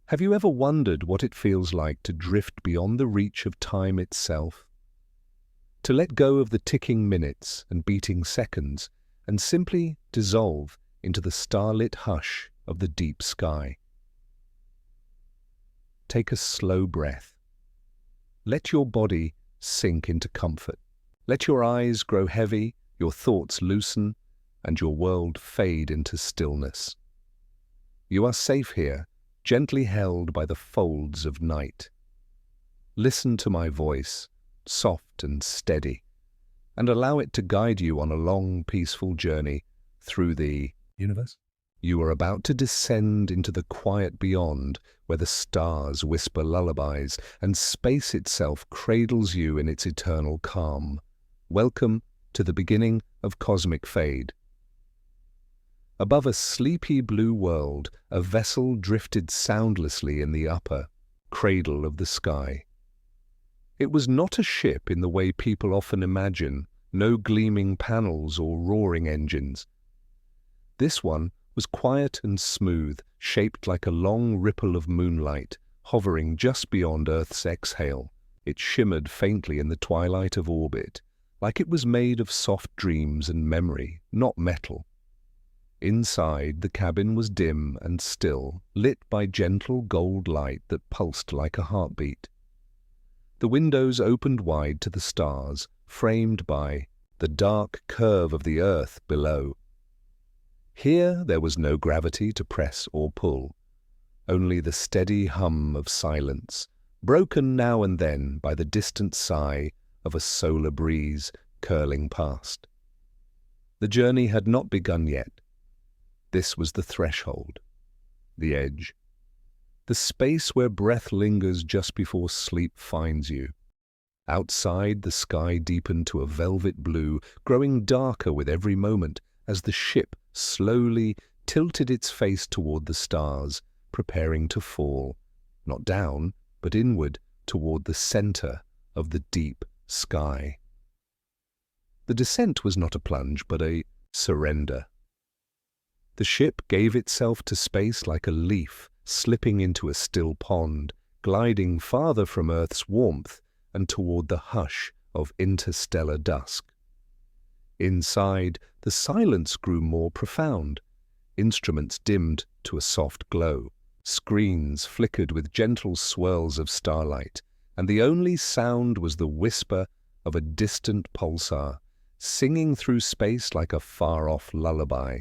Have you ever wondered what it feels like to drift beyond the reach of time itself? To let go of the ticking minutes and beating seconds and simply dissolve into the starlit hush of the deep sky. Take a slow breath. Let your body sink into comfort. Let your eyes grow heavy, your thoughts loosen, and your world fade into stillness. You are safe here, gently held by the folds of night. Listen to my voice, soft and steady, and allow it to guide you on a long, peaceful journey through the universe. You are about to descend into the quiet beyond, where the stars whisper lullabies and space itself cradles you in its eternal calm. Welcome to the beginning of cosmic fade. Above a sleepy blue world, a vessel drifted soundlessly in the upper cradle of the sky. It was not a ship in the way people often imagine, no gleaming panels or roaring engines. This one was quiet and smooth, shaped like a long ripple of moonlight, hovering just beyond Earth's exhale. It shimmered faintly in the twilight of orbit, like it was made of soft dreams and memory, not metal. Inside, the cabin was dim and still, lit by gentle gold light that pulsed like a heartbeat. The windows opened wide to the stars, framed by the dark curve of the Earth below. Here there was no gravity to press or pull, only the steady hum of silence, broken now and then by the distant sigh of a solar breeze curling past. The journey had not begun yet. This was the threshold, the edge, the space where breath lingers just before sleep finds you. Outside, the sky deepened to a velvet blue, growing darker with every moment as the ship slowly tilted its face toward the stars, preparing to fall, not down, but inward toward the center of the deep sky. The descent was not a plunge, but a surrender. The ship gave itself to space like a leaf slipping into a still pond, gliding farther from Earth's warmth and toward the hush of interstellar dusk. Inside, the silence grew more profound. Instruments dimmed to a soft glow. Screens flickered with gentle swirls of starlight, and the only sound was the whisper of a distant pulsar, singing through space like a far-off lullaby.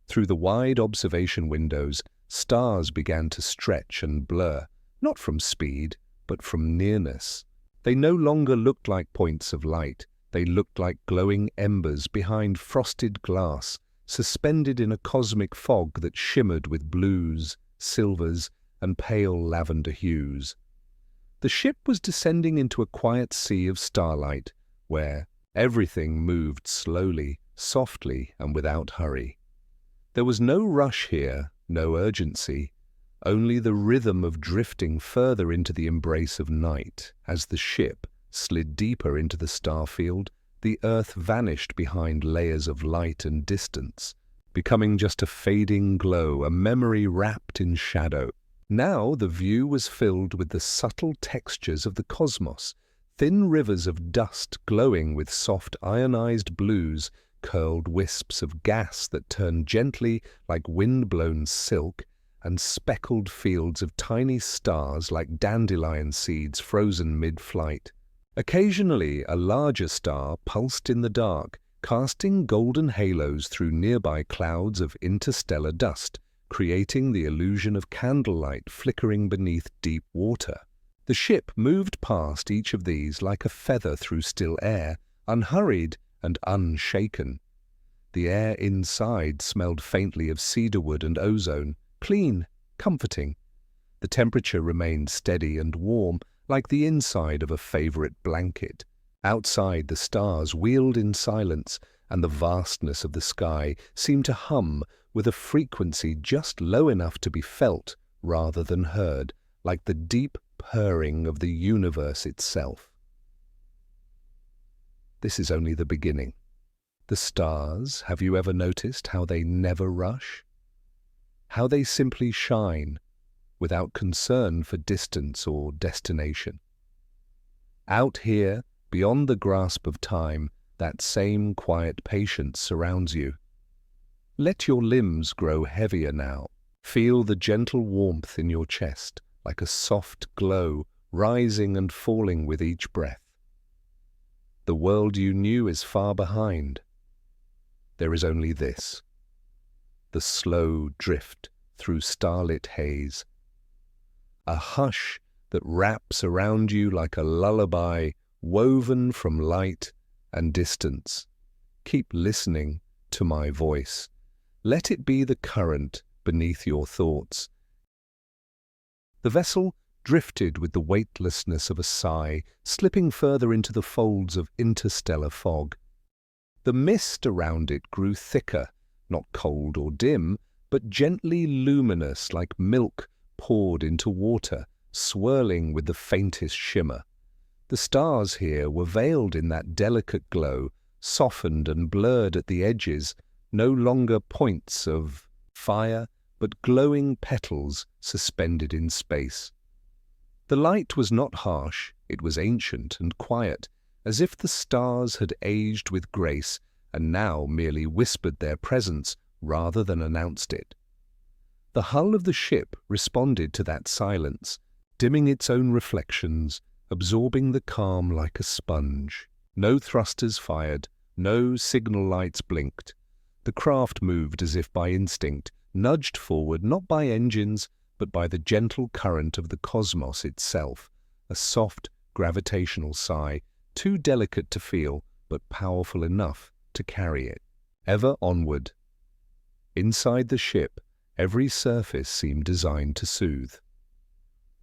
Through the wide observation windows, stars began to stretch and blur, not from speed, but from nearness. They no longer looked like points of light. They looked like glowing embers behind frosted glass, suspended in a cosmic fog that shimmered with blues, silvers, and pale lavender hues. The ship was descending into a quiet sea of starlight, where everything moved slowly, softly, and without hurry. There was no rush here, no urgency, only the rhythm of drifting further into the embrace of night. As the ship slid deeper into the starfield, the Earth vanished behind layers of light and distance, becoming just a fading glow, a memory wrapped in shadow. Now the view was filled with the subtle textures of the cosmos, thin rivers of dust glowing with soft ionized blues, curled wisps of gas that turned gently like wind-blown silk, and speckled fields of tiny stars like dandelion seeds frozen mid-flight. Occasionally, a larger star pulsed in the dark, casting golden halos through nearby clouds of interstellar dust, creating the illusion of candlelight flickering beneath deep water. The ship moved past each of these like a feather through still air, unhurried and unshaken. The air inside smelled faintly of cedarwood and ozone, clean, comforting. The temperature remained steady and warm, like the inside of a favorite blanket. Outside, the stars wheeled in silence, and the vastness of the sky seemed to hum with a frequency just low enough to be felt rather than heard, like the deep purring of the universe itself. This is only the beginning. The stars, have you ever noticed how they never rush? How they simply shine, without concern for distance or destination. Out here, beyond the grasp of time, that same quiet patience surrounds you. Let your limbs grow heavier now. Feel the gentle warmth in your chest, like a soft glow rising and falling with each breath. The world you knew is far behind. There is only this, the slow drift through starlit haze, a hush that wraps around you like a lullaby woven from light and distance. Keep listening to my voice. Let it be the current beneath your thoughts. The vessel drifted with the weightlessness of a sigh, slipping further into the folds of interstellar fog. The mist around it grew thicker, not cold or dim, but gently luminous like milk poured into water, swirling with the faintest shimmer. The stars here were veiled in that delicate glow, softened and blurred at the edges, no longer points of fire, but glowing petals suspended in space. The light was not harsh, it was ancient and quiet, as if the stars had aged with grace and now merely whispered their presence rather than announced it. The hull of the ship responded to that silence, dimming its own reflections, absorbing the calm like a sponge. No thrusters fired, no signal lights blinked. The craft moved as if by instinct, nudged forward not by engines, but by the gentle current of the cosmos itself, a soft, gravitational sigh, too delicate to feel, but powerful enough to carry it. Ever onward. Inside the ship, every surface seemed designed to soothe.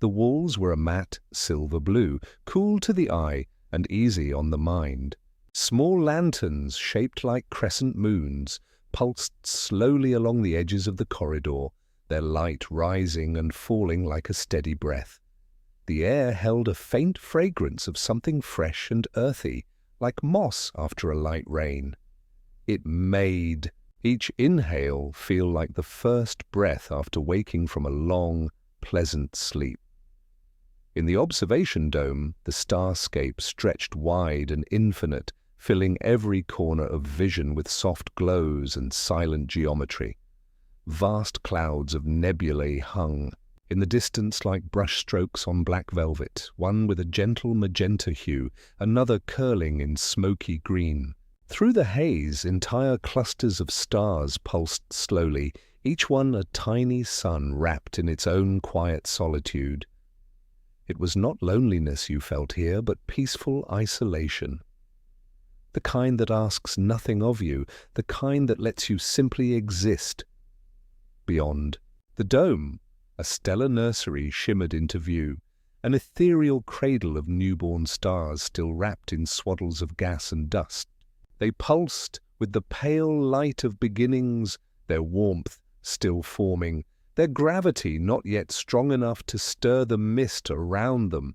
The walls were a matte silver blue, cool to the eye and easy on the mind. Small lanterns, shaped like crescent moons, pulsed slowly along the edges of the corridor, their light rising and falling like a steady breath. The air held a faint fragrance of something fresh and earthy, like moss after a light rain. It made each inhale feel like the first breath after waking from a long, pleasant sleep. In the observation dome, the starscape stretched wide and infinite, filling every corner of vision with soft glows and silent geometry. Vast clouds of nebulae hung in the distance like brushstrokes on black velvet, one with a gentle magenta hue, another curling in smoky green. Through the haze, entire clusters of stars pulsed slowly, each one a tiny sun wrapped in its own quiet solitude. It was not loneliness you felt here, but peaceful isolation. The kind that asks nothing of you, the kind that lets you simply exist. Beyond the dome, a stellar nursery shimmered into view, an ethereal cradle of newborn stars still wrapped in swaddles of gas and dust. They pulsed with the pale light of beginnings, their warmth still forming, their gravity not yet strong enough to stir the mist around them.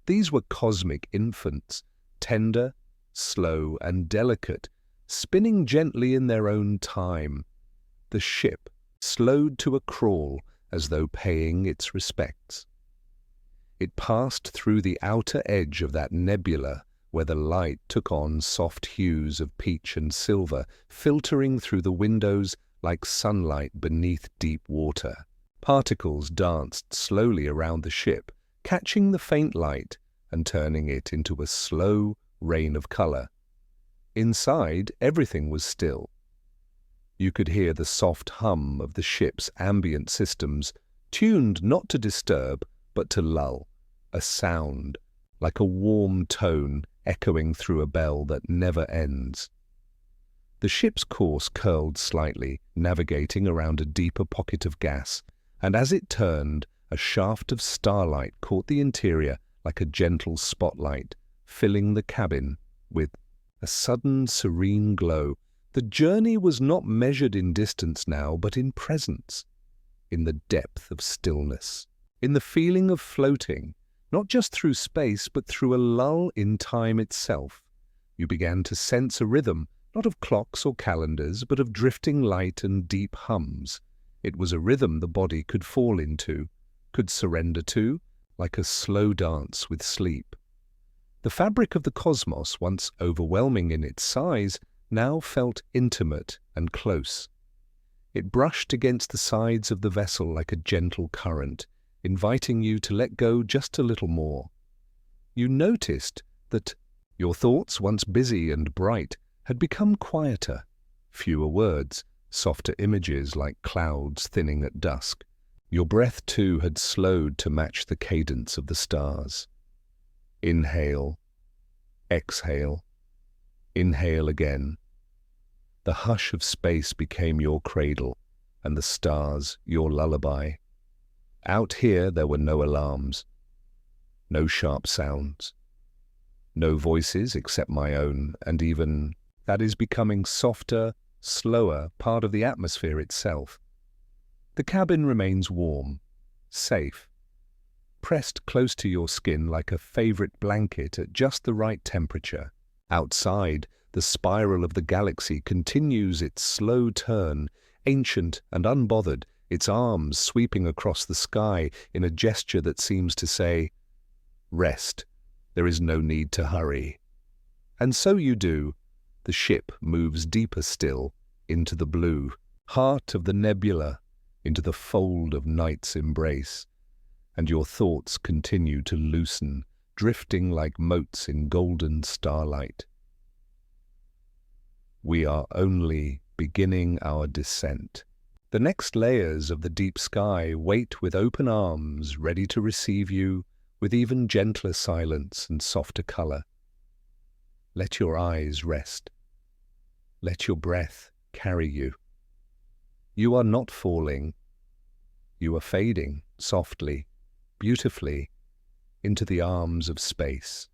These were cosmic infants, tender, slow and delicate, spinning gently in their own time. The ship slowed to a crawl as though paying its respects. It passed through the outer edge of that nebula where the light took on soft hues of peach and silver, filtering through the windows like sunlight beneath deep water. Particles danced slowly around the ship, catching the faint light and turning it into a slow rain of color. Inside, everything was still. You could hear the soft hum of the ship's ambient systems, tuned not to disturb, but to lull, a sound, like a warm tone echoing through a bell that never ends. The ship's course curled slightly, navigating around a deeper pocket of gas, and as it turned, a shaft of starlight caught the interior like a gentle spotlight, filling the cabin with a sudden serene glow. The journey was not measured in distance now, but in presence, in the depth of stillness, in the feeling of floating, not just through space, but through a lull in time itself. You began to sense a rhythm, not of clocks or calendars, but of drifting light and deep hums. It was a rhythm the body could fall into, could surrender to, like a slow dance with sleep. The fabric of the cosmos, once overwhelming in its size, now felt intimate and close. It brushed against the sides of the vessel like a gentle current, inviting you to let go just a little more. You noticed that your thoughts, once busy and bright, had become quieter, fewer words, softer images like clouds thinning at dusk. Your breath, too, had slowed to match the cadence of the stars. Inhale, exhale, inhale again. The hush of space became your cradle, and the stars your lullaby. Out here there were no alarms, no sharp sounds, no voices except my own, and even that is becoming softer, slower, part of the atmosphere itself. The cabin remains warm, safe, pressed close to your skin like a favorite blanket at just the right temperature. Outside, the spiral of the galaxy continues its slow turn, ancient and unbothered, its arms sweeping across the sky in a gesture that seems to say, "Rest, there is no need to hurry." And so you do. The ship moves deeper still, into the blue, heart of the nebula, into the fold of night's embrace. And your thoughts continue to loosen, drifting like motes in golden starlight. We are only beginning our descent. The next layers of the deep sky wait with open arms, ready to receive you with even gentler silence and softer color. Let your eyes rest. Let your breath carry you. You are not falling. You are fading softly, beautifully, into the arms of space.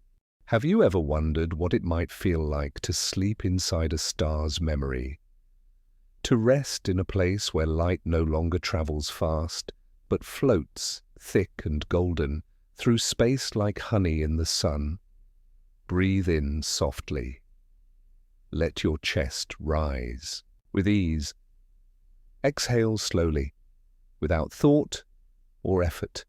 Have you ever wondered what it might feel like to sleep inside a star's memory? To rest in a place where light no longer travels fast, but floats, thick and golden, through space like honey in the sun. Breathe in softly. Let your chest rise with ease. Exhale slowly, without thought or effort.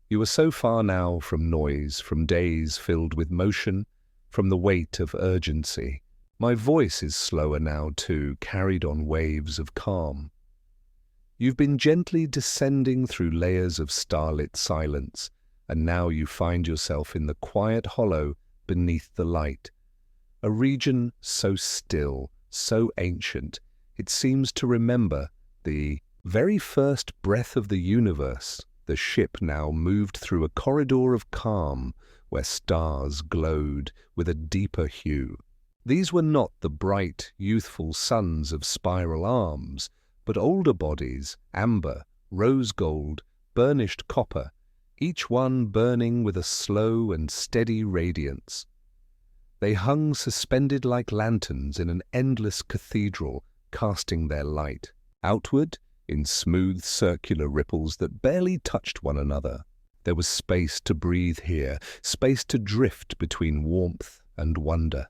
You are so far now from noise, from days filled with motion, from the weight of urgency. My voice is slower now too, carried on waves of calm. You've been gently descending through layers of starlit silence, and now you find yourself in the quiet hollow beneath the light. A region so still, so ancient, it seems to remember the very first breath of the universe. The ship now moved through a corridor of calm where stars glowed with a deeper hue. These were not the bright, youthful suns of spiral arms, but older bodies, amber, rose gold, burnished copper, each one burning with a slow and steady radiance. They hung suspended like lanterns in an endless cathedral, casting their light outward in smooth circular ripples that barely touched one another. There was space to breathe here, space to drift between warmth and wonder.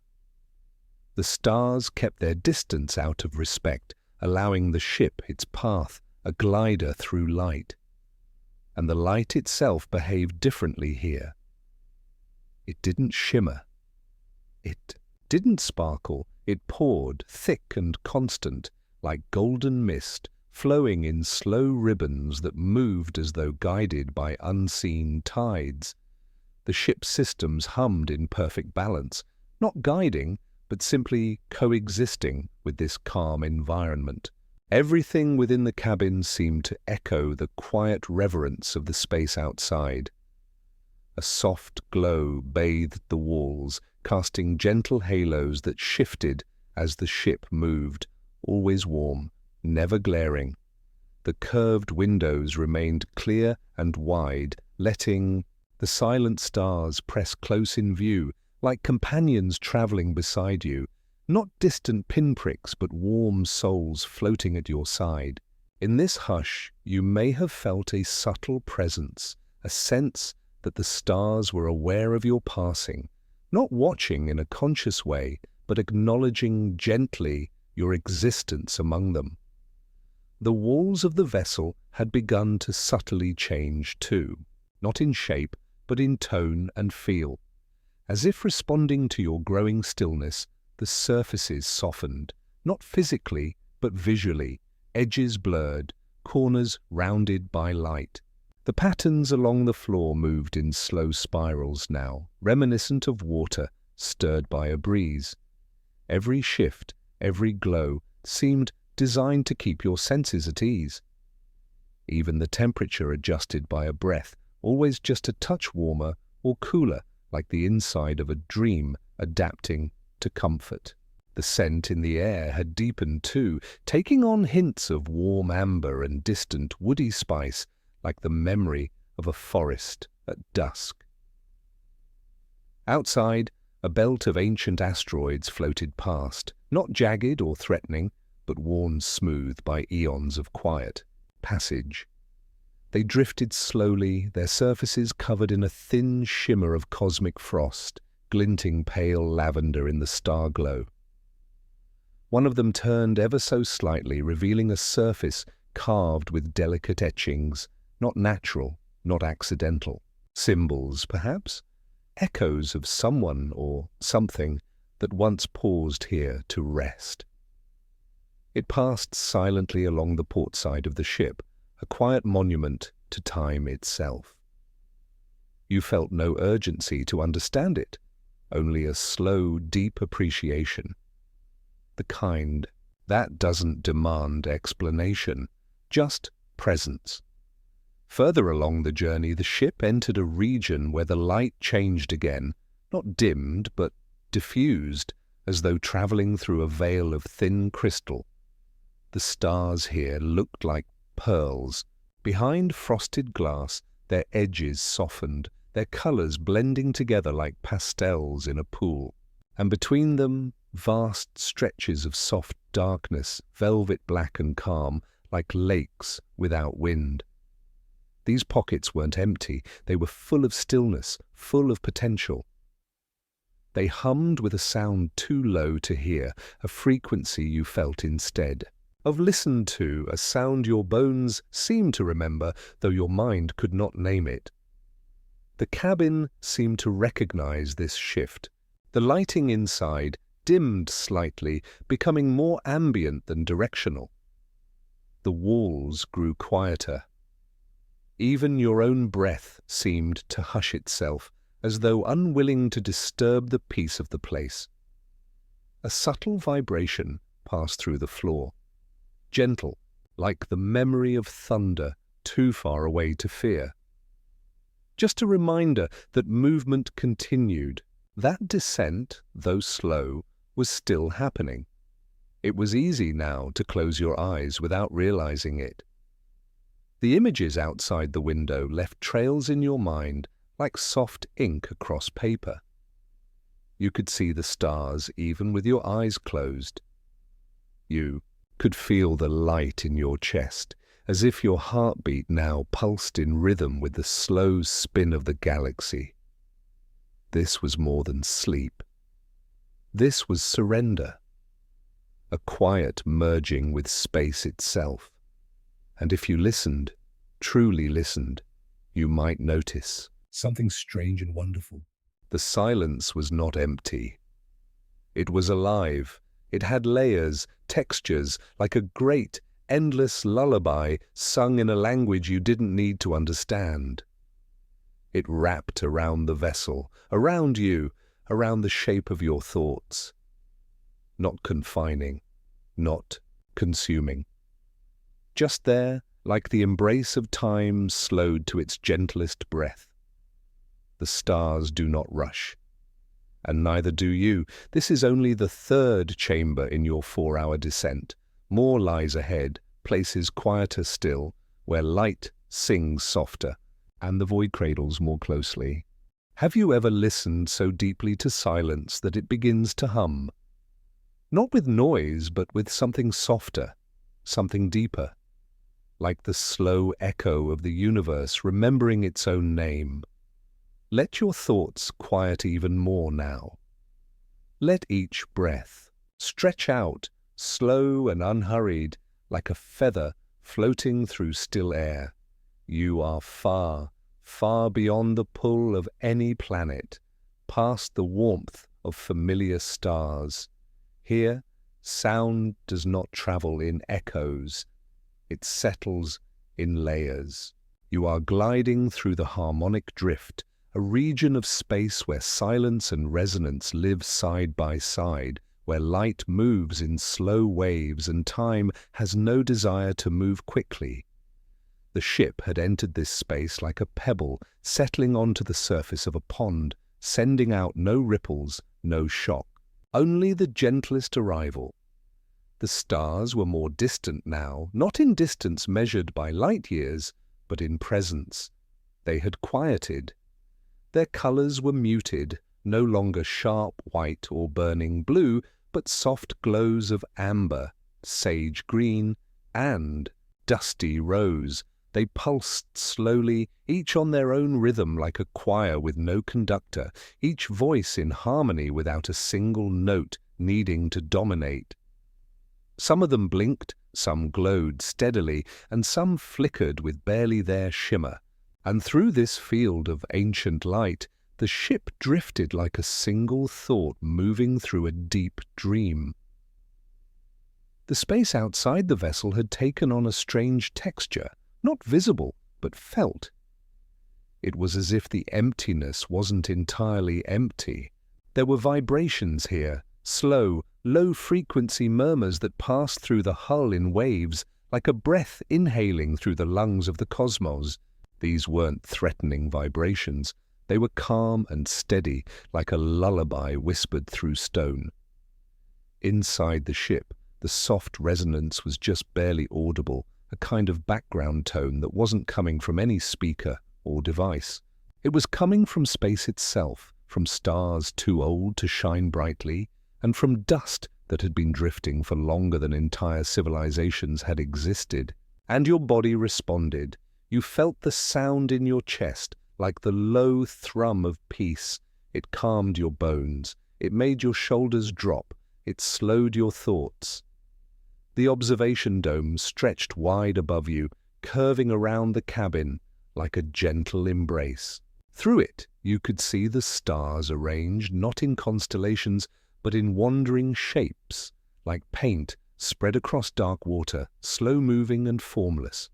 The stars kept their distance out of respect, allowing the ship its path, a glider through light. And the light itself behaved differently here. It didn't shimmer. It didn't sparkle. It poured, thick and constant, like golden mist, flowing in slow ribbons that moved as though guided by unseen tides. The ship's systems hummed in perfect balance, not guiding, but simply coexisting with this calm environment. Everything within the cabin seemed to echo the quiet reverence of the space outside. A soft glow bathed the walls, casting gentle halos that shifted as the ship moved, always warm, never glaring. The curved windows remained clear and wide, letting the silent stars press close in view, like companions traveling beside you, not distant pinpricks but warm souls floating at your side. In this hush, you may have felt a subtle presence, a sense that the stars were aware of your passing, not watching in a conscious way, but acknowledging gently your existence among them. The walls of the vessel had begun to subtly change too, not in shape, but in tone and feel. As if responding to your growing stillness, the surfaces softened, not physically, but visually, edges blurred, corners rounded by light. The patterns along the floor moved in slow spirals now, reminiscent of water stirred by a breeze. Every shift, every glow, seemed designed to keep your senses at ease. Even the temperature adjusted by a breath, always just a touch warmer or cooler, like the inside of a dream adapting to comfort. The scent in the air had deepened too, taking on hints of warm amber and distant woody spice, like the memory of a forest at dusk. Outside, a belt of ancient asteroids floated past, not jagged or threatening, but worn smooth by eons of quiet passage. They drifted slowly, their surfaces covered in a thin shimmer of cosmic frost, glinting pale lavender in the star glow. One of them turned ever so slightly, revealing a surface carved with delicate etchings, not natural, not accidental. Symbols, perhaps? Echoes of someone or something that once paused here to rest. It passed silently along the port side of the ship, a quiet monument to time itself. You felt no urgency to understand it, only a slow, deep appreciation. The kind that doesn't demand explanation, just presence. Further along the journey, the ship entered a region where the light changed again, not dimmed, but diffused, as though traveling through a veil of thin crystal. The stars here looked like pearls. Behind frosted glass, their edges softened, their colors blending together like pastels in a pool. And between them, vast stretches of soft darkness, velvet black and calm, like lakes without wind. These pockets weren't empty, they were full of stillness, full of potential. They hummed with a sound too low to hear, a frequency you felt instead of listened to, a sound your bones seemed to remember, though your mind could not name it. The cabin seemed to recognize this shift. The lighting inside dimmed slightly, becoming more ambient than directional. The walls grew quieter. Even your own breath seemed to hush itself, as though unwilling to disturb the peace of the place. A subtle vibration passed through the floor, gentle, like the memory of thunder too far away to fear. Just a reminder that movement continued. That descent, though slow, was still happening. It was easy now to close your eyes without realizing it. The images outside the window left trails in your mind like soft ink across paper. You could see the stars even with your eyes closed. You could feel the light in your chest, as if your heartbeat now pulsed in rhythm with the slow spin of the galaxy. This was more than sleep. This was surrender, a quiet merging with space itself. And if you listened, truly listened, you might notice something strange and wonderful. The silence was not empty. It was alive. It had layers, textures, like a great, endless lullaby sung in a language you didn't need to understand. It wrapped around the vessel, around you, around the shape of your thoughts. Not confining, not consuming. Just there, like the embrace of time slowed to its gentlest breath. The stars do not rush, and neither do you. This is only the third chamber in your 4-hour descent. More lies ahead, places quieter still, where light sings softer, and the void cradles more closely. Have you ever listened so deeply to silence that it begins to hum? Not with noise, but with something softer, something deeper, like the slow echo of the universe remembering its own name. Let your thoughts quiet even more now. Let each breath stretch out, slow and unhurried, like a feather floating through still air. You are far, far beyond the pull of any planet, past the warmth of familiar stars. Here, sound does not travel in echoes. It settles in layers. You are gliding through the harmonic drift, a region of space where silence and resonance live side by side, where light moves in slow waves and time has no desire to move quickly. The ship had entered this space like a pebble settling onto the surface of a pond, sending out no ripples, no shock. Only the gentlest arrival. The stars were more distant now, not in distance measured by light years, but in presence. They had quieted. Their colors were muted, no longer sharp white or burning blue, but soft glows of amber, sage green, and dusty rose. They pulsed slowly, each on their own rhythm like a choir with no conductor, each voice in harmony without a single note needing to dominate. Some of them blinked, some glowed steadily, and some flickered with barely their shimmer. And through this field of ancient light, the ship drifted like a single thought moving through a deep dream. The space outside the vessel had taken on a strange texture, not visible, but felt. It was as if the emptiness wasn't entirely empty. There were vibrations here, slow, low-frequency murmurs that passed through the hull in waves, like a breath inhaling through the lungs of the cosmos. These weren't threatening vibrations. They were calm and steady, like a lullaby whispered through stone. Inside the ship, the soft resonance was just barely audible, a kind of background tone that wasn't coming from any speaker or device. It was coming from space itself, from stars too old to shine brightly, and from dust that had been drifting for longer than entire civilizations had existed. And your body responded. You felt the sound in your chest, like the low thrum of peace. It calmed your bones. It made your shoulders drop. It slowed your thoughts. The observation dome stretched wide above you, curving around the cabin like a gentle embrace. Through it, you could see the stars arranged not in constellations, but in wandering shapes, like paint spread across dark water, slow-moving and formless.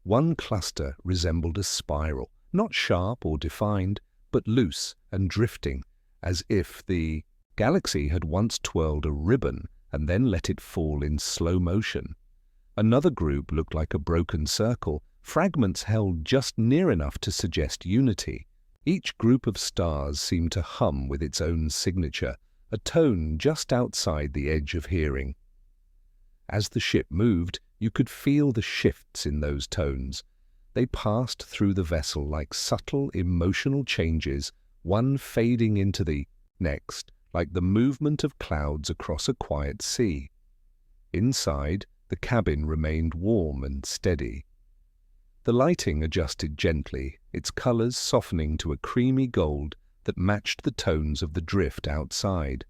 One cluster resembled a spiral, not sharp or defined, but loose and drifting, as if the galaxy had once twirled a ribbon and then let it fall in slow motion. Another group looked like a broken circle, fragments held just near enough to suggest unity. Each group of stars seemed to hum with its own signature, a tone just outside the edge of hearing. As the ship moved, you could feel the shifts in those tones. They passed through the vessel like subtle emotional changes, one fading into the next, like the movement of clouds across a quiet sea. Inside, the cabin remained warm and steady. The lighting adjusted gently, its colors softening to a creamy gold that matched the tones of the drift outside.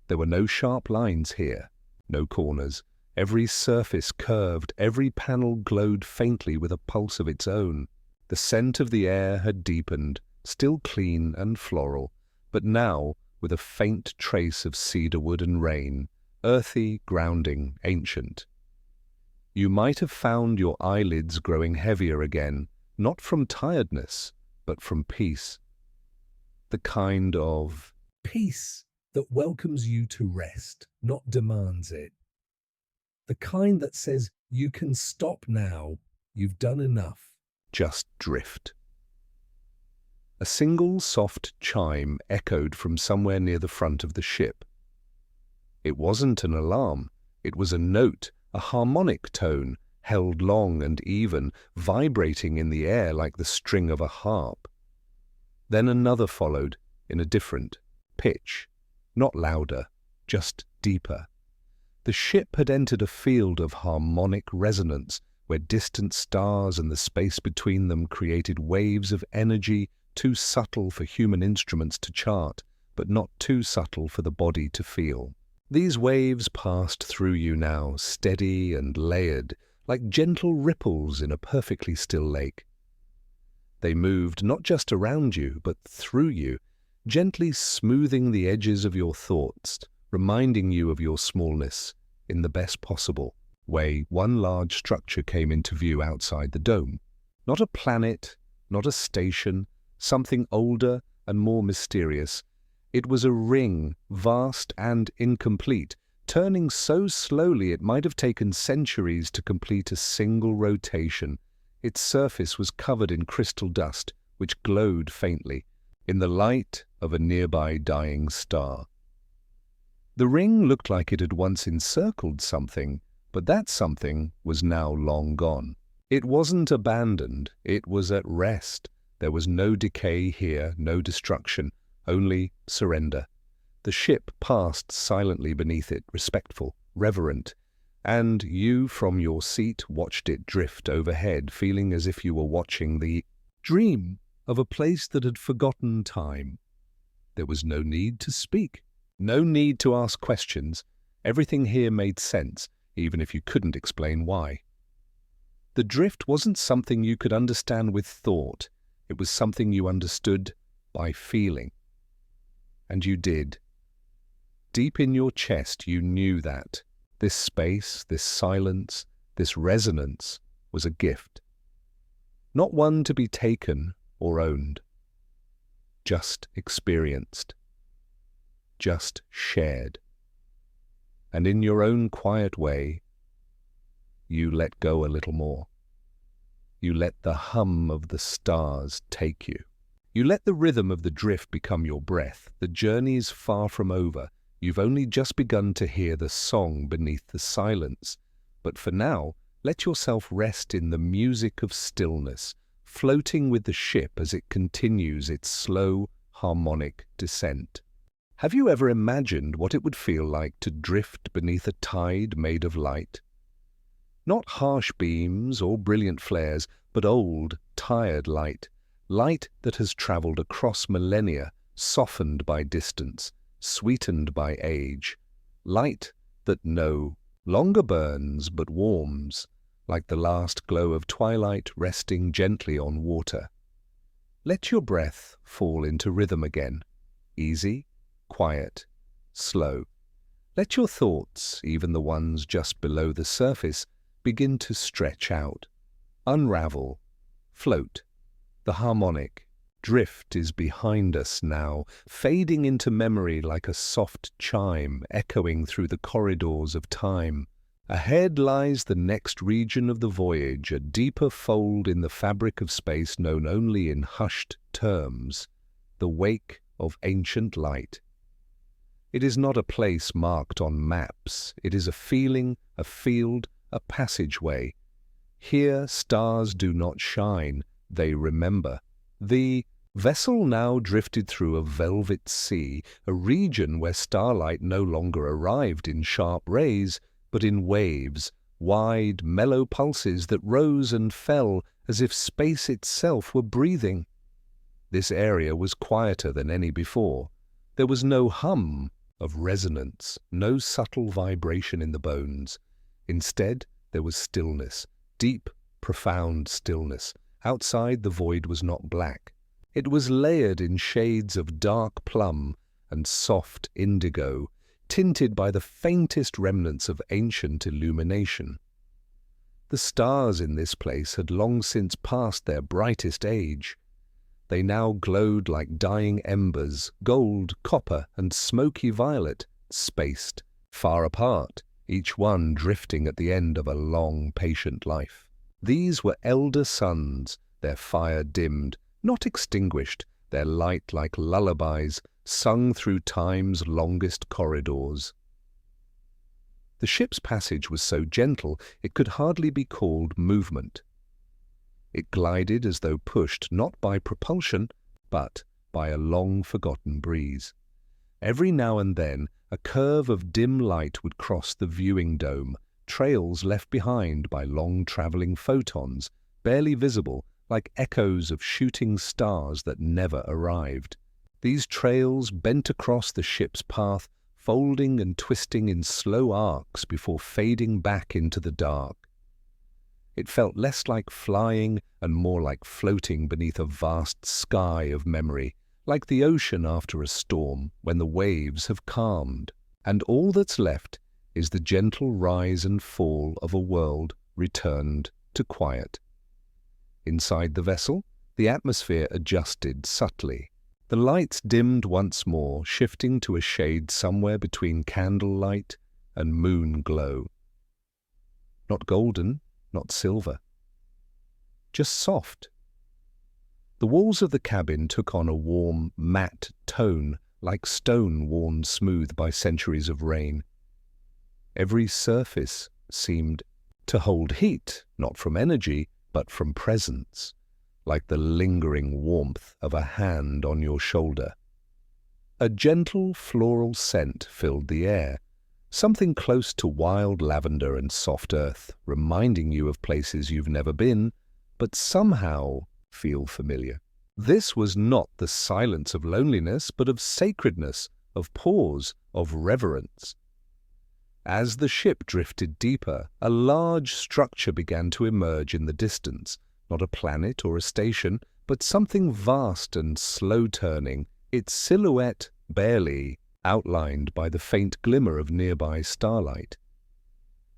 There were no sharp lines here, no corners. Every surface curved, every panel glowed faintly with a pulse of its own. The scent of the air had deepened, still clean and floral, but now with a faint trace of cedarwood and rain, earthy, grounding, ancient. You might have found your eyelids growing heavier again, not from tiredness, but from peace. The kind of peace that welcomes you to rest, not demands it. The kind that says, you can stop now, you've done enough. Just drift. A single soft chime echoed from somewhere near the front of the ship. It wasn't an alarm, it was a note, a harmonic tone, held long and even, vibrating in the air like the string of a harp. Then another followed, in a different pitch, not louder, just deeper. The ship had entered a field of harmonic resonance, where distant stars and the space between them created waves of energy too subtle for human instruments to chart, but not too subtle for the body to feel. These waves passed through you now, steady and layered, like gentle ripples in a perfectly still lake. They moved not just around you, but through you, gently smoothing the edges of your thoughts, reminding you of your smallness in the best possible way. One large structure came into view outside the dome. Not a planet, not a station, something older and more mysterious. It was a ring, vast and incomplete, turning so slowly it might have taken centuries to complete a single rotation. Its surface was covered in crystal dust, which glowed faintly in the light of a nearby dying star. The ring looked like it had once encircled something, but that something was now long gone. It wasn't abandoned, it was at rest. There was no decay here, no destruction, only surrender. The ship passed silently beneath it, respectful, reverent, and you from your seat watched it drift overhead, feeling as if you were watching the dream of a place that had forgotten time. There was no need to speak, no need to ask questions. Everything here made sense, even if you couldn't explain why. The drift wasn't something you could understand with thought. It was something you understood by feeling. And you did. Deep in your chest, you knew that this space, this silence, this resonance was a gift. Not one to be taken or owned. Just experienced. Just shared. And in your own quiet way, you let go a little more. You let the hum of the stars take you. You let the rhythm of the drift become your breath. The journey's far from over. You've only just begun to hear the song beneath the silence. But for now, let yourself rest in the music of stillness, floating with the ship as it continues its slow, harmonic descent. Have you ever imagined what it would feel like to drift beneath a tide made of light? Not harsh beams or brilliant flares, but old, tired light. Light that has traveled across millennia, softened by distance, sweetened by age. Light that no longer burns but warms, like the last glow of twilight resting gently on water. Let your breath fall into rhythm again. Easy, quiet, slow. Let your thoughts, even the ones just below the surface, begin to stretch out, unravel, float. The harmonic drift is behind us now, fading into memory like a soft chime echoing through the corridors of time. Ahead lies the next region of the voyage, a deeper fold in the fabric of space known only in hushed terms, the wake of ancient light. It is not a place marked on maps. It is a feeling, a field, a passageway. Here stars do not shine, they remember. The vessel now drifted through a velvet sea, a region where starlight no longer arrived in sharp rays, but in waves, wide, mellow pulses that rose and fell as if space itself were breathing. This area was quieter than any before. There was no hum of resonance, no subtle vibration in the bones. Instead, there was stillness, deep, profound stillness. Outside, the void was not black. It was layered in shades of dark plum and soft indigo, tinted by the faintest remnants of ancient illumination. The stars in this place had long since passed their brightest age. They now glowed like dying embers, gold, copper, and smoky violet, spaced, far apart, each one drifting at the end of a long, patient life. These were elder suns, their fire dimmed, not extinguished, their light like lullabies sung through time's longest corridors. The ship's passage was so gentle it could hardly be called movement. It glided as though pushed not by propulsion, but by a long-forgotten breeze. Every now and then, a curve of dim light would cross the viewing dome, trails left behind by long-traveling photons, barely visible, like echoes of shooting stars that never arrived. These trails bent across the ship's path, folding and twisting in slow arcs before fading back into the dark. It felt less like flying and more like floating beneath a vast sky of memory, like the ocean after a storm when the waves have calmed, and all that's left is the gentle rise and fall of a world returned to quiet. Inside the vessel, the atmosphere adjusted subtly. The lights dimmed once more, shifting to a shade somewhere between candlelight and moon glow. Not golden, not silver. Just soft. The walls of the cabin took on a warm, matte tone, like stone worn smooth by centuries of rain. Every surface seemed to hold heat, not from energy, but from presence, like the lingering warmth of a hand on your shoulder. A gentle floral scent filled the air, something close to wild lavender and soft earth, reminding you of places you've never been, but somehow feel familiar. This was not the silence of loneliness, but of sacredness, of pause, of reverence. As the ship drifted deeper, a large structure began to emerge in the distance, not a planet or a station, but something vast and slow-turning, its silhouette barely outlined by the faint glimmer of nearby starlight.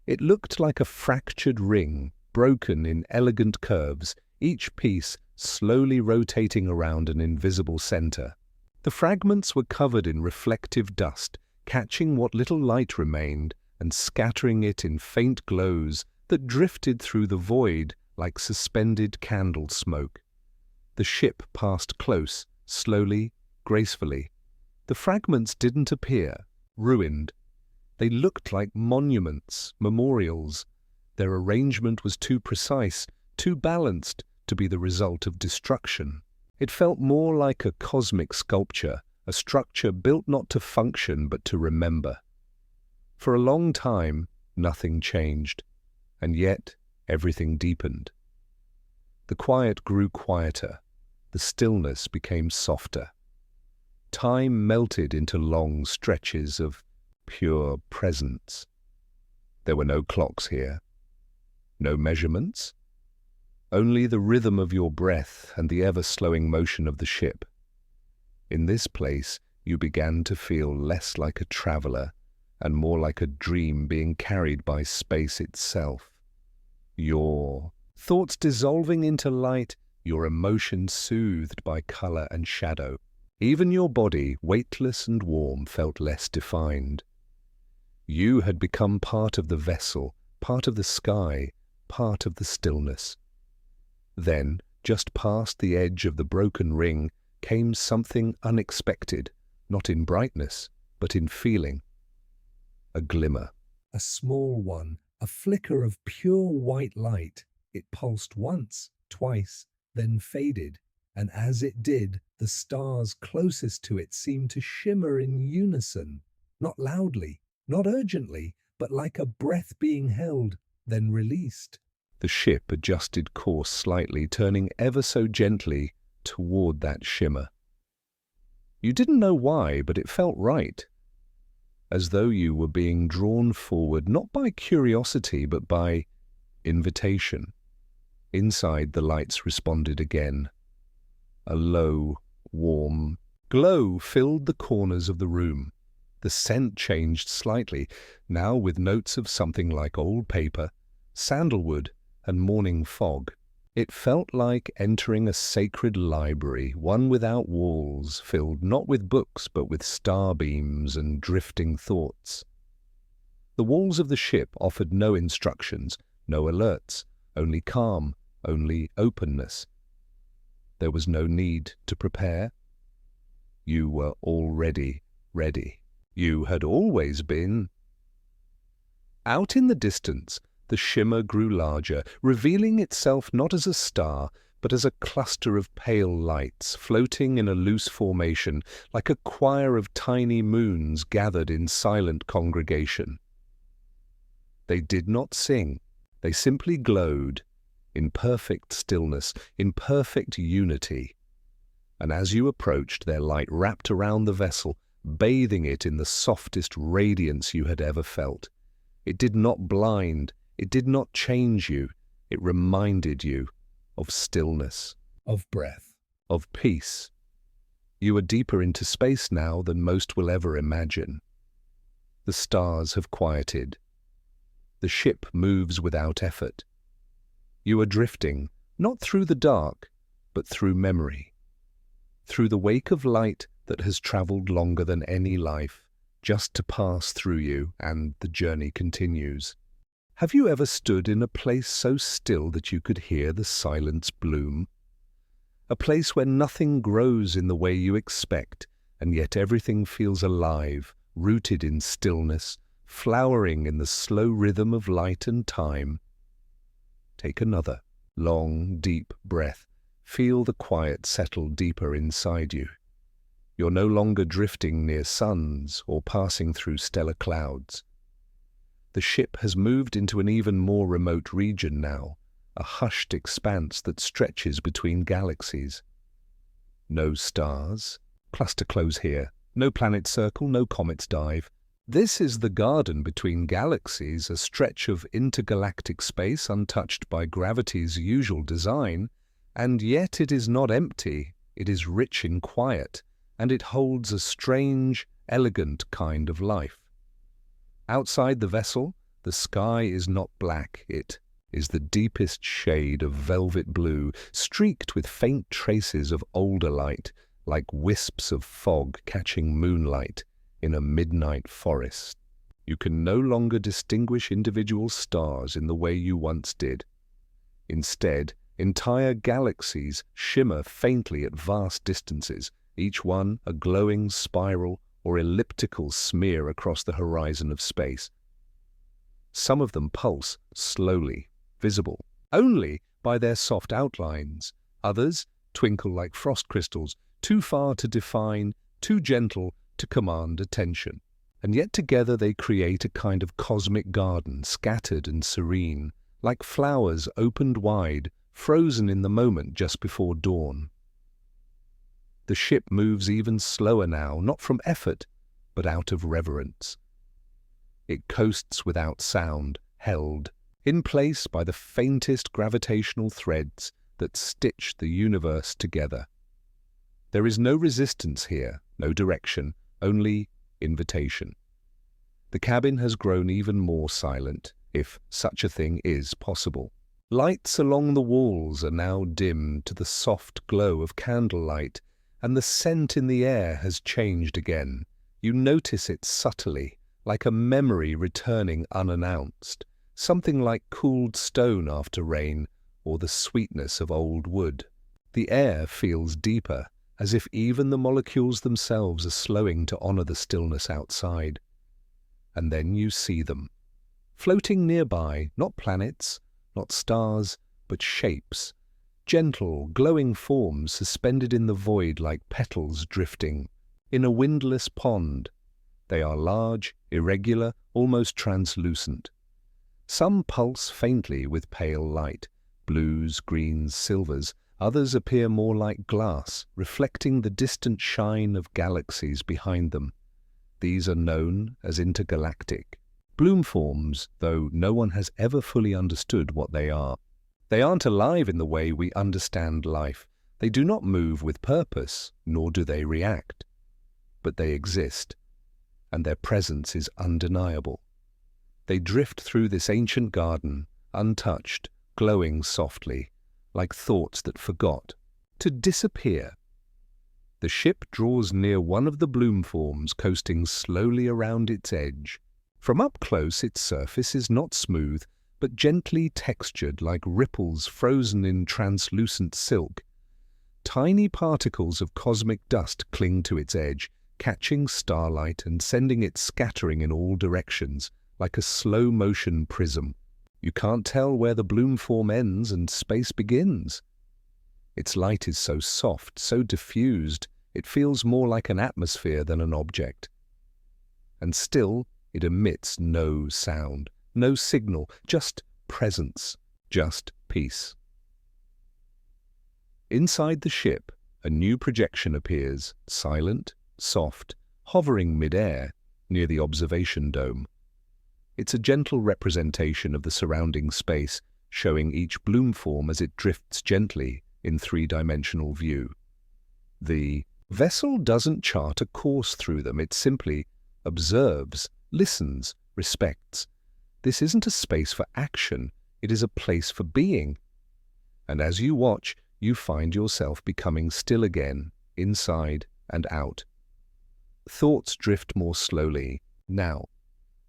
It looked like a fractured ring, broken in elegant curves, each piece slowly rotating around an invisible center. The fragments were covered in reflective dust, catching what little light remained and scattering it in faint glows that drifted through the void like suspended candle smoke. The ship passed close, slowly, gracefully. The fragments didn't appear, ruined. They looked like monuments, memorials. Their arrangement was too precise, too balanced to be the result of destruction. It felt more like a cosmic sculpture, a structure built not to function but to remember. For a long time, nothing changed, and yet everything deepened. The quiet grew quieter, the stillness became softer. Time melted into long stretches of pure presence. There were no clocks here, no measurements, only the rhythm of your breath and the ever-slowing motion of the ship. In this place, you began to feel less like a traveler and more like a dream being carried by space itself. Your thoughts dissolving into light, your emotions soothed by color and shadow. Even your body, weightless and warm, felt less defined. You had become part of the vessel, part of the sky, part of the stillness. Then, just past the edge of the broken ring, came something unexpected, not in brightness, but in feeling. A glimmer. A small one, a flicker of pure white light. It pulsed once, twice, then faded, and as it did, the stars closest to it seemed to shimmer in unison, not loudly, not urgently, but like a breath being held, then released. The ship adjusted course slightly, turning ever so gently toward that shimmer. You didn't know why, but it felt right, as though you were being drawn forward not by curiosity, but by invitation. Inside, the lights responded again. A low, warm glow filled the corners of the room. The scent changed slightly, now with notes of something like old paper, sandalwood, and morning fog. It felt like entering a sacred library, one without walls, filled not with books but with starbeams and drifting thoughts. The walls of the ship offered no instructions, no alerts, only calm, only openness. There was no need to prepare. You were already ready. You had always been. Out in the distance, the shimmer grew larger, revealing itself not as a star, but as a cluster of pale lights floating in a loose formation, like a choir of tiny moons gathered in silent congregation. They did not sing, they simply glowed, in perfect stillness, in perfect unity. And as you approached, their light wrapped around the vessel, bathing it in the softest radiance you had ever felt. It did not blind, it did not change you, It reminded you of stillness, of breath, of peace. You are deeper into space now than most will ever imagine. The stars have quieted. The ship moves without effort. You are drifting, not through the dark, but through memory. Through the wake of light that has traveled longer than any life, just to pass through you, and the journey continues. Have you ever stood in a place so still that you could hear the silence bloom? A place where nothing grows in the way you expect, and yet everything feels alive, rooted in stillness, flowering in the slow rhythm of light and time. Take another long, deep breath. Feel the quiet settle deeper inside you. You're no longer drifting near suns or passing through stellar clouds. The ship has moved into an even more remote region now, a hushed expanse that stretches between galaxies. No stars, cluster close here, no planets circle, no comets dive. This is the garden between galaxies, a stretch of intergalactic space untouched by gravity's usual design, and yet it is not empty, it is rich in quiet, and it holds a strange, elegant kind of life. Outside the vessel, the sky is not black, it is the deepest shade of velvet blue, streaked with faint traces of older light, like wisps of fog catching moonlight in a midnight forest. You can no longer distinguish individual stars in the way you once did. Instead, entire galaxies shimmer faintly at vast distances, each one a glowing spiral or elliptical smear across the horizon of space. Some of them pulse slowly, visible only by their soft outlines. Others twinkle like frost crystals, too far to define, too gentle to command attention. And yet together they create a kind of cosmic garden, scattered and serene, like flowers opened wide, frozen in the moment just before dawn. The ship moves even slower now, not from effort, but out of reverence. It coasts without sound, held in place by the faintest gravitational threads that stitch the universe together. There is no resistance here, no direction, only invitation. The cabin has grown even more silent, if such a thing is possible. Lights along the walls are now dimmed to the soft glow of candlelight, and the scent in the air has changed again. You notice it subtly, like a memory returning unannounced, something like cooled stone after rain, or the sweetness of old wood. The air feels deeper, as if even the molecules themselves are slowing to honor the stillness outside. And then you see them, floating nearby, not planets, not stars, but shapes, gentle, glowing forms suspended in the void like petals drifting in a windless pond. They are large, irregular, almost translucent. Some pulse faintly with pale light, blues, greens, silvers. Others appear more like glass, reflecting the distant shine of galaxies behind them. These are known as intergalactic bloom forms, though no one has ever fully understood what they are. They aren't alive in the way we understand life. They do not move with purpose, nor do they react. But they exist, and their presence is undeniable. They drift through this ancient garden, untouched, glowing softly, like thoughts that forgot, to disappear. The ship draws near one of the bloom forms, coasting slowly around its edge. From up close, its surface is not smooth, but gently textured like ripples frozen in translucent silk. Tiny particles of cosmic dust cling to its edge, catching starlight and sending it scattering in all directions, like a slow-motion prism. You can't tell where the bloom form ends and space begins. Its light is so soft, so diffused, it feels more like an atmosphere than an object. And still, it emits no sound, no signal, just presence, just peace. Inside the ship, a new projection appears, silent, soft, hovering mid-air, near the observation dome. It's a gentle representation of the surrounding space, showing each bloom form as it drifts gently in three-dimensional view. The vessel doesn't chart a course through them, it simply observes, listens, respects. This isn't a space for action, it is a place for being. And as you watch, you find yourself becoming still again, inside and out. Thoughts drift more slowly now,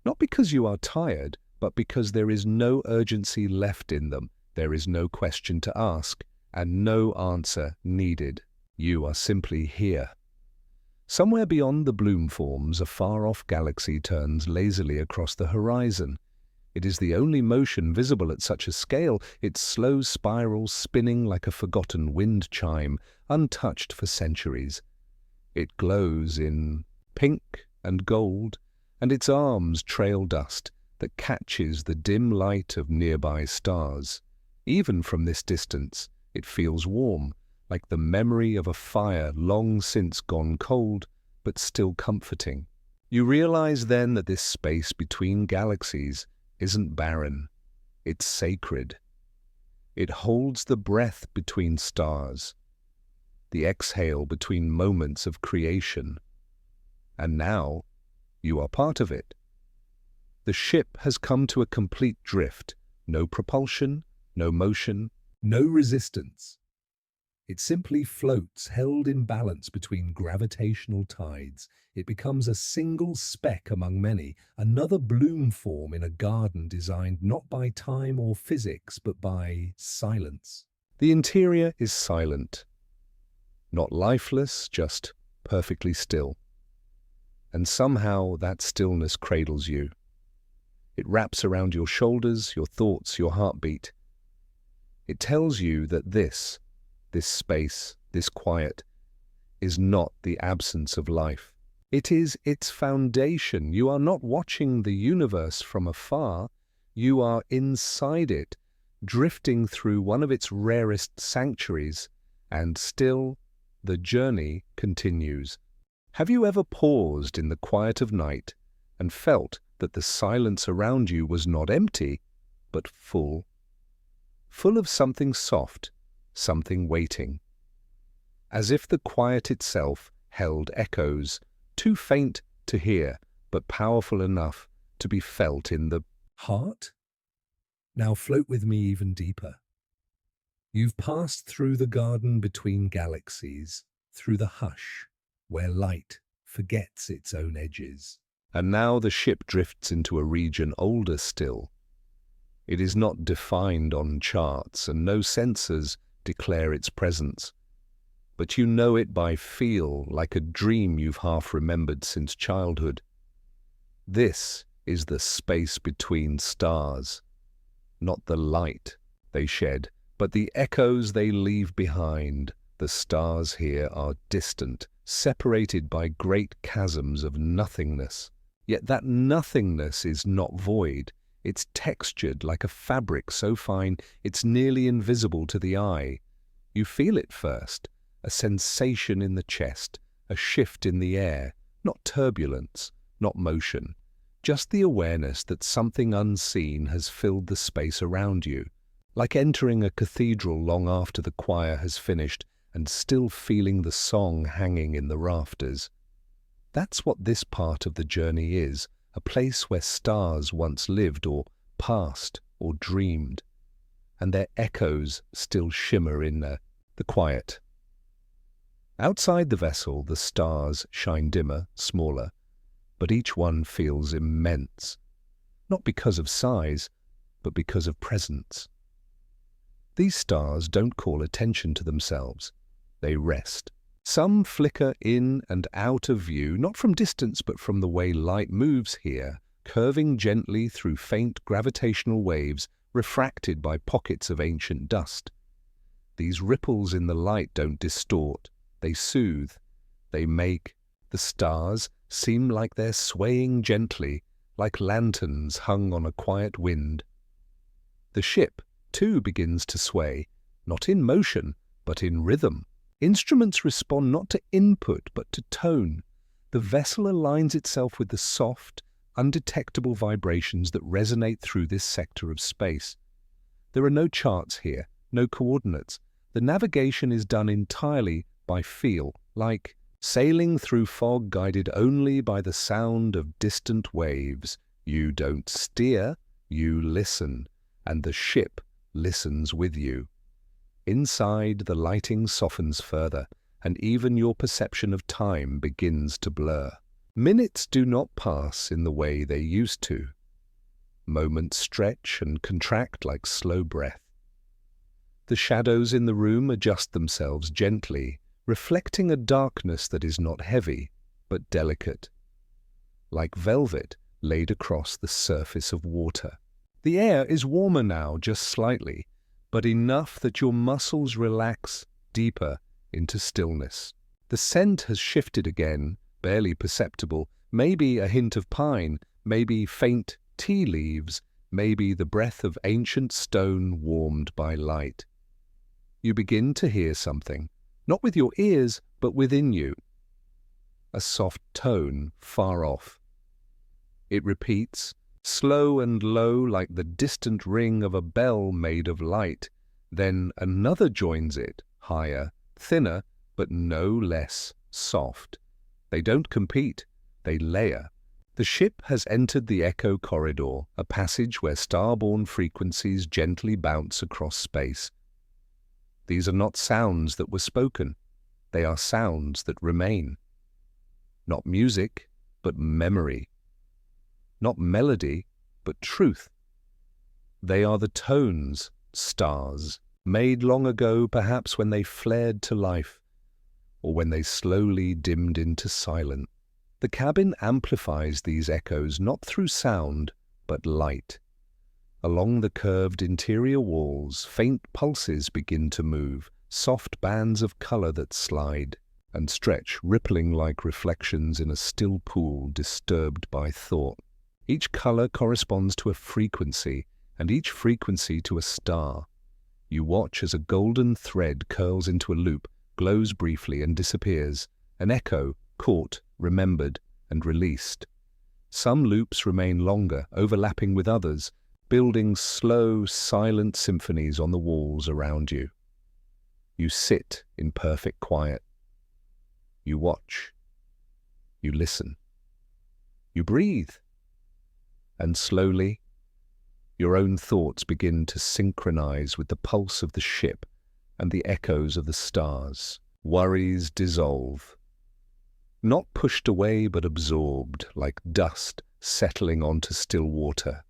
not because you are tired, but because there is no urgency left in them, there is no question to ask, and no answer needed. You are simply here. Somewhere beyond the bloom forms, a far-off galaxy turns lazily across the horizon. It is the only motion visible at such a scale, its slow spiral spinning like a forgotten wind chime, untouched for centuries. It glows in pink and gold, and its arms trail dust that catches the dim light of nearby stars. Even from this distance, it feels warm, like the memory of a fire long since gone cold, but still comforting. You realize then that this space between galaxies isn't barren, it's sacred. It holds the breath between stars, the exhale between moments of creation. And now, you are part of it. The ship has come to a complete drift, no propulsion, no motion, no resistance. It simply floats, held in balance between gravitational tides. It becomes a single speck among many, another bloom form in a garden designed not by time or physics, but by silence. The interior is silent, not lifeless, just perfectly still. And somehow that stillness cradles you. It wraps around your shoulders, your thoughts, your heartbeat. It tells you that this space, this quiet, is not the absence of life. It is its foundation. You are not watching the universe from afar. You are inside it, drifting through one of its rarest sanctuaries, and still the journey continues. Have you ever paused in the quiet of night and felt that the silence around you was not empty, but full? Full of something soft, something waiting. As if the quiet itself held echoes, too faint to hear, but powerful enough to be felt in the heart? Now float with me even deeper. You've passed through the garden between galaxies, through the hush, where light forgets its own edges. And now the ship drifts into a region older still. It is not defined on charts, and no sensors declare its presence. But you know it by feel, like a dream you've half remembered since childhood. This is the space between stars, not the light they shed, but the echoes they leave behind. The stars here are distant, separated by great chasms of nothingness. Yet that nothingness is not void. It's textured like a fabric so fine it's nearly invisible to the eye. You feel it first, a sensation in the chest, a shift in the air, not turbulence, not motion, just the awareness that something unseen has filled the space around you, like entering a cathedral long after the choir has finished and still feeling the song hanging in the rafters. That's what this part of the journey is, a place where stars once lived or passed or dreamed, and their echoes still shimmer in the quiet. Outside the vessel, the stars shine dimmer, smaller, but each one feels immense, not because of size, but because of presence. These stars don't call attention to themselves, they rest. Some flicker in and out of view, not from distance but from the way light moves here, curving gently through faint gravitational waves refracted by pockets of ancient dust. These ripples in the light don't distort, they soothe, they make the stars seem like they're swaying gently, like lanterns hung on a quiet wind. The ship, too, begins to sway, not in motion, but in rhythm. Instruments respond not to input, but to tone. The vessel aligns itself with the soft, undetectable vibrations that resonate through this sector of space. There are no charts here, no coordinates. The navigation is done entirely by feel, like sailing through fog guided only by the sound of distant waves. You don't steer, you listen, and the ship listens with you. Inside, the lighting softens further, and even your perception of time begins to blur. Minutes do not pass in the way they used to. Moments stretch and contract like slow breath. The shadows in the room adjust themselves gently, reflecting a darkness that is not heavy, but delicate, like velvet laid across the surface of water. The air is warmer now, just slightly, but enough that your muscles relax deeper into stillness. The scent has shifted again, barely perceptible, maybe a hint of pine, maybe faint tea leaves, maybe the breath of ancient stone warmed by light. You begin to hear something, not with your ears, but within you. A soft tone far off. It repeats, slow and low like the distant ring of a bell made of light. Then another joins it, higher, thinner, but no less soft. They don't compete, they layer. The ship has entered the echo corridor, a passage where star-born frequencies gently bounce across space. These are not sounds that were spoken. They are sounds that remain. Not music, but memory. Not melody, but truth. They are the tones, stars, made long ago perhaps when they flared to life, or when they slowly dimmed into silence. The cabin amplifies these echoes not through sound, but light. Along the curved interior walls, faint pulses begin to move, soft bands of color that slide and stretch, rippling like reflections in a still pool disturbed by thought. Each color corresponds to a frequency, and each frequency to a star. You watch as a golden thread curls into a loop, glows briefly and disappears, an echo, caught, remembered, and released. Some loops remain longer, overlapping with others, building slow, silent symphonies on the walls around you. You sit in perfect quiet. You watch. You listen. You breathe. And slowly, your own thoughts begin to synchronize with the pulse of the ship and the echoes of the stars. Worries dissolve. Not pushed away but absorbed, like dust settling onto still water.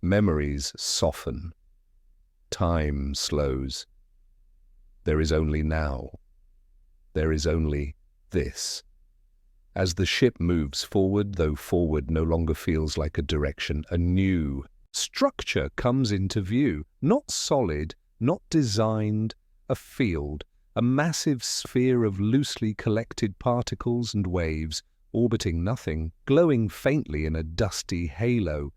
Memories soften. Time slows. There is only now. There is only this. As the ship moves forward, though forward no longer feels like a direction, a new structure comes into view. Not solid, not designed, a field, a massive sphere of loosely collected particles and waves, orbiting nothing, glowing faintly in a dusty halo.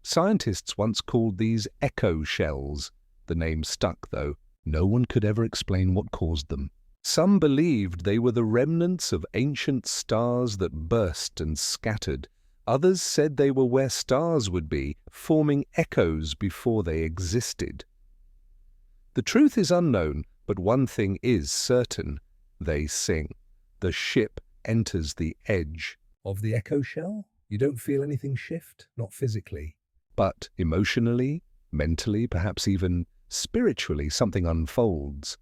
Scientists once called these echo shells. The name stuck, though. No one could ever explain what caused them. Some believed they were the remnants of ancient stars that burst and scattered. Others said they were where stars would be, forming echoes before they existed. The truth is unknown, but one thing is certain. They sing. The ship enters the edge of the echo shell. You don't feel anything shift, not physically. But emotionally, mentally, perhaps even spiritually, something unfolds.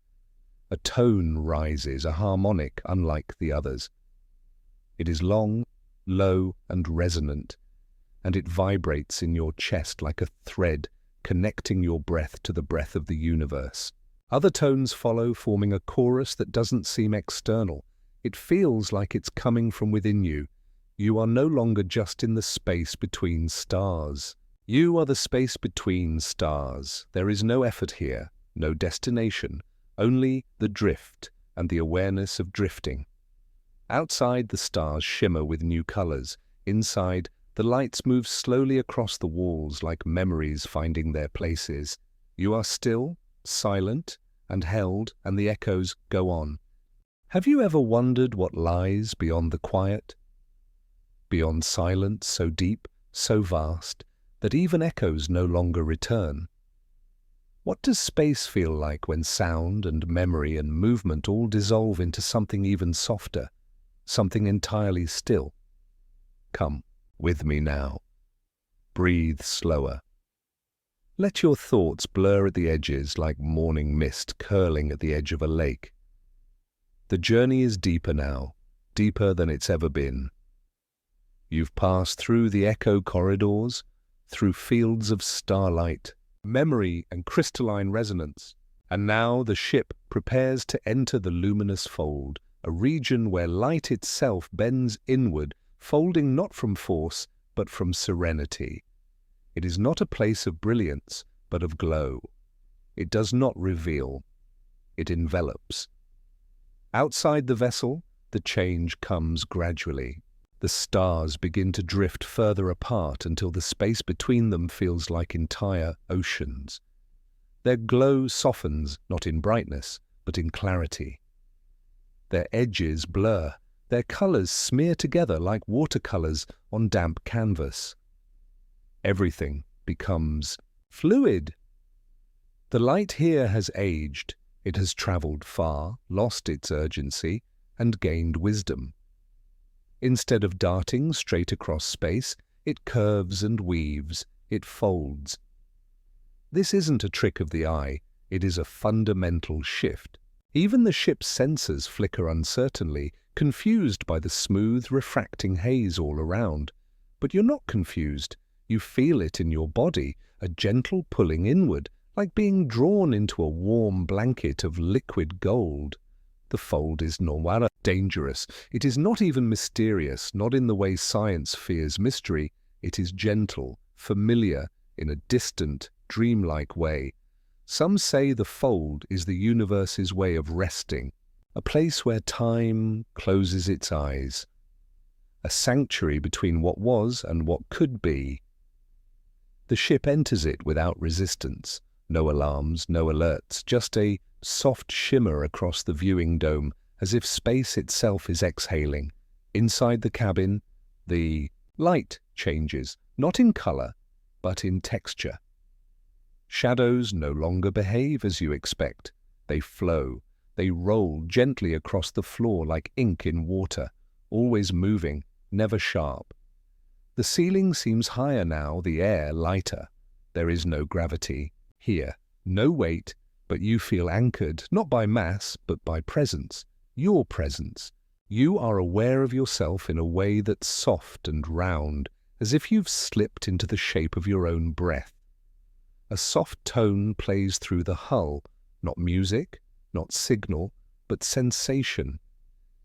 A tone rises, a harmonic unlike the others. It is long, low, and resonant, and it vibrates in your chest like a thread connecting your breath to the breath of the universe. Other tones follow, forming a chorus that doesn't seem external. It feels like it's coming from within you. You are no longer just in the space between stars. You are the space between stars. There is no effort here, no destination, only the drift and the awareness of drifting. Outside, the stars shimmer with new colors. Inside, the lights move slowly across the walls like memories finding their places. You are still, silent, and held, and the echoes go on. Have you ever wondered what lies beyond the quiet? Beyond silence so deep, so vast, that even echoes no longer return? What does space feel like when sound and memory and movement all dissolve into something even softer, something entirely still? Come with me now. Breathe slower. Let your thoughts blur at the edges like morning mist curling at the edge of a lake. The journey is deeper now, deeper than it's ever been. You've passed through the echo corridors, through fields of starlight, memory and crystalline resonance, and now the ship prepares to enter the luminous fold, a region where light itself bends inward, folding not from force, but from serenity. It is not a place of brilliance, but of glow. It does not reveal. It envelops. Outside the vessel, the change comes gradually. The stars begin to drift further apart until the space between them feels like entire oceans. Their glow softens, not in brightness, but in clarity. Their edges blur. Their colors smear together like watercolors on damp canvas. Everything becomes fluid. The light here has aged. It has traveled far, lost its urgency, and gained wisdom. Instead of darting straight across space, it curves and weaves, it folds. This isn't a trick of the eye, it is a fundamental shift. Even the ship's sensors flicker uncertainly, confused by the smooth, refracting haze all around. But you're not confused. You feel it in your body, a gentle pulling inward, like being drawn into a warm blanket of liquid gold. The fold is not dangerous. It is not even mysterious, not in the way science fears mystery. It is gentle, familiar, in a distant, dreamlike way. Some say the fold is the universe's way of resting, a place where time closes its eyes, a sanctuary between what was and what could be. The ship enters it without resistance. No alarms, no alerts, just a soft shimmer across the viewing dome, as if space itself is exhaling. Inside the cabin, the light changes, not in color, but in texture. Shadows no longer behave as you expect. They flow. They roll gently across the floor like ink in water, always moving, never sharp. The ceiling seems higher now, the air lighter. There is no gravity here, no weight, but you feel anchored, not by mass, but by presence. Your presence. You are aware of yourself in a way that's soft and round, as if you've slipped into the shape of your own breath. A soft tone plays through the hull, not music, not signal, but sensation.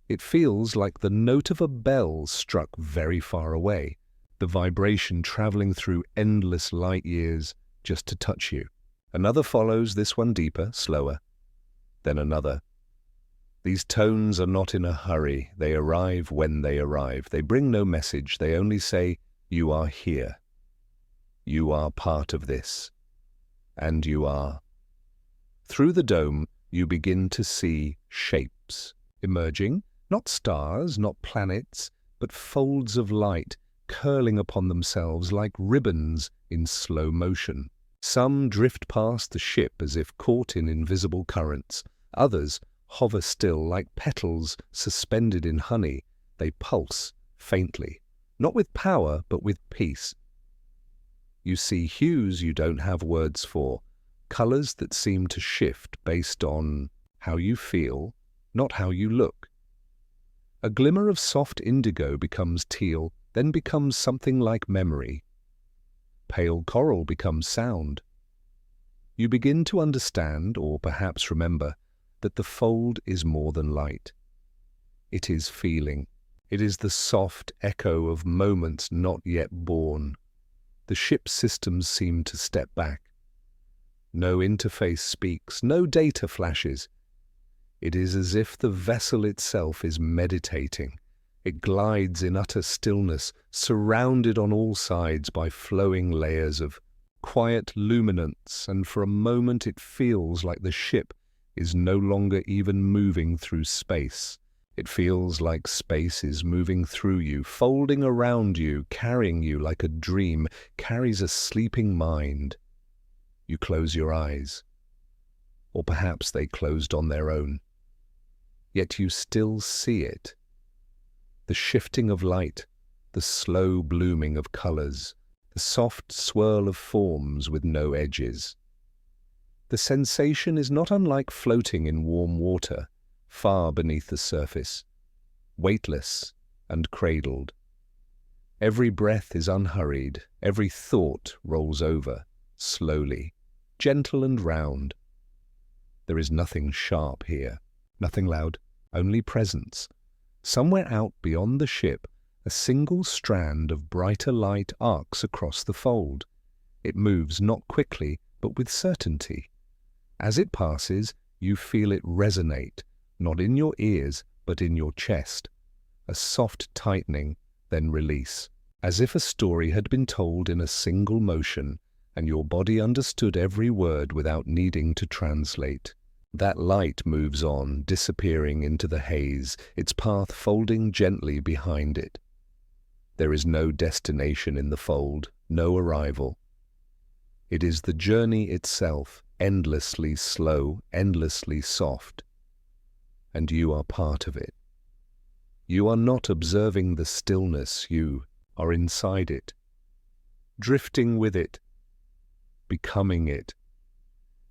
It feels like the note of a bell struck very far away, the vibration traveling through endless light years just to touch you. Another follows, this one deeper, slower, then another. These tones are not in a hurry. They arrive when they arrive. They bring no message. They only say, you are here. You are part of this. And you are. Through the dome, you begin to see shapes emerging, not stars, not planets, but folds of light curling upon themselves like ribbons in slow motion. Some drift past the ship as if caught in invisible currents. Others hover still like petals suspended in honey. They pulse faintly, not with power, but with peace. You see hues you don't have words for, colors that seem to shift based on how you feel, not how you look. A glimmer of soft indigo becomes teal, then becomes something like memory. Pale coral becomes sound. You begin to understand, or perhaps remember, that the fold is more than light. It is feeling. It is the soft echo of moments not yet born. The ship's systems seem to step back. No interface speaks, no data flashes. It is as if the vessel itself is meditating. It glides in utter stillness, surrounded on all sides by flowing layers of quiet luminance, and for a moment it feels like the ship is no longer even moving through space. It feels like space is moving through you, folding around you, carrying you like a dream carries a sleeping mind. You close your eyes, or perhaps they closed on their own. Yet you still see it. The shifting of light, the slow blooming of colors, the soft swirl of forms with no edges. The sensation is not unlike floating in warm water, far beneath the surface, weightless and cradled. Every breath is unhurried, every thought rolls over, slowly, gentle and round. There is nothing sharp here, nothing loud, only presence. Somewhere out beyond the ship, a single strand of brighter light arcs across the fold. It moves not quickly, but with certainty. As it passes, you feel it resonate, not in your ears, but in your chest. A soft tightening, then release, as if a story had been told in a single motion, and your body understood every word without needing to translate. That light moves on, disappearing into the haze, its path folding gently behind it. There is no destination in the fold, no arrival. It is the journey itself, endlessly slow, endlessly soft. And you are part of it. You are not observing the stillness, you are inside it, drifting with it, becoming it.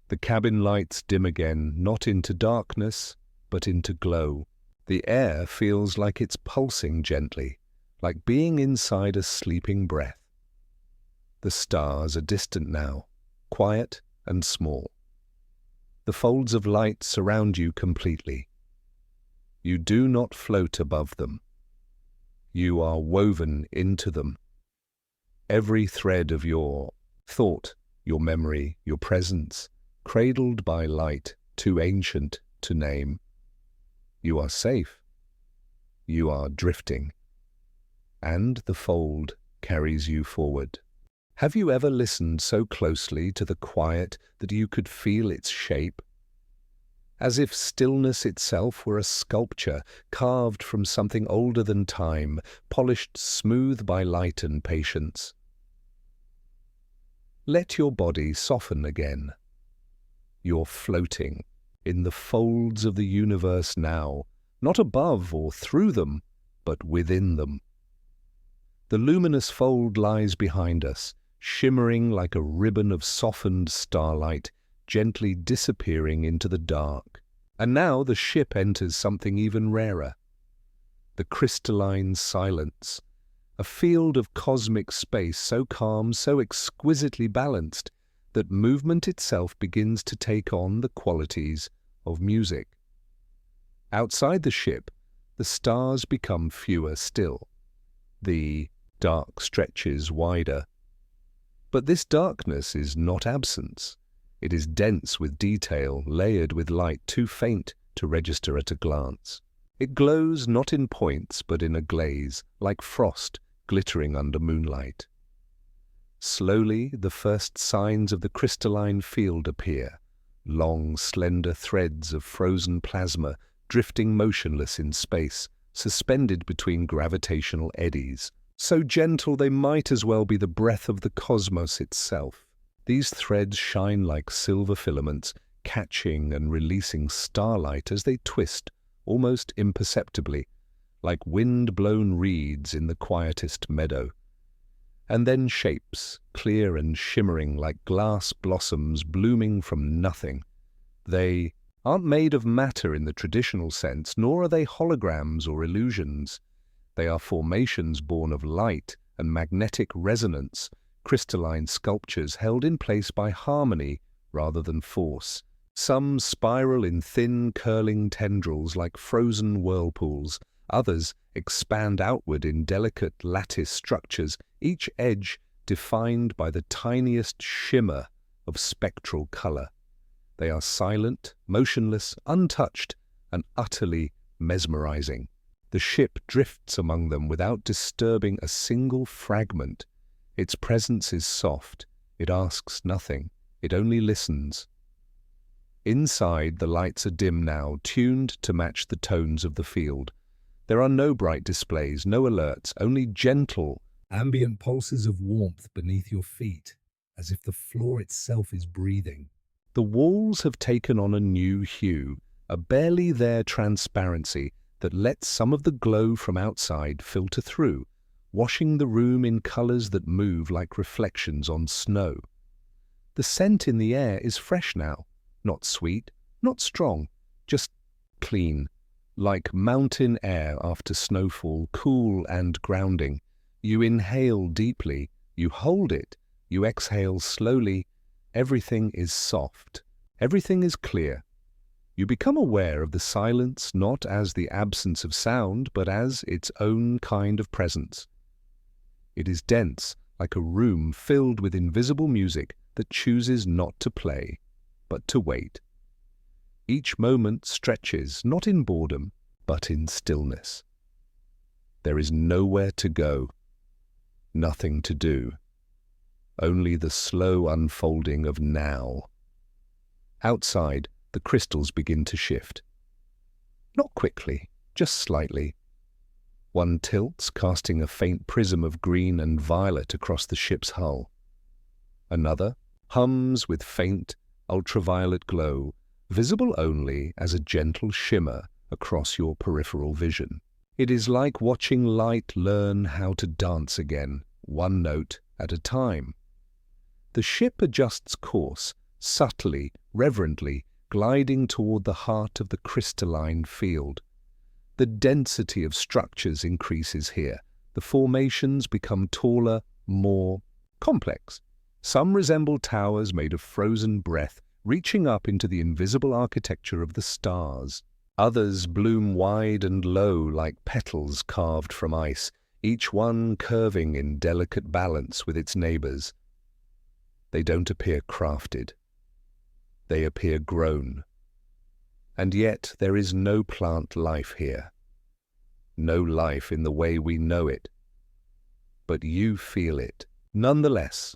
The cabin lights dim again, not into darkness, but into glow. The air feels like it's pulsing gently, like being inside a sleeping breath. The stars are distant now, quiet and small. The folds of light surround you completely. You do not float above them. You are woven into them. Every thread of your thought, your memory, your presence, cradled by light, too ancient to name. You are safe. You are drifting. And the fold carries you forward. Have you ever listened so closely to the quiet that you could feel its shape? As if stillness itself were a sculpture carved from something older than time, polished smooth by light and patience. Let your body soften again. You're floating in the folds of the universe now, not above or through them, but within them. The luminous fold lies behind us, shimmering like a ribbon of softened starlight, gently disappearing into the dark. And now the ship enters something even rarer. The crystalline silence, a field of cosmic space so calm, so exquisitely balanced, that movement itself begins to take on the qualities of music. Outside the ship, the stars become fewer still. The dark stretches wider. But this darkness is not absence. It is dense with detail, layered with light too faint to register at a glance. It glows not in points but in a glaze, like frost glittering under moonlight. Slowly, the first signs of the crystalline field appear, long, slender threads of frozen plasma drifting motionless in space, suspended between gravitational eddies, so gentle they might as well be the breath of the cosmos itself. These threads shine like silver filaments, catching and releasing starlight as they twist, almost imperceptibly, like wind-blown reeds in the quietest meadow. And then shapes, clear and shimmering like glass blossoms blooming from nothing. They aren't made of matter in the traditional sense, nor are they holograms or illusions. They are formations born of light and magnetic resonance, crystalline sculptures held in place by harmony rather than force. Some spiral in thin, curling tendrils like frozen whirlpools. Others expand outward in delicate lattice structures, each edge defined by the tiniest shimmer of spectral color. They are silent, motionless, untouched, and utterly mesmerizing. The ship drifts among them without disturbing a single fragment. Its presence is soft. It asks nothing. It only listens. Inside, the lights are dim now, tuned to match the tones of the field. There are no bright displays, no alerts, only gentle, ambient pulses of warmth beneath your feet. as if the floor itself is breathing. The walls have taken on a new hue, a barely there transparency that lets some of the glow from outside filter through, washing the room in colors that move like reflections on snow. The scent in the air is fresh now, not sweet, not strong, just clean, like mountain air after snowfall, cool and grounding. You inhale deeply, you hold it, you exhale slowly. Everything is soft, everything is clear. You become aware of the silence not as the absence of sound, but as its own kind of presence. It is dense, like a room filled with invisible music that chooses not to play, but to wait. Each moment stretches, not in boredom, but in stillness. There is nowhere to go, nothing to do, only the slow unfolding of now. Outside, the crystals begin to shift. Not quickly, just slightly. One tilts, casting a faint prism of green and violet across the ship's hull. Another hums with faint, ultraviolet glow, visible only as a gentle shimmer across your peripheral vision. It is like watching light learn how to dance again, one note at a time. The ship adjusts course, subtly, reverently, gliding toward the heart of the crystalline field. The density of structures increases here. The formations become taller, more complex. Some resemble towers made of frozen breath, reaching up into the invisible architecture of the stars. Others bloom wide and low like petals carved from ice, each one curving in delicate balance with its neighbors. They don't appear crafted. They appear grown. And yet there is no plant life here. No life in the way we know it. But you feel it, nonetheless.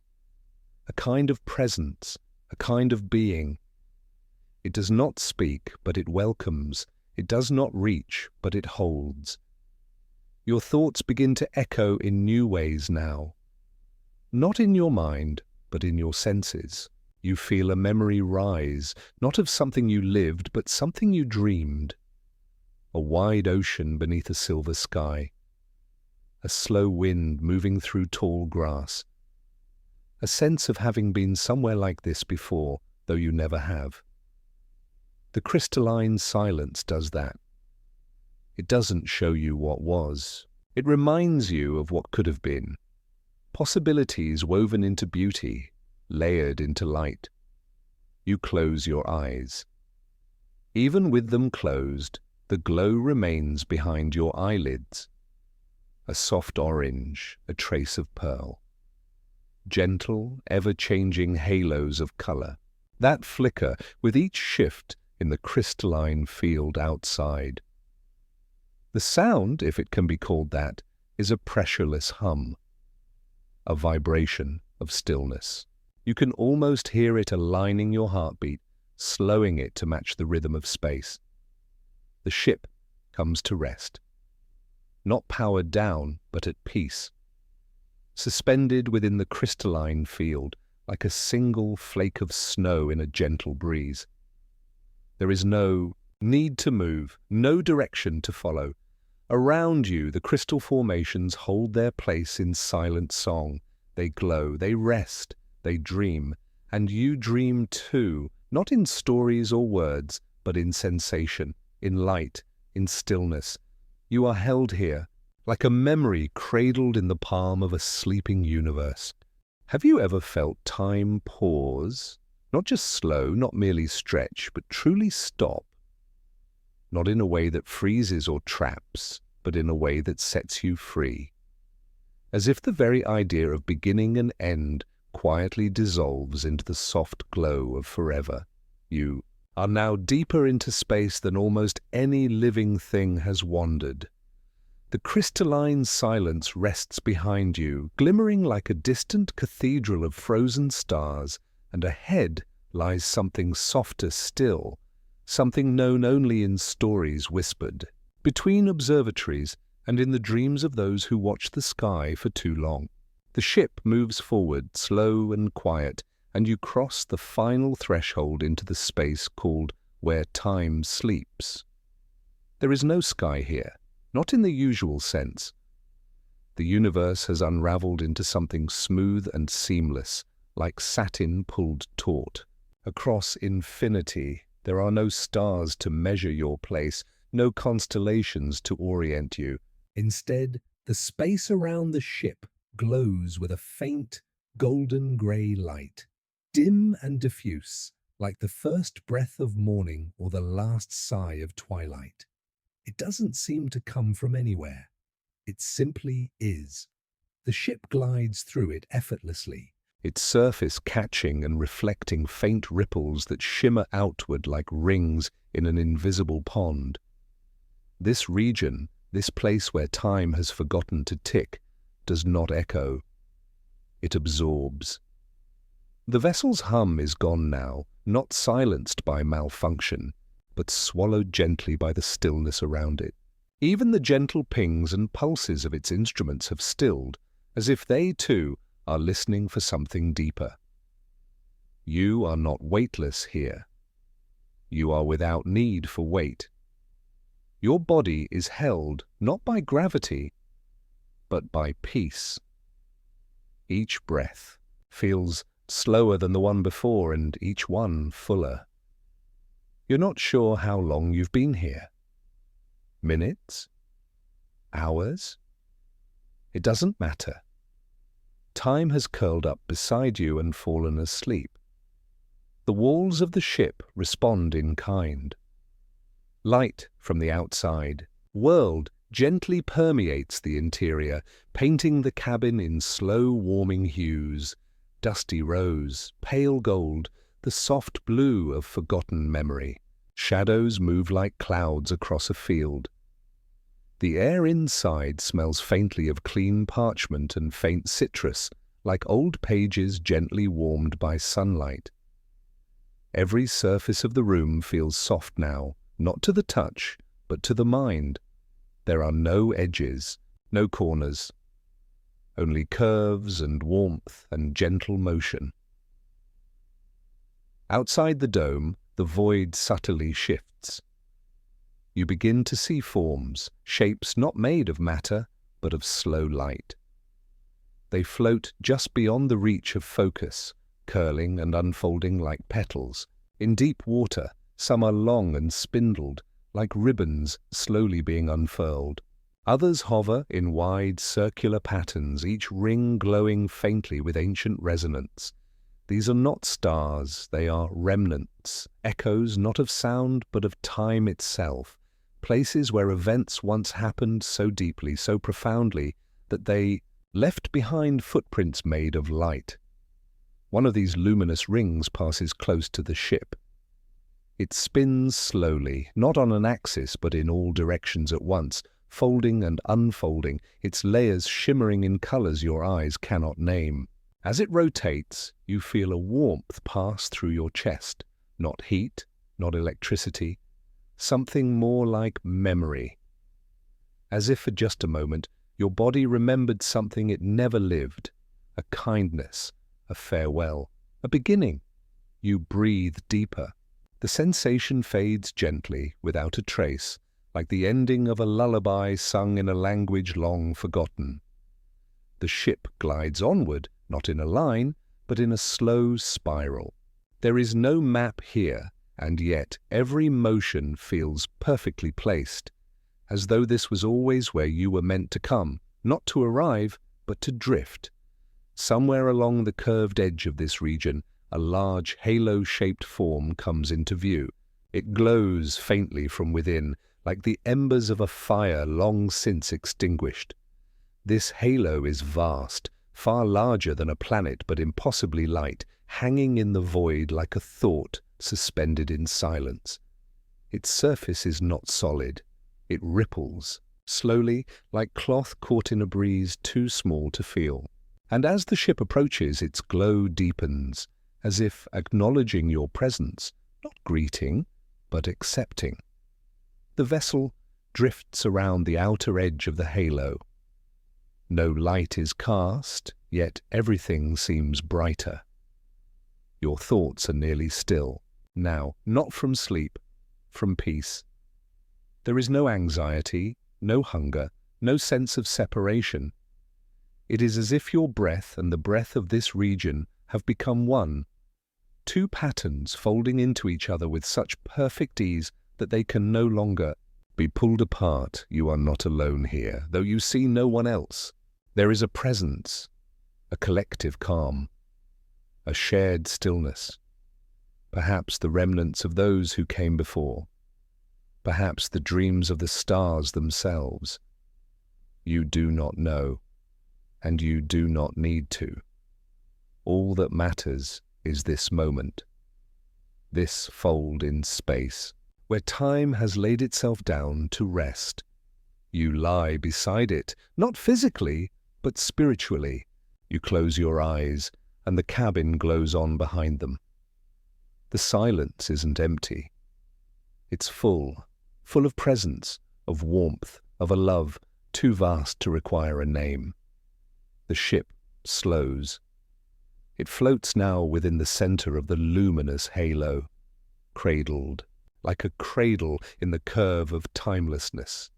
A kind of presence, a kind of being. It does not speak, but it welcomes. It does not reach, but it holds. Your thoughts begin to echo in new ways now. Not in your mind, but in your senses. You feel a memory rise, not of something you lived, but something you dreamed. A wide ocean beneath a silver sky. A slow wind moving through tall grass. A sense of having been somewhere like this before, though you never have. The crystalline silence does that. It doesn't show you what was. It reminds you of what could have been. Possibilities woven into beauty, layered into light. You close your eyes. Even with them closed, the glow remains behind your eyelids. A soft orange, a trace of pearl. Gentle, ever-changing halos of color. That flicker with each shift in the crystalline field outside. The sound, if it can be called that, is a pressureless hum. A vibration of stillness. You can almost hear it aligning your heartbeat, slowing it to match the rhythm of space. The ship comes to rest. Not powered down, but at peace. Suspended within the crystalline field, like a single flake of snow in a gentle breeze. There is no need to move, no direction to follow. Around you, the crystal formations hold their place in silent song. They glow, they rest, they dream, and you dream too, not in stories or words, but in sensation, in light, in stillness. You are held here, like a memory cradled in the palm of a sleeping universe. Have you ever felt time pause? Not just slow, not merely stretch, but truly stop. Not in a way that freezes or traps, but in a way that sets you free. As if the very idea of beginning and end quietly dissolves into the soft glow of forever. You are now deeper into space than almost any living thing has wandered. The crystalline silence rests behind you, glimmering like a distant cathedral of frozen stars, and ahead lies something softer still, something known only in stories whispered, between observatories and in the dreams of those who watch the sky for too long. The ship moves forward, slow and quiet, and you cross the final threshold into the space called where time sleeps. There is no sky here, not in the usual sense. The universe has unraveled into something smooth and seamless, like satin pulled taut. Across infinity, there are no stars to measure your place, no constellations to orient you. Instead, the space around the ship glows with a faint, golden-grey light, dim and diffuse, like the first breath of morning or the last sigh of twilight. It doesn't seem to come from anywhere. It simply is. The ship glides through it effortlessly, its surface catching and reflecting faint ripples that shimmer outward like rings in an invisible pond. This region, this place where time has forgotten to tick, does not echo. It absorbs. The vessel's hum is gone now, not silenced by malfunction, but swallowed gently by the stillness around it. Even the gentle pings and pulses of its instruments have stilled, as if they, too, are listening for something deeper. You are not weightless here. You are without need for weight. Your body is held not by gravity, but by peace. Each breath feels slower than the one before, and each one fuller. You're not sure how long you've been here. Minutes? Hours? It doesn't matter. Time has curled up beside you and fallen asleep. The walls of the ship respond in kind. Light from the outside world gently permeates the interior, painting the cabin in slow warming hues, dusty rose, pale gold, the soft blue of forgotten memory. Shadows move like clouds across a field. The air inside smells faintly of clean parchment and faint citrus, like old pages gently warmed by sunlight. Every surface of the room feels soft now, not to the touch, but to the mind. There are no edges, no corners, only curves and warmth and gentle motion. Outside the dome, the void subtly shifts. You begin to see forms, shapes not made of matter, but of slow light. They float just beyond the reach of focus, curling and unfolding like petals. In deep water, some are long and spindled, like ribbons slowly being unfurled. Others hover in wide circular patterns, each ring glowing faintly with ancient resonance. These are not stars, they are remnants, echoes not of sound but of time itself, places where events once happened so deeply, so profoundly, that they left behind footprints made of light. One of these luminous rings passes close to the ship. It spins slowly, not on an axis but in all directions at once, folding and unfolding, its layers shimmering in colors your eyes cannot name. As it rotates, you feel a warmth pass through your chest, not heat, not electricity, something more like memory. As if for just a moment, your body remembered something it never lived, a kindness, a farewell, a beginning. You breathe deeper. The sensation fades gently, without a trace, like the ending of a lullaby sung in a language long forgotten. The ship glides onward, not in a line, but in a slow spiral. There is no map here, and yet every motion feels perfectly placed, as though this was always where you were meant to come, not to arrive, but to drift. Somewhere along the curved edge of this region, a large halo-shaped form comes into view. It glows faintly from within, like the embers of a fire long since extinguished. This halo is vast, far larger than a planet but impossibly light, hanging in the void like a thought suspended in silence. Its surface is not solid. It ripples, slowly, like cloth caught in a breeze too small to feel. And as the ship approaches, its glow deepens, as if acknowledging your presence, not greeting, but accepting. The vessel drifts around the outer edge of the halo. No light is cast, yet everything seems brighter. Your thoughts are nearly still, now, not from sleep, from peace. There is no anxiety, no hunger, no sense of separation. It is as if your breath and the breath of this region have become one, two patterns folding into each other with such perfect ease that they can no longer be pulled apart. You are not alone here, though you see no one else. There is a presence, a collective calm, a shared stillness, perhaps the remnants of those who came before, perhaps the dreams of the stars themselves. You do not know, and you do not need to. All that matters is this moment, this fold in space, where time has laid itself down to rest. You lie beside it, not physically, but spiritually. You close your eyes, and the cabin glows on behind them. The silence isn't empty. It's full of presence, of warmth, of a love too vast to require a name. The ship slows. It floats now within the center of the luminous halo, cradled, like a cradle in the curve of timelessness.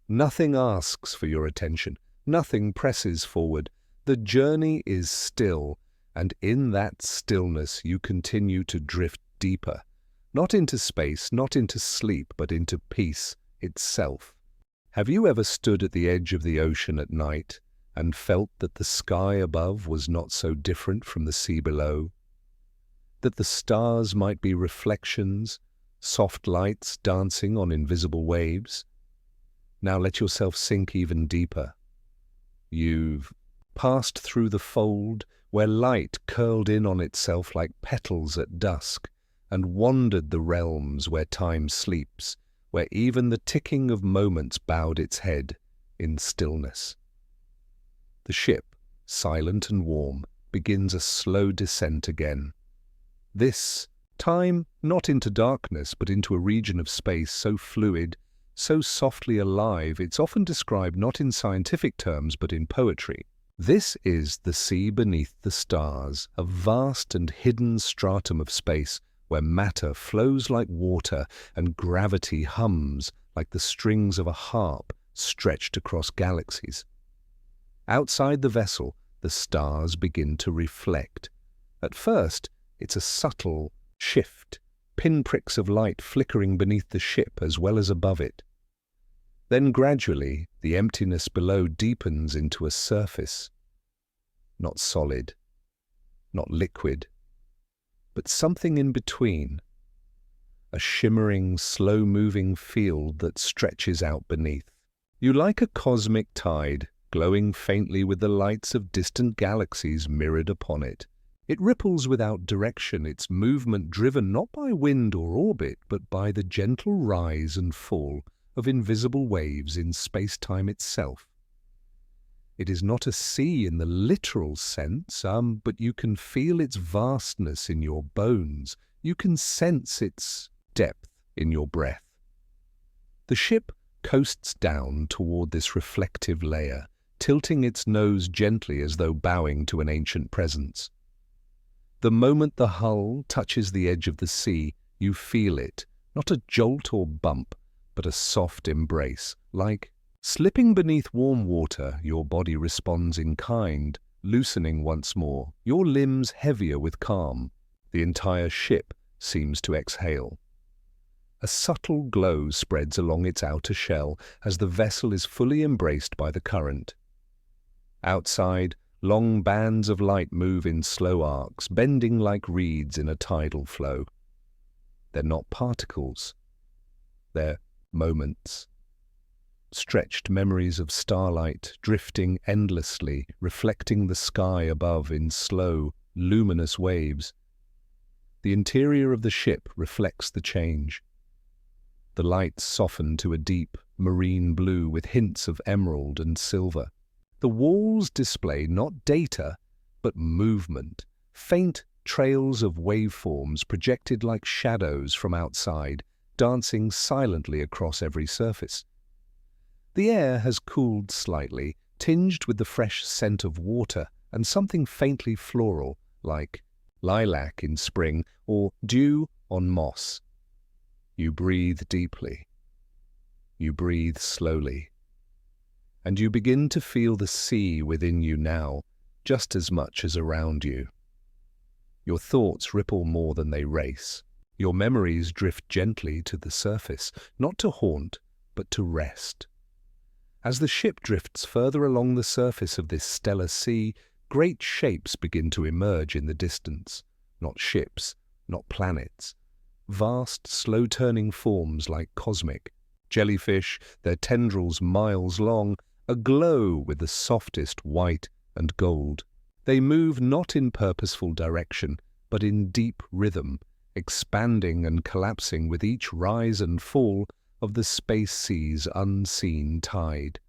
Nothing asks for your attention, nothing presses forward. The journey is still, and in that stillness you continue to drift deeper, not into space, not into sleep, but into peace itself. Have you ever stood at the edge of the ocean at night and felt that the sky above was not so different from the sea below? That the stars might be reflections, soft lights dancing on invisible waves? Now let yourself sink even deeper. You've passed through the fold where light curled in on itself like petals at dusk, and wandered the realms where time sleeps, where even the ticking of moments bowed its head in stillness. The ship, silent and warm, begins a slow descent again. This time not into darkness, but into a region of space so fluid, so softly alive, it's often described not in scientific terms, but in poetry. This is the sea beneath the stars, a vast and hidden stratum of space where matter flows like water and gravity hums like the strings of a harp stretched across galaxies. Outside the vessel, the stars begin to reflect. At first, it's a subtle shift, pinpricks of light flickering beneath the ship as well as above it. Then gradually, the emptiness below deepens into a surface, not solid, not liquid, but something in between, a shimmering, slow-moving field that stretches out beneath. You like a cosmic tide, glowing faintly with the lights of distant galaxies mirrored upon it. It ripples without direction, its movement driven not by wind or orbit, but by the gentle rise and fall of invisible waves in space-time itself. It is not a sea in the literal sense, but you can feel its vastness in your bones. You can sense its depth in your breath. The ship coasts down toward this reflective layer, tilting its nose gently as though bowing to an ancient presence. The moment the hull touches the edge of the sea, you feel it, not a jolt or bump, but a soft embrace. Like slipping beneath warm water, your body responds in kind, loosening once more, your limbs heavier with calm. The entire ship seems to exhale. A subtle glow spreads along its outer shell as the vessel is fully embraced by the current. Outside, long bands of light move in slow arcs, bending like reeds in a tidal flow. They're not particles. They're moments. Stretched memories of starlight drifting endlessly, reflecting the sky above in slow, luminous waves. The interior of the ship reflects the change. The lights soften to a deep, marine blue with hints of emerald and silver. The walls display not data, but movement, faint trails of waveforms projected like shadows from outside, dancing silently across every surface. The air has cooled slightly, tinged with the fresh scent of water and something faintly floral, like lilac in spring or dew on moss. You breathe deeply. You breathe slowly. And you begin to feel the sea within you now, just as much as around you. Your thoughts ripple more than they race. Your memories drift gently to the surface, not to haunt, but to rest. As the ship drifts further along the surface of this stellar sea, great shapes begin to emerge in the distance. Not ships, not planets. Vast, slow-turning forms like cosmic. Jellyfish, their tendrils miles long, aglow with the softest white and gold. They move not in purposeful direction, but in deep rhythm, expanding and collapsing with each rise and fall of the space sea's unseen tide.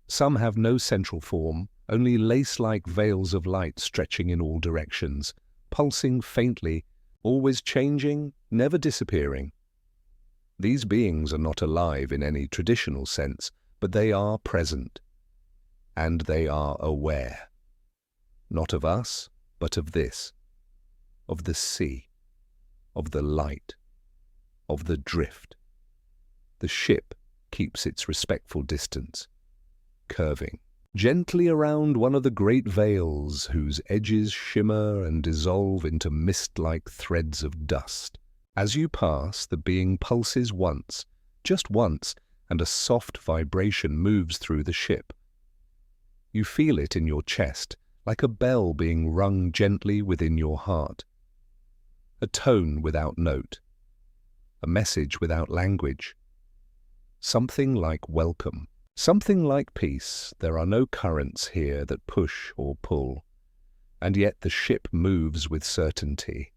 Some have no central form, only lace-like veils of light stretching in all directions, pulsing faintly, always changing, never disappearing. These beings are not alive in any traditional sense, but they are present, and they are aware. Not of us, but of this, of the sea, of the light, of the drift. The ship keeps its respectful distance, curving gently around one of the great veils whose edges shimmer and dissolve into mist-like threads of dust. As you pass, the being pulses once, just once, and a soft vibration moves through the ship. You feel it in your chest, like a bell being rung gently within your heart. A tone without note, a message without language. Something like welcome, something like peace. There are no currents here that push or pull, and yet the ship moves with certainty,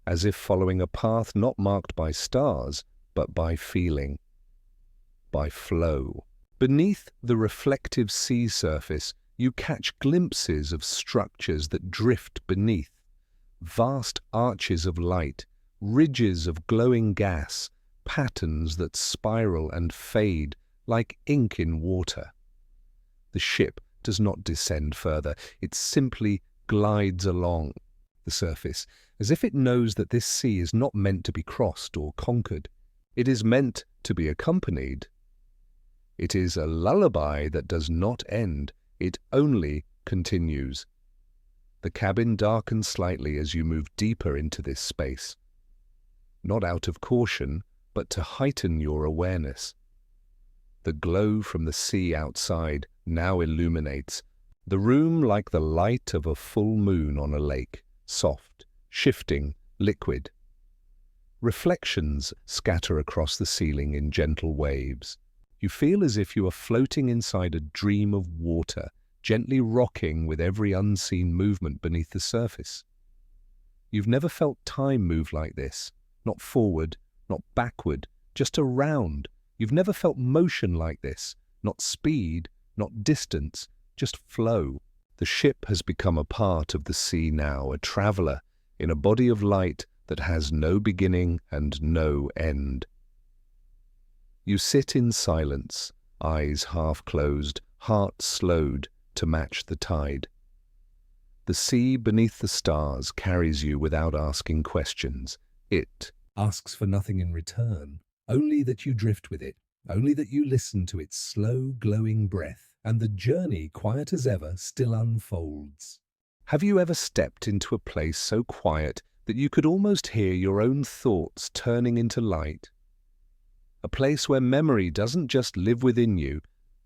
as if following a path not marked by stars, but by feeling, by flow. Beneath the reflective sea surface, you catch glimpses of structures that drift beneath, vast arches of light, ridges of glowing gas, patterns that spiral and fade like ink in water. The ship does not descend further, it simply glides along the surface, as if it knows that this sea is not meant to be crossed or conquered. It is meant to be accompanied. It is a lullaby that does not end, it only continues. The cabin darkens slightly as you move deeper into this space, not out of caution, but to heighten your awareness. The glow from the sea outside now illuminates the room like the light of a full moon on a lake, soft, shifting, liquid. Reflections scatter across the ceiling in gentle waves. You feel as if you are floating inside a dream of water, gently rocking with every unseen movement beneath the surface. You've never felt time move like this, not forward, not backward, just around. You've never felt motion like this, not speed, not distance, just flow. The ship has become a part of the sea now, a traveler in a body of light that has no beginning and no end. You sit in silence, eyes half closed, heart slowed to match the tide. The sea beneath the stars carries you without asking questions. It asks for nothing in return, only that you drift with it, only that you listen to its slow, glowing breath, and the journey, quiet as ever, still unfolds. Have you ever stepped into a place so quiet that you could almost hear your own thoughts turning into light? A place where memory doesn't just live within you,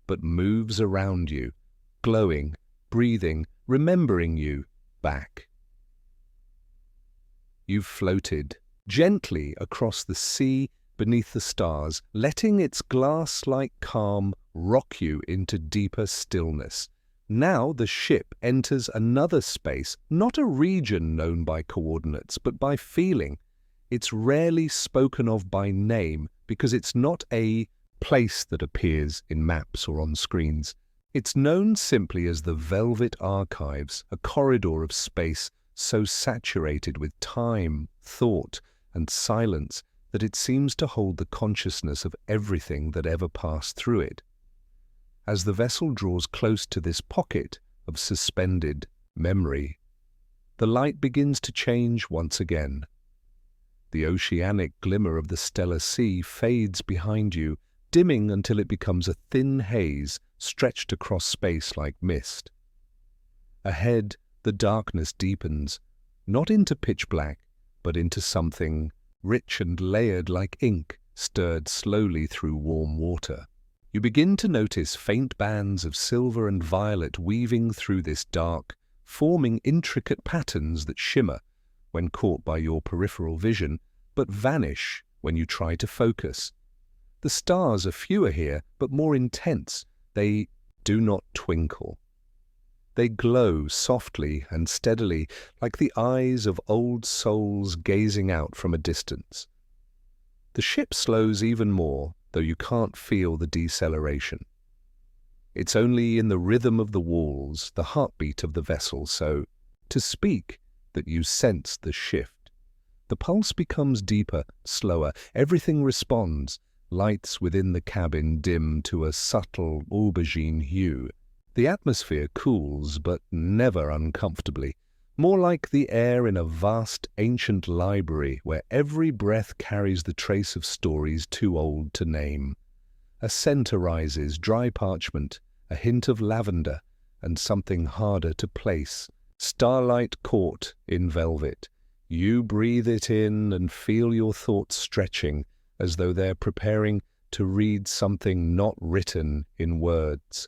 but moves around you, glowing, breathing, remembering you back. You've floated gently across the sea beneath the stars, letting its glass-like calm rock you into deeper stillness. Now the ship enters another space, not a region known by coordinates, but by feeling. It's rarely spoken of by name because it's not a place that appears in maps or on screens. It's known simply as the Velvet Archives, a corridor of space so saturated with time, thought, and silence that it seems to hold the consciousness of everything that ever passed through it. As the vessel draws close to this pocket of suspended memory, the light begins to change once again. The oceanic glimmer of the stellar sea fades behind you, dimming until it becomes a thin haze stretched across space like mist. Ahead, the darkness deepens, not into pitch black, but into something rich and layered like ink, stirred slowly through warm water. You begin to notice faint bands of silver and violet weaving through this dark, forming intricate patterns that shimmer when caught by your peripheral vision, but vanish when you try to focus. The stars are fewer here, but more intense. They do not twinkle. They glow softly and steadily, like the eyes of old souls gazing out from a distance. The ship slows even more, though you can't feel the deceleration. It's only in the rhythm of the walls, the heartbeat of the vessel, so to speak, that you sense the shift. The pulse becomes deeper, slower. Everything responds. Lights within the cabin dim to a subtle aubergine hue. The atmosphere cools, but never uncomfortably, more like the air in a vast ancient library where every breath carries the trace of stories too old to name. A scent arises, dry parchment, a hint of lavender, and something harder to place. Starlight caught in velvet. You breathe it in and feel your thoughts stretching, as though they're preparing to read something not written in words.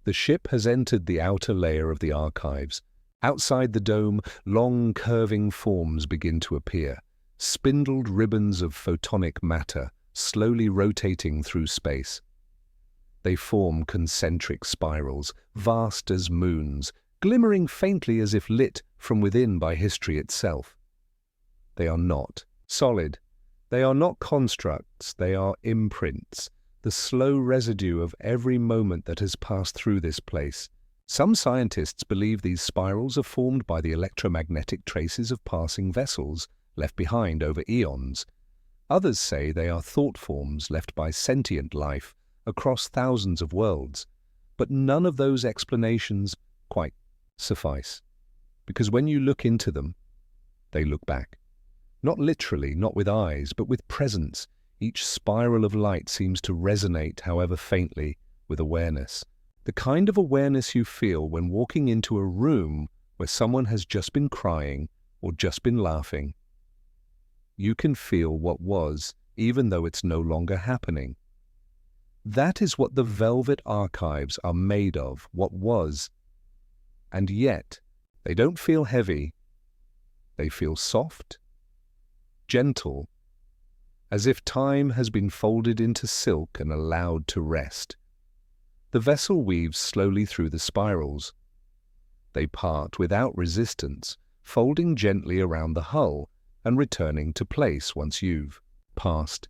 The ship has entered the outer layer of the archives. Outside the dome, long curving forms begin to appear, spindled ribbons of photonic matter slowly rotating through space. They form concentric spirals, vast as moons, glimmering faintly as if lit from within by history itself. They are not solid. They are not constructs. They are imprints, the slow residue of every moment that has passed through this place. Some scientists believe these spirals are formed by the electromagnetic traces of passing vessels left behind over eons. Others say they are thought forms left by sentient life across thousands of worlds. But none of those explanations quite suffice, because when you look into them, they look back. Not literally, not with eyes, but with presence. Each spiral of light seems to resonate, however faintly, with awareness. The kind of awareness you feel when walking into a room where someone has just been crying or just been laughing. You can feel what was, even though it's no longer happening. That is what the velvet archives are made of, what was. And yet, they don't feel heavy. They feel soft, gentle, as if time has been folded into silk and allowed to rest. The vessel weaves slowly through the spirals. They part without resistance, folding gently around the hull and returning to place once you've passed.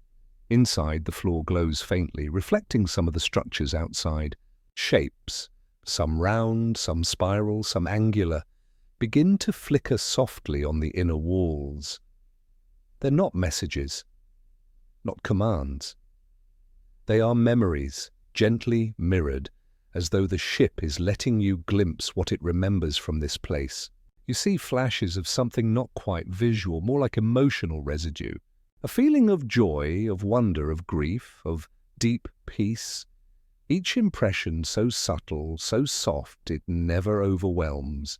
Inside, the floor glows faintly, reflecting some of the structures outside. Shapes, some round, some spiral, some angular, begin to flicker softly on the inner walls. They're not messages, not commands. They are memories, gently mirrored, as though the ship is letting you glimpse what it remembers from this place. You see flashes of something not quite visual, more like emotional residue. A feeling of joy, of wonder, of grief, of deep peace. Each impression so subtle, so soft, it never overwhelms.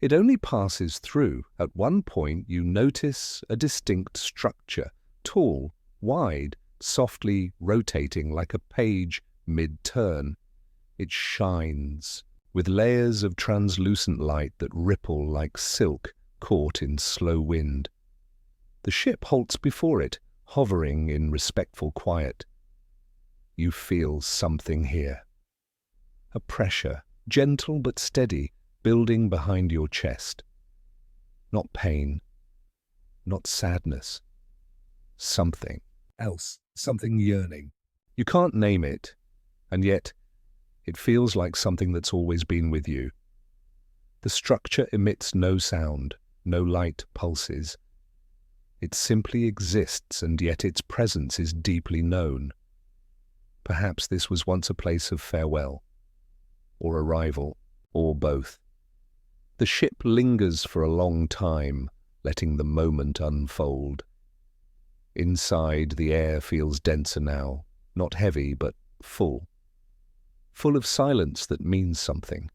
It only passes through. At one point you notice a distinct structure, tall, wide, softly rotating like a page mid-turn. It shines, with layers of translucent light that ripple like silk caught in slow wind. The ship halts before it, hovering in respectful quiet. You feel something here. A pressure, gentle but steady, building behind your chest. Not pain, not sadness. Something else, something yearning. You can't name it, and yet it feels like something that's always been with you. The structure emits no sound, no light pulses. It simply exists, and yet its presence is deeply known. Perhaps this was once a place of farewell, or arrival, or both. The ship lingers for a long time, letting the moment unfold. Inside, the air feels denser now, not heavy, but full. Full of silence that means something.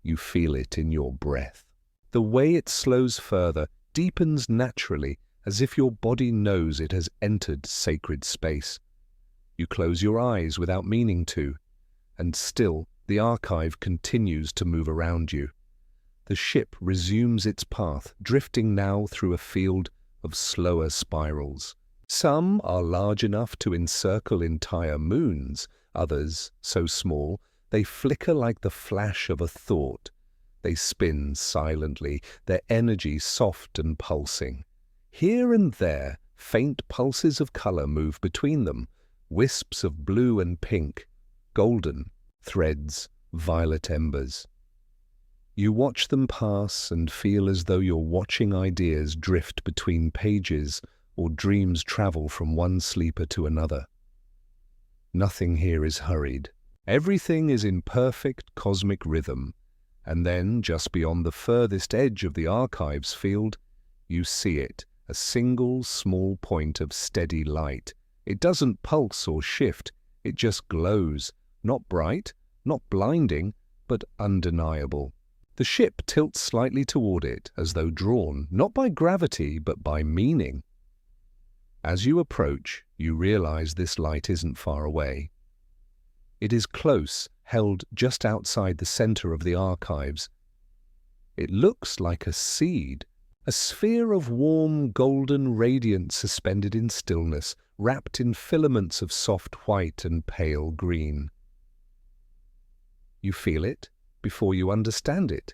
You feel it in your breath. The way it slows further deepens naturally, as if your body knows it has entered sacred space. You close your eyes without meaning to, and still the archive continues to move around you. The ship resumes its path, drifting now through a field of slower spirals. Some are large enough to encircle entire moons, others so small they flicker like the flash of a thought. They spin silently, their energy soft and pulsing. Here and there, faint pulses of color move between them, wisps of blue and pink, golden, threads, violet embers. You watch them pass and feel as though you're watching ideas drift between pages or dreams travel from one sleeper to another. Nothing here is hurried. Everything is in perfect cosmic rhythm, and then, just beyond the furthest edge of the archives field, you see it, a single small point of steady light. It doesn't pulse or shift, it just glows, not bright, not blinding, but undeniable. The ship tilts slightly toward it, as though drawn, not by gravity, but by meaning. As you approach, you realize this light isn't far away. It is close, held just outside the center of the archives. It looks like a seed, a sphere of warm, golden radiance suspended in stillness, wrapped in filaments of soft white and pale green. You feel it before you understand it.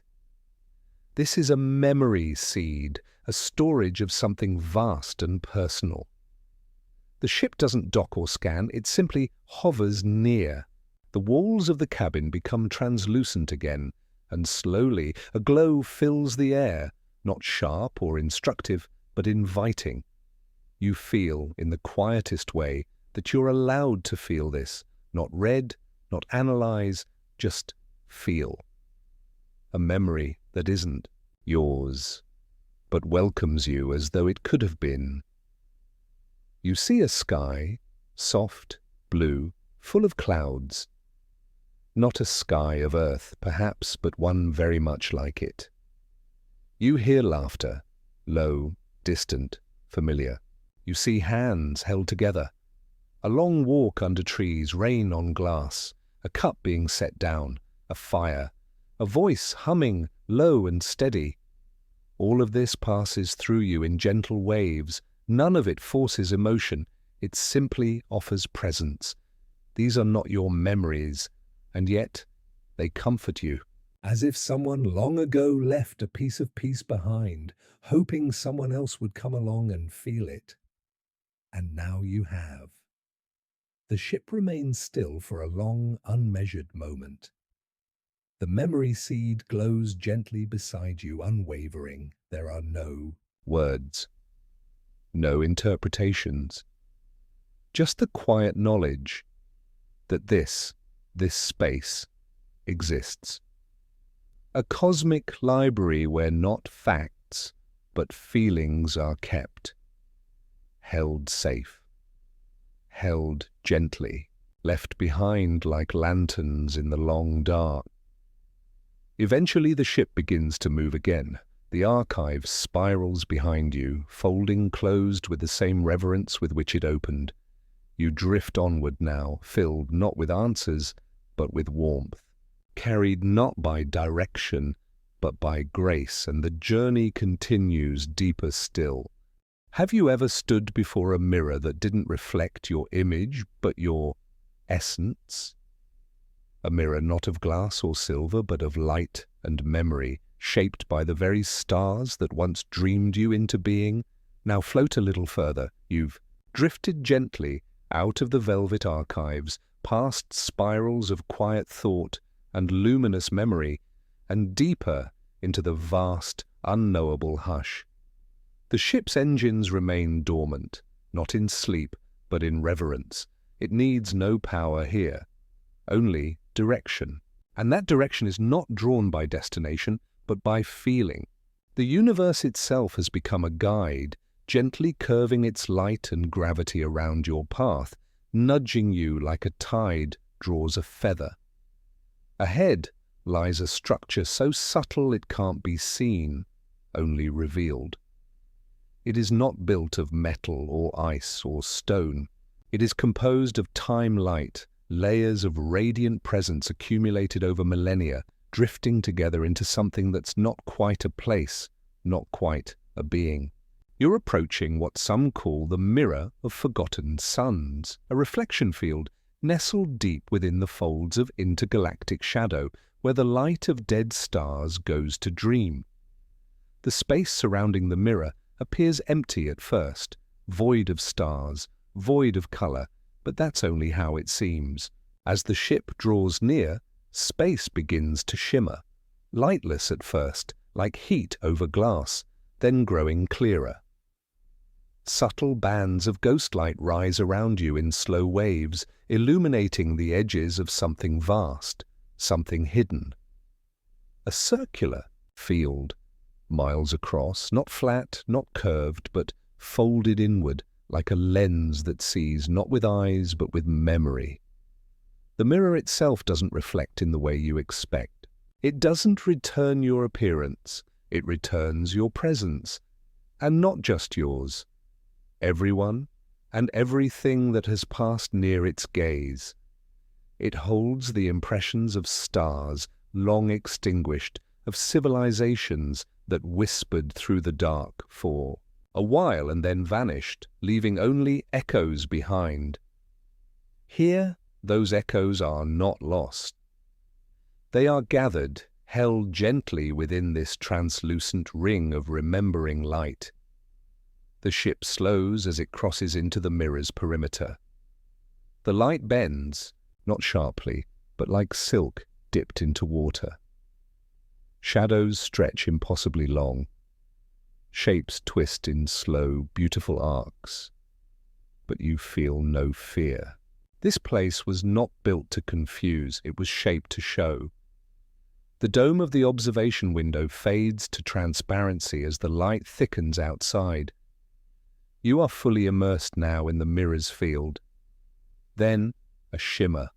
This is a memory seed, a storage of something vast and personal. The ship doesn't dock or scan, it simply hovers near. The walls of the cabin become translucent again, and slowly a glow fills the air, not sharp or instructive, but inviting. You feel, in the quietest way, that you're allowed to feel this, not read, not analyze, just feel. A memory that isn't yours, but welcomes you as though it could have been. You see a sky, soft, blue, full of clouds. Not a sky of earth, perhaps, but one very much like it. You hear laughter, low, distant, familiar. You see hands held together. A long walk under trees, rain on glass, a cup being set down, a fire, a voice humming, low and steady. All of this passes through you in gentle waves. None of it forces emotion. It simply offers presence. These are not your memories, and yet they comfort you. As if someone long ago left a piece of peace behind, hoping someone else would come along and feel it. And now you have. The ship remains still for a long, unmeasured moment. The memory seed glows gently beside you, unwavering. There are no words, no interpretations, just the quiet knowledge that this space exists. A cosmic library where not facts, but feelings are kept, held safe, held gently, left behind like lanterns in the long dark. Eventually the ship begins to move again. The archive spirals behind you, folding closed with the same reverence with which it opened. You drift onward now, filled not with answers, but with warmth, carried not by direction, but by grace, and the journey continues deeper still. Have you ever stood before a mirror that didn't reflect your image, but your essence? A mirror not of glass or silver, but of light and memory, shaped by the very stars that once dreamed you into being. Now float a little further. You've drifted gently out of the velvet archives, past spirals of quiet thought and luminous memory, and deeper into the vast, unknowable hush. The ship's engines remain dormant, not in sleep, but in reverence, It needs no power here, only direction. And that direction is not drawn by destination, but by feeling. The universe itself has become a guide, gently curving its light and gravity around your path, nudging you like a tide draws a feather. Ahead lies a structure so subtle it can't be seen, only revealed. It is not built of metal or ice or stone. It is composed of time-light, layers of radiant presence accumulated over millennia, drifting together into something that's not quite a place, not quite a being. You're approaching what some call the mirror of forgotten suns, a reflection field nestled deep within the folds of intergalactic shadow, where the light of dead stars goes to dream. The space surrounding the mirror appears empty at first, void of stars, void of color, but that's only how it seems. As the ship draws near, space begins to shimmer, lightless at first, like heat over glass, then growing clearer. Subtle bands of ghostlight rise around you in slow waves, illuminating the edges of something vast, something hidden. A circular field, miles across, not flat, not curved, but folded inward, like a lens that sees not with eyes but with memory. The mirror itself doesn't reflect in the way you expect. It doesn't return your appearance, it returns your presence. And not just yours. Everyone and everything that has passed near its gaze. It holds the impressions of stars long extinguished, of civilizations that whispered through the dark for a while and then vanished, leaving only echoes behind. Here, those echoes are not lost. They are gathered, held gently within this translucent ring of remembering light. The ship slows as it crosses into the mirror's perimeter. The light bends, not sharply, but like silk dipped into water. Shadows stretch impossibly long. Shapes twist in slow, beautiful arcs. But you feel no fear. This place was not built to confuse, it was shaped to show. The dome of the observation window fades to transparency as the light thickens outside. You are fully immersed now in the mirror's field. Then, a shimmer.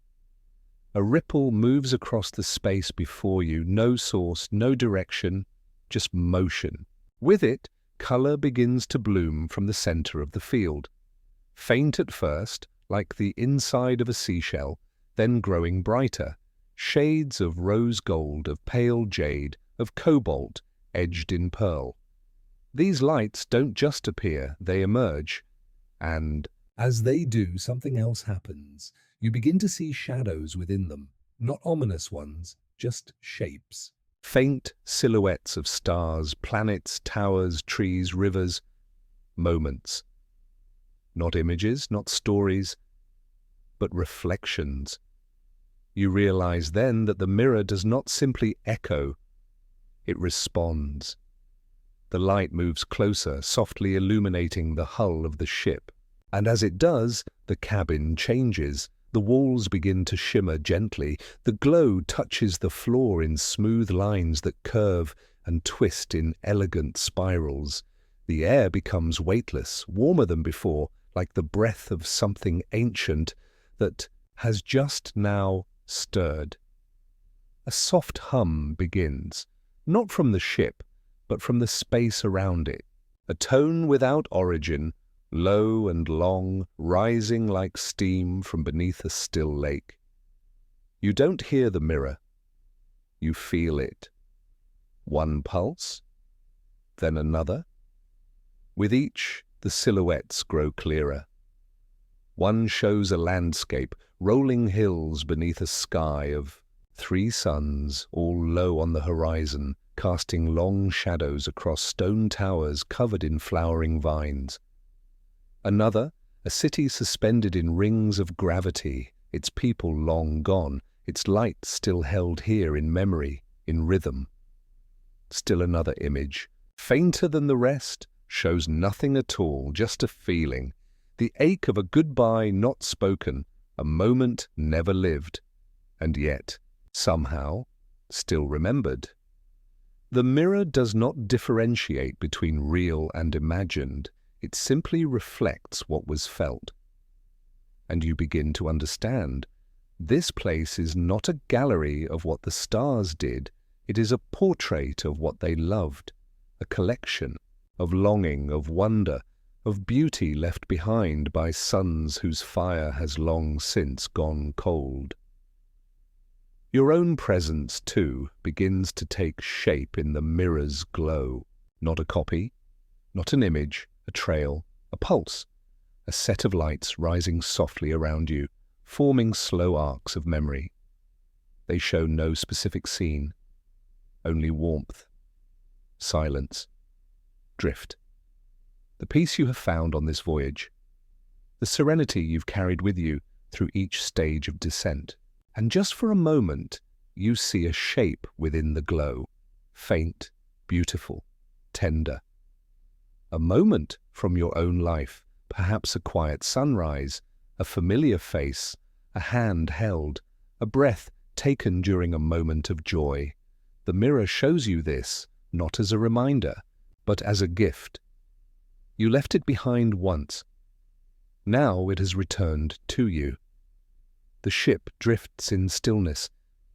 A ripple moves across the space before you, no source, no direction, just motion. With it, color begins to bloom from the center of the field. Faint at first, like the inside of a seashell, then growing brighter. Shades of rose gold, of pale jade, of cobalt, edged in pearl. These lights don't just appear, they emerge. And as they do, something else happens. You begin to see shadows within them, not ominous ones, just shapes. Faint silhouettes of stars, planets, towers, trees, rivers, moments. Not images, not stories, but reflections. You realize then that the mirror does not simply echo, it responds. The light moves closer, softly illuminating the hull of the ship. And as it does, the cabin changes. The walls begin to shimmer gently. The glow touches the floor in smooth lines that curve and twist in elegant spirals. The air becomes weightless, warmer than before, like the breath of something ancient that has just now stirred. A soft hum begins, not from the ship, but from the space around it. A tone without origin, low and long, rising like steam from beneath a still lake. You don't hear the mirror. You feel it. One pulse, then another. With each, the silhouettes grow clearer. One shows a landscape, rolling hills beneath a sky of 3 suns, all low on the horizon, casting long shadows across stone towers covered in flowering vines. Another, a city suspended in rings of gravity, its people long gone, its light still held here in memory, in rhythm. Still another image, fainter than the rest, shows nothing at all, just a feeling, the ache of a goodbye not spoken, a moment never lived, and yet, somehow, still remembered. The mirror does not differentiate between real and imagined. It simply reflects what was felt. And you begin to understand. This place is not a gallery of what the stars did. It is a portrait of what they loved, a collection of longing, of wonder, of beauty left behind by suns whose fire has long since gone cold. Your own presence, too, begins to take shape in the mirror's glow. Not a copy, not an image, a trail, a pulse, a set of lights rising softly around you, forming slow arcs of memory. They show no specific scene, only warmth, silence, drift. The peace you have found on this voyage, the serenity you've carried with you through each stage of descent. And just for a moment, you see a shape within the glow, faint, beautiful, tender. A moment from your own life, perhaps a quiet sunrise, a familiar face, a hand held, a breath taken during a moment of joy. The mirror shows you this, not as a reminder, but as a gift. You left it behind once. Now it has returned to you. The ship drifts in stillness,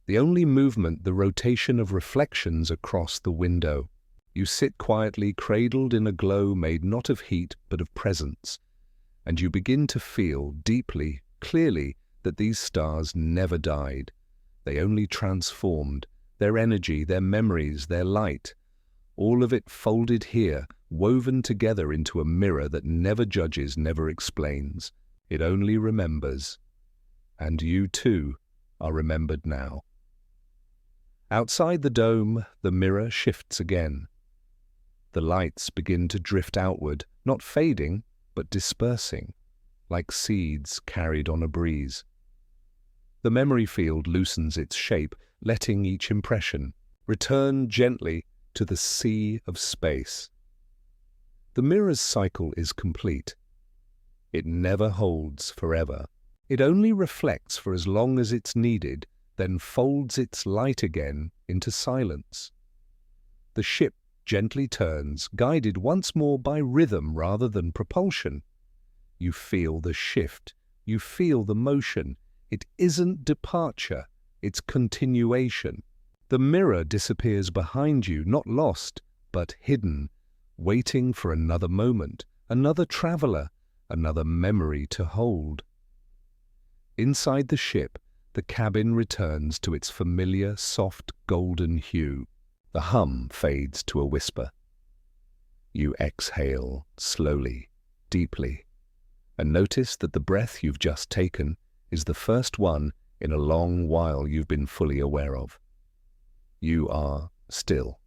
the only movement the rotation of reflections across the window. You sit quietly cradled in a glow made not of heat but of presence, and you begin to feel deeply, clearly, that these stars never died. They only transformed, their energy, their memories, their light, all of it folded here, woven together into a mirror that never judges, never explains. It only remembers. And you, too, are remembered now. Outside the dome, the mirror shifts again. The lights begin to drift outward, not fading, but dispersing, like seeds carried on a breeze. The memory field loosens its shape, letting each impression return gently to the sea of space. The mirror's cycle is complete. It never holds forever. It only reflects for as long as it's needed, then folds its light again into silence. The ship gently turns, guided once more by rhythm rather than propulsion. You feel the shift, you feel the motion. It isn't departure, it's continuation. The mirror disappears behind you, not lost, but hidden, waiting for another moment, another traveler, another memory to hold. Inside the ship, the cabin returns to its familiar, soft, golden hue. The hum fades to a whisper. You exhale slowly, deeply, and notice that the breath you've just taken is the first one in a long while you've been fully aware of. You are still.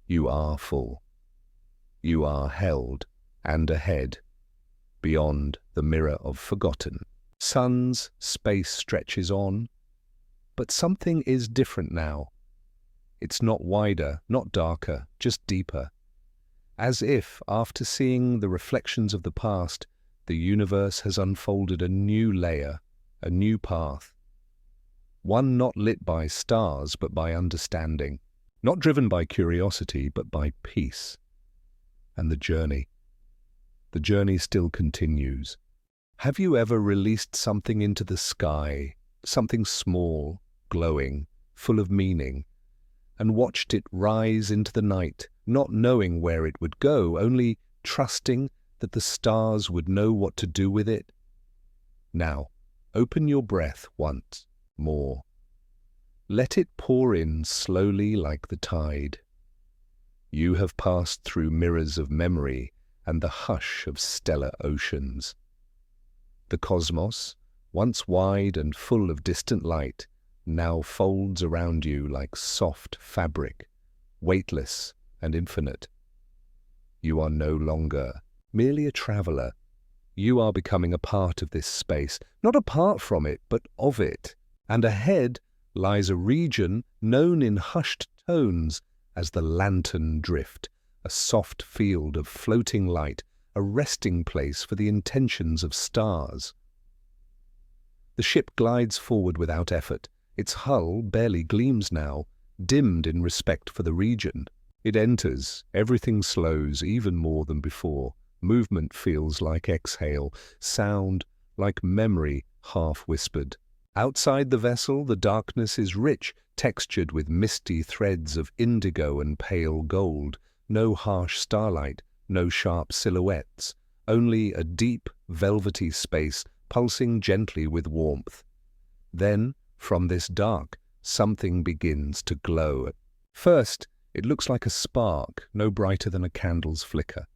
You are full. You are held and ahead, beyond the mirror of forgotten. Sun's space stretches on, but something is different now. It's not wider, not darker, just deeper. As if, after seeing the reflections of the past, the universe has unfolded a new layer, a new path. One not lit by stars, but by understanding. Not driven by curiosity, but by peace. And the journey still continues. Have you ever released something into the sky, something small, glowing, full of meaning, and watched it rise into the night, not knowing where it would go, only trusting that the stars would know what to do with it? Now, open your breath once more. Let it pour in slowly like the tide. You have passed through mirrors of memory and the hush of stellar oceans. The cosmos, once wide and full of distant light, now folds around you like soft fabric, weightless and infinite. You are no longer merely a traveler. You are becoming a part of this space, not apart from it, but of it. And ahead lies a region known in hushed tones as the lantern drift, a soft field of floating light, a resting place for the intentions of stars. The ship glides forward without effort. Its hull barely gleams now, dimmed in respect for the region. It enters, everything slows even more than before. Movement feels like exhale, sound like memory half-whispered. Outside the vessel, the darkness is rich, textured with misty threads of indigo and pale gold. No harsh starlight, no sharp silhouettes, only a deep, velvety space pulsing gently with warmth. Then, from this dark, something begins to glow. First, it looks like a spark, no brighter than a candle's flicker.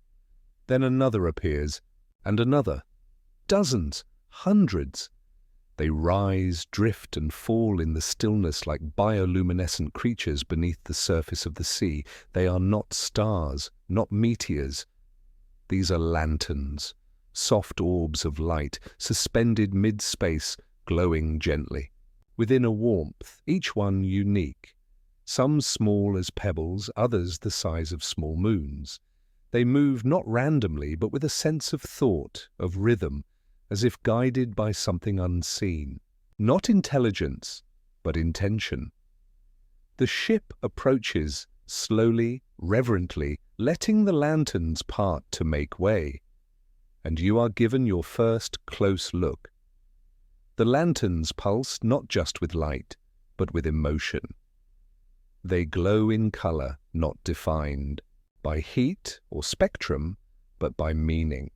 Then another appears, and another. Dozens, hundreds. They rise, drift, and fall in the stillness like bioluminescent creatures beneath the surface of the sea. They are not stars, not meteors. These are lanterns, soft orbs of light, suspended mid-space, glowing gently. Within a warmth, each one unique. Some small as pebbles, others the size of small moons. They move not randomly, but with a sense of thought, of rhythm, as if guided by something unseen. Not intelligence, but intention. The ship approaches, slowly, reverently, letting the lanterns part to make way. And you are given your first close look. The lanterns pulse not just with light, but with emotion. They glow in color, not defined by heat or spectrum, but by meaning.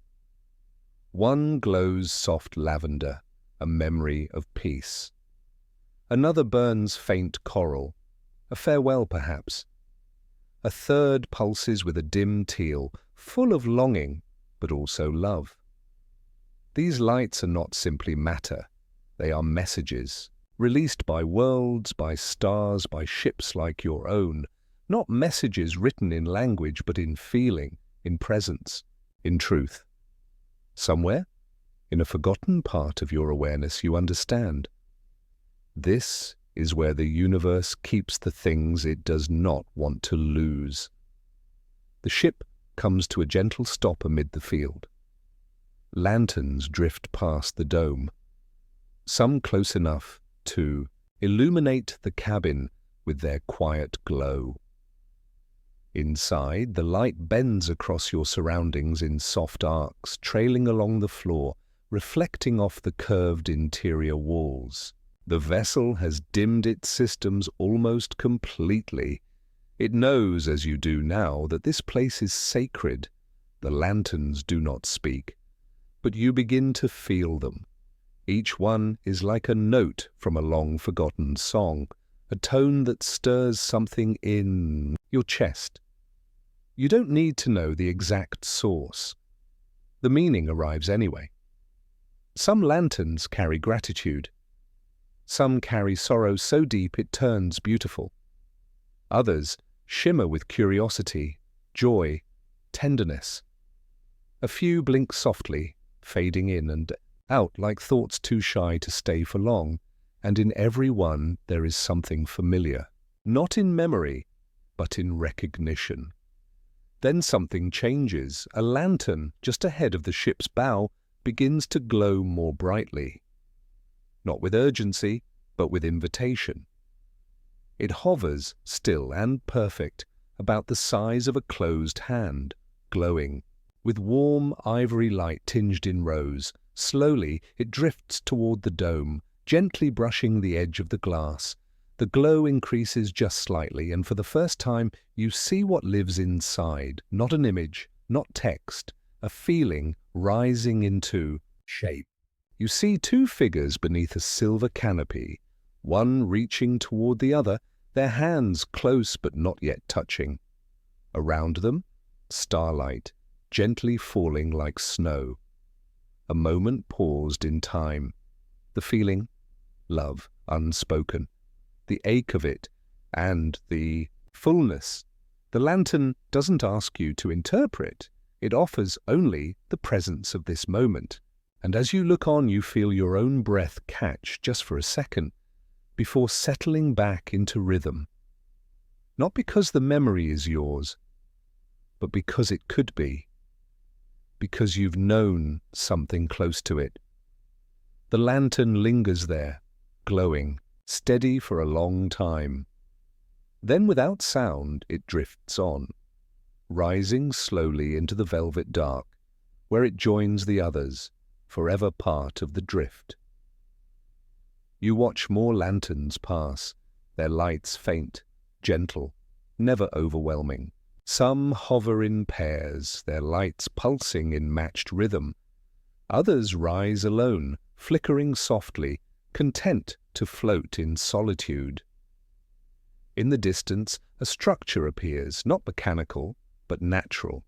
One glows soft lavender, a memory of peace. Another burns faint coral, a farewell perhaps. A third pulses with a dim teal, full of longing, but also love. These lights are not simply matter, they are messages, released by worlds, by stars, by ships like your own, not messages written in language, but in feeling, in presence, in truth. Somewhere, in a forgotten part of your awareness, you understand. This is where the universe keeps the things it does not want to lose. The ship comes to a gentle stop amid the field. Lanterns drift past the dome, some close enough to illuminate the cabin with their quiet glow. Inside, the light bends across your surroundings in soft arcs, trailing along the floor, reflecting off the curved interior walls. The vessel has dimmed its systems almost completely. It knows, as you do now, that this place is sacred. The lanterns do not speak, but you begin to feel them. Each one is like a note from a long-forgotten song, a tone that stirs something in your chest. You don't need to know the exact source. The meaning arrives anyway. Some lanterns carry gratitude. Some carry sorrow so deep it turns beautiful. Others shimmer with curiosity, joy, tenderness. A few blink softly, fading in and out like thoughts too shy to stay for long, and in every one there is something familiar, not in memory, but in recognition. Then something changes. A lantern just ahead of the ship's bow begins to glow more brightly. Not with urgency, but with invitation. It hovers, still and perfect, about the size of a closed hand, glowing, with warm ivory light tinged in rose. Slowly it drifts toward the dome, gently brushing the edge of the glass. The glow increases just slightly, and for the first time you see what lives inside, not an image, not text, a feeling rising into shape. You see two figures beneath a silver canopy, one reaching toward the other, their hands close but not yet touching. Around them, starlight, gently falling like snow. A moment paused in time. The feeling, love, unspoken. The ache of it, and the fullness. The lantern doesn't ask you to interpret. It offers only the presence of this moment. And as you look on, you feel your own breath catch just for a second, before settling back into rhythm. Not because the memory is yours, but because it could be. Because you've known something close to it. The lantern lingers there, glowing, steady for a long time. Then without sound it drifts on, rising slowly into the velvet dark, where it joins the others, forever part of the drift. You watch more lanterns pass, their lights faint, gentle, never overwhelming. Some hover in pairs, their lights pulsing in matched rhythm. Others rise alone, flickering softly, content to float in solitude. In the distance, a structure appears, not mechanical, but natural.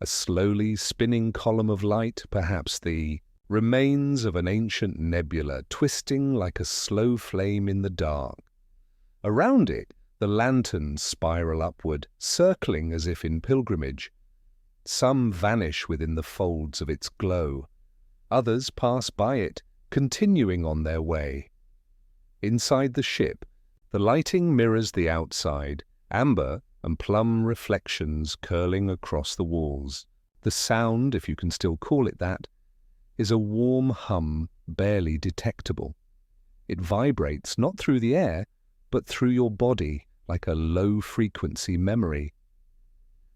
A slowly spinning column of light, perhaps the remains of an ancient nebula, twisting like a slow flame in the dark. Around it, the lanterns spiral upward, circling as if in pilgrimage. Some vanish within the folds of its glow. Others pass by it, continuing on their way. Inside the ship, the lighting mirrors the outside, amber and plum reflections curling across the walls. The sound, if you can still call it that, is a warm hum barely detectable. It vibrates not through the air, but through your body like a low-frequency memory.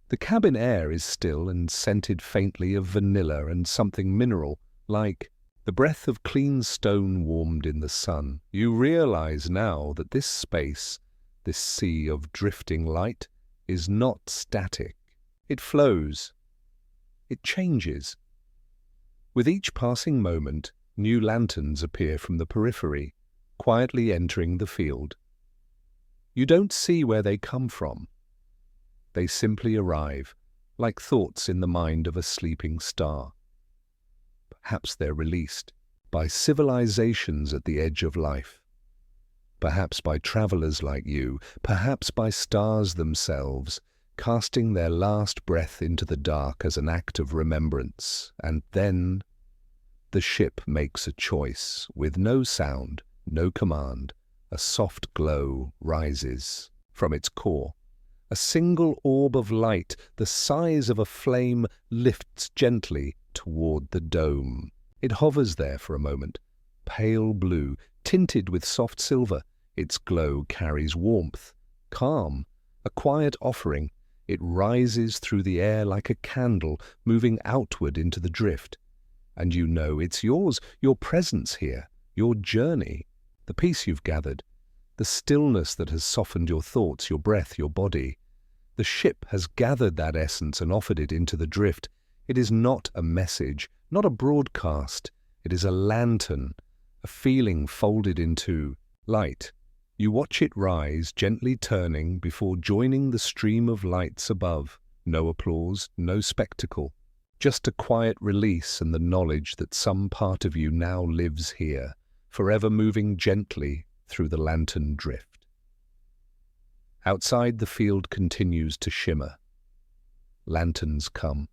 The cabin air is still and scented faintly of vanilla and something mineral, like the breath of clean stone warmed in the sun. You realize now that this space, this sea of drifting light, is not static. It flows. It changes. With each passing moment, new lanterns appear from the periphery, quietly entering the field. You don't see where they come from. They simply arrive, like thoughts in the mind of a sleeping star. Perhaps they're released by civilizations at the edge of life. Perhaps by travelers like you, perhaps by stars themselves, casting their last breath into the dark as an act of remembrance. And then the ship makes a choice, with no sound, no command. A soft glow rises from its core. A single orb of light, the size of a flame, lifts gently toward the dome. It hovers there for a moment, pale blue, tinted with soft silver. Its glow carries warmth, calm, a quiet offering. It rises through the air like a candle, moving outward into the drift. And you know it's yours, your presence here, your journey, the peace you've gathered, the stillness that has softened your thoughts, your breath, your body. The ship has gathered that essence and offered it into the drift. It is not a message, not a broadcast. It is a lantern, a feeling folded into light. You watch it rise, gently turning before joining the stream of lights above. No applause, no spectacle. Just a quiet release and the knowledge that some part of you now lives here, forever moving gently through the lantern drift. Outside, the field continues to shimmer. Lanterns come.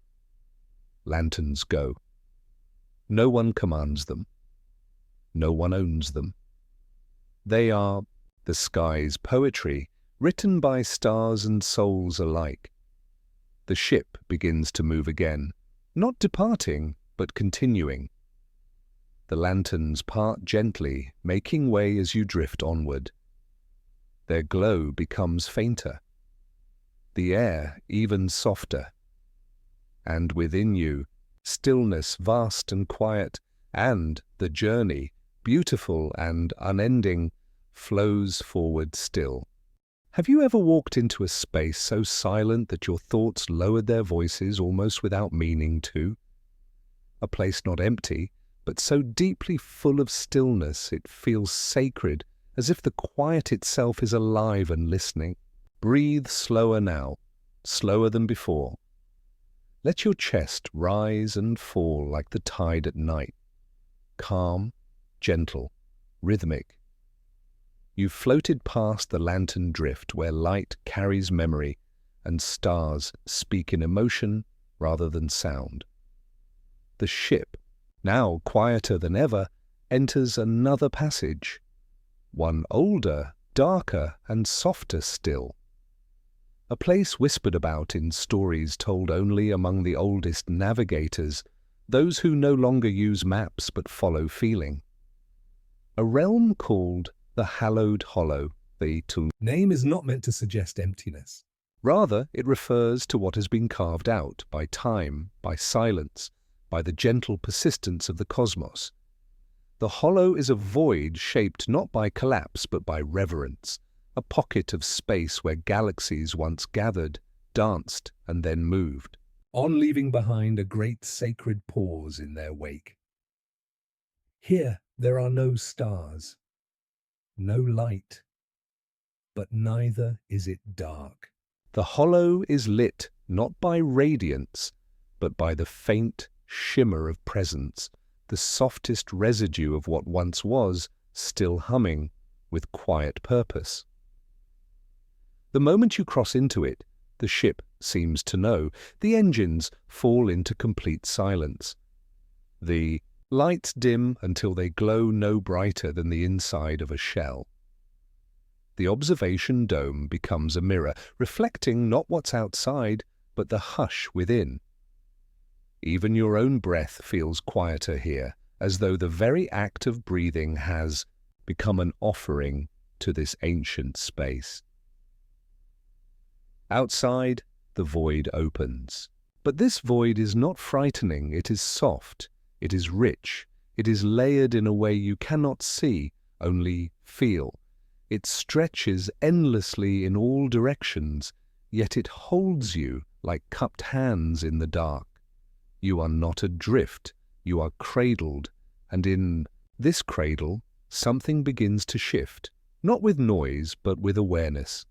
Lanterns go. No one commands them. No one owns them. They are the sky's poetry, written by stars and souls alike. The ship begins to move again, not departing, but continuing. The lanterns part gently, making way as you drift onward. Their glow becomes fainter, the air even softer, and within you, stillness vast and quiet, and the journey, beautiful and unending, flows forward still. Have you ever walked into a space so silent that your thoughts lowered their voices almost without meaning to? A place not empty, but so deeply full of stillness it feels sacred, as if the quiet itself is alive and listening. Breathe slower now, slower than before. Let your chest rise and fall like the tide at night. Calm, gentle, rhythmic. You've floated past the lantern drift where light carries memory and stars speak in emotion rather than sound. The ship, now quieter than ever, enters another passage. One older, darker, and softer still. A place whispered about in stories told only among the oldest navigators, those who no longer use maps but follow feeling. A realm called the hallowed hollow, the name is not meant to suggest emptiness. Rather, it refers to what has been carved out by time, by silence, by the gentle persistence of the cosmos. The hollow is a void shaped not by collapse but by reverence, a pocket of space where galaxies once gathered, danced, and then moved, on leaving behind a great sacred pause in their wake. Here there are no stars, no light, but neither is it dark. The hollow is lit not by radiance, but by the faint shimmer of presence, the softest residue of what once was, still humming, with quiet purpose. The moment you cross into it, the ship seems to know. The engines fall into complete silence. The lights dim until they glow no brighter than the inside of a shell. The observation dome becomes a mirror, reflecting not what's outside, but the hush within. Even your own breath feels quieter here, as though the very act of breathing has become an offering to this ancient space. Outside, the void opens. But this void is not frightening, it is soft, it is rich, it is layered in a way you cannot see, only feel. It stretches endlessly in all directions, yet it holds you like cupped hands in the dark. You are not adrift, you are cradled, and in this cradle, something begins to shift, not with noise, but with awareness.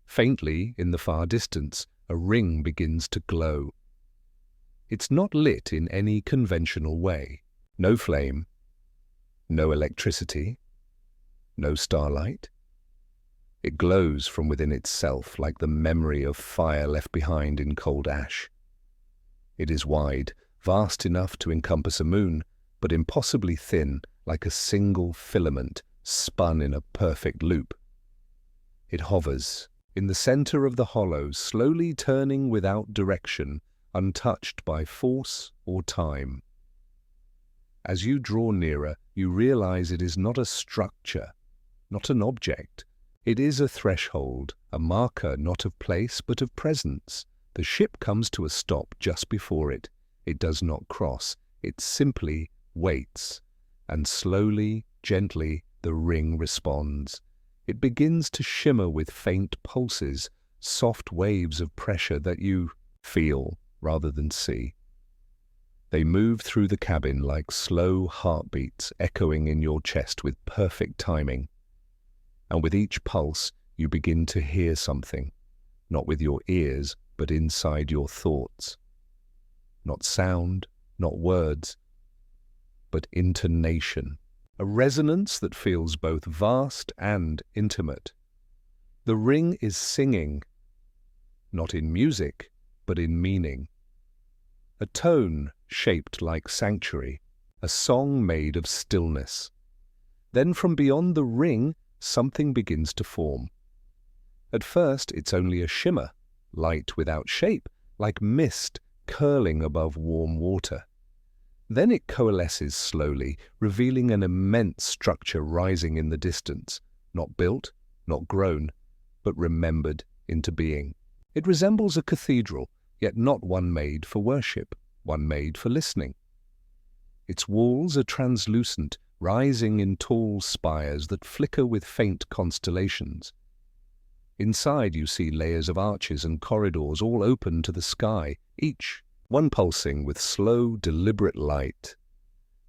Faintly, in the far distance, a ring begins to glow. It's not lit in any conventional way. No flame, no electricity, no starlight. It glows from within itself like the memory of fire left behind in cold ash. It is wide, vast enough to encompass a moon, but impossibly thin, like a single filament spun in a perfect loop. It hovers in the center of the hollow, slowly turning without direction, untouched by force or time. As you draw nearer, you realize it is not a structure, not an object. It is a threshold, a marker not of place but of presence. The ship comes to a stop just before it. It does not cross, it simply waits, and slowly, gently, the ring responds. It begins to shimmer with faint pulses, soft waves of pressure that you feel rather than see. They move through the cabin like slow heartbeats echoing in your chest with perfect timing. And with each pulse, you begin to hear something, not with your ears, but inside your thoughts. Not sound, not words, but intonation. A resonance that feels both vast and intimate. The ring is singing, not in music, but in meaning. A tone shaped like sanctuary, a song made of stillness. Then from beyond the ring, something begins to form. At first, it's only a shimmer, light without shape, like mist curling above warm water. Then it coalesces slowly, revealing an immense structure rising in the distance, not built, not grown, but remembered into being. It resembles a cathedral, yet not one made for worship, one made for listening. Its walls are translucent, rising in tall spires that flicker with faint constellations. Inside you see layers of arches and corridors all open to the sky, each one pulsing with slow, deliberate light.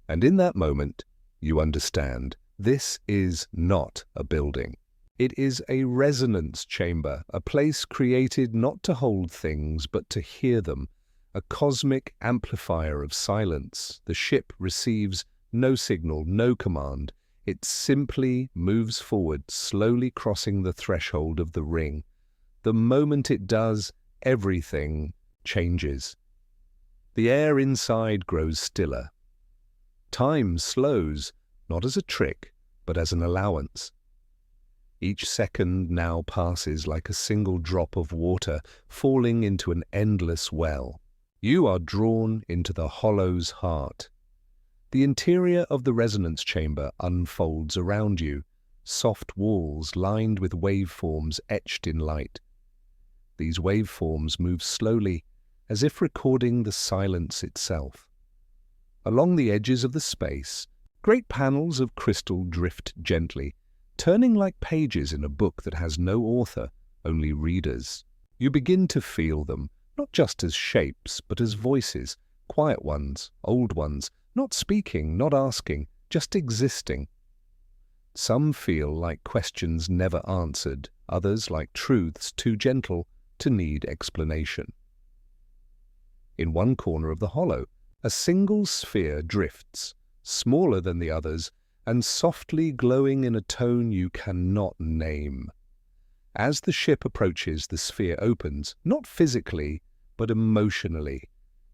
And in that moment, you understand, this is not a building. It is a resonance chamber, a place created not to hold things, but to hear them, a cosmic amplifier of silence. The ship receives no signal, no command. It simply moves forward, slowly crossing the threshold of the ring. The moment it does, everything changes. The air inside grows stiller. Time slows, not as a trick, but as an allowance. Each second now passes like a single drop of water falling into an endless well. You are drawn into the hollow's heart. The interior of the resonance chamber unfolds around you, soft walls lined with waveforms etched in light. These waveforms move slowly, as if recording the silence itself. Along the edges of the space, great panels of crystal drift gently, turning like pages in a book that has no author, only readers. You begin to feel them, not just as shapes, but as voices, quiet ones, old ones, not speaking, not asking, just existing. Some feel like questions never answered, others like truths too gentle to need explanation. In one corner of the hollow, a single sphere drifts, smaller than the others, and softly glowing in a tone you cannot name. As the ship approaches, the sphere opens, not physically, but emotionally.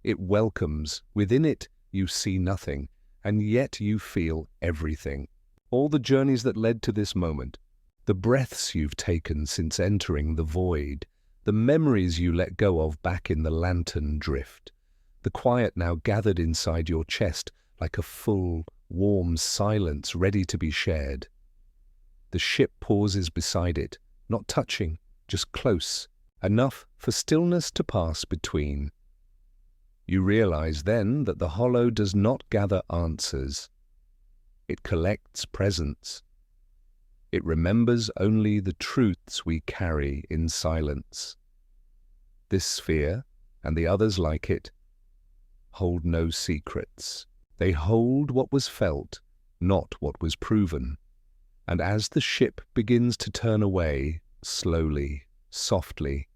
It welcomes. Within it, you see nothing, and yet you feel everything. All the journeys that led to this moment, the breaths you've taken since entering the void, the memories you let go of back in the lantern drift, the quiet now gathered inside your chest like a full, warm silence ready to be shared. The ship pauses beside it, not touching, just close, enough for stillness to pass between. You realize then that the hollow does not gather answers. It collects presence. It remembers only the truths we carry in silence. This sphere, and the others like it, hold no secrets. They hold what was felt, not what was proven. And as the ship begins to turn away, slowly, softly,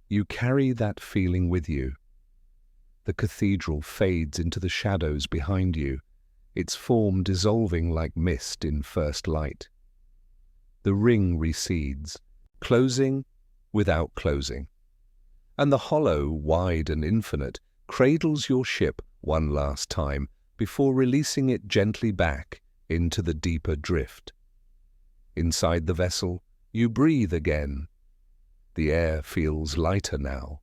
you carry that feeling with you. The cathedral fades into the shadows behind you, its form dissolving like mist in first light. The ring recedes, closing without closing. And the hollow, wide and infinite, cradles your ship one last time before releasing it gently back into the deeper drift. Inside the vessel, you breathe again. The air feels lighter now.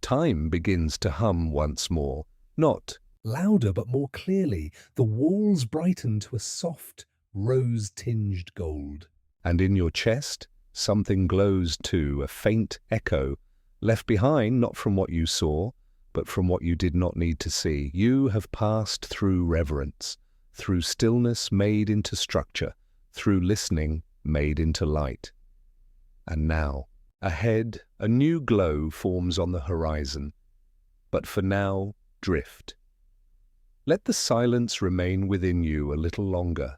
Time begins to hum once more, not louder but more clearly. The walls brighten to a soft, rose-tinged gold. And in your chest, something glows too, a faint echo, left behind not from what you saw, but from what you did not need to see. You have passed through reverence, through stillness made into structure, through listening made into light. And now, ahead, a new glow forms on the horizon. But for now, drift. Let the silence remain within you a little longer.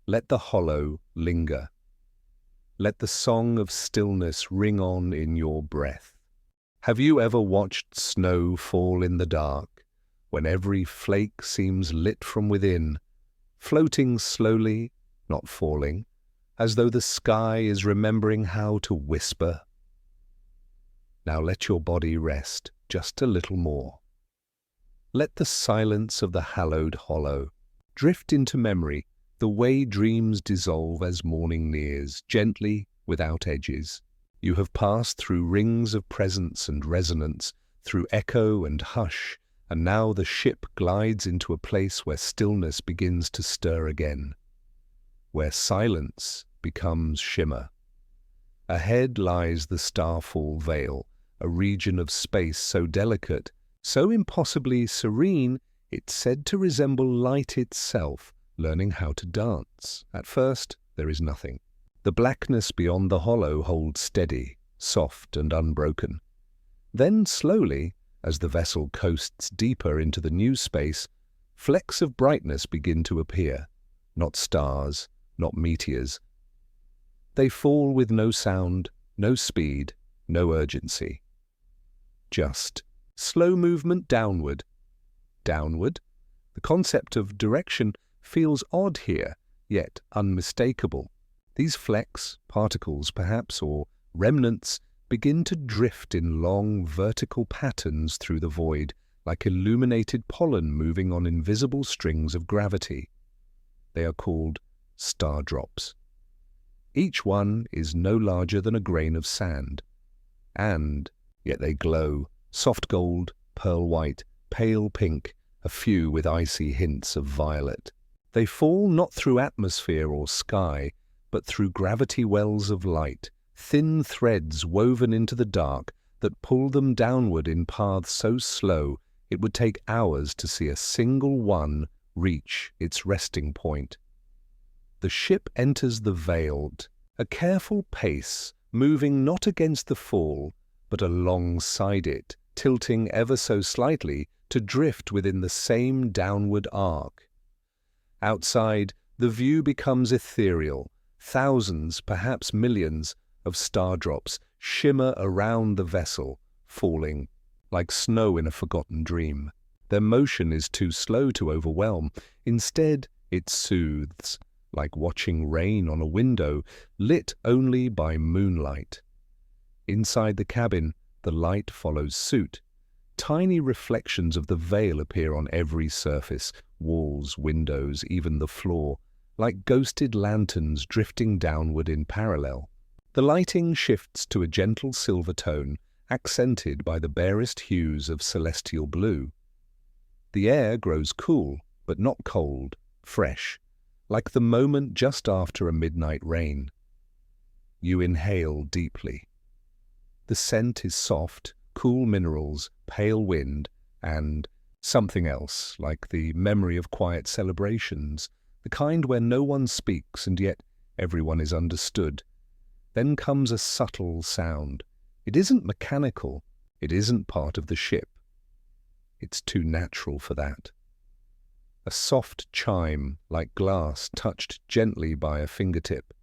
Let the hollow linger. Let the song of stillness ring on in your breath. Have you ever watched snow fall in the dark, when every flake seems lit from within, floating slowly, not falling, as though the sky is remembering how to whisper? Now let your body rest just a little more. Let the silence of the hallowed hollow drift into memory the way dreams dissolve as morning nears, gently, without edges. You have passed through rings of presence and resonance, through echo and hush, and now the ship glides into a place where stillness begins to stir again, where silence becomes shimmer. Ahead lies the starfall veil, a region of space so delicate, so impossibly serene, it's said to resemble light itself, learning how to dance. At first, there is nothing. The blackness beyond the hollow holds steady, soft and unbroken. Then slowly, as the vessel coasts deeper into the new space, flecks of brightness begin to appear, not stars, not meteors. They fall with no sound, no speed, no urgency. Just slow movement downward. Downward? The concept of direction feels odd here, yet unmistakable. These flecks, particles perhaps, or remnants, begin to drift in long vertical patterns through the void, like illuminated pollen moving on invisible strings of gravity. They are called star drops. Each one is no larger than a grain of sand, and yet they glow, soft gold, pearl white, pale pink, a few with icy hints of violet. They fall not through atmosphere or sky, but through gravity wells of light, thin threads woven into the dark that pull them downward in paths so slow it would take hours to see a single one reach its resting point. The ship enters the veil, a careful pace, moving not against the fall, but alongside it, tilting ever so slightly to drift within the same downward arc. Outside, the view becomes ethereal. Thousands, perhaps millions, of stardrops shimmer around the vessel, falling like snow in a forgotten dream. Their motion is too slow to overwhelm. Instead, it soothes, like watching rain on a window, lit only by moonlight. Inside the cabin, the light follows suit. Tiny reflections of the veil appear on every surface, walls, windows, even the floor, like ghosted lanterns drifting downward in parallel. The lighting shifts to a gentle silver tone, accented by the barest hues of celestial blue. The air grows cool, but not cold, fresh, like the moment just after a midnight rain. You inhale deeply. The scent is soft, cool minerals, pale wind, and something else, like the memory of quiet celebrations, the kind where no one speaks and yet everyone is understood. Then comes a subtle sound. It isn't mechanical, it isn't part of the ship. It's too natural for that. A soft chime, like glass touched gently by a fingertip.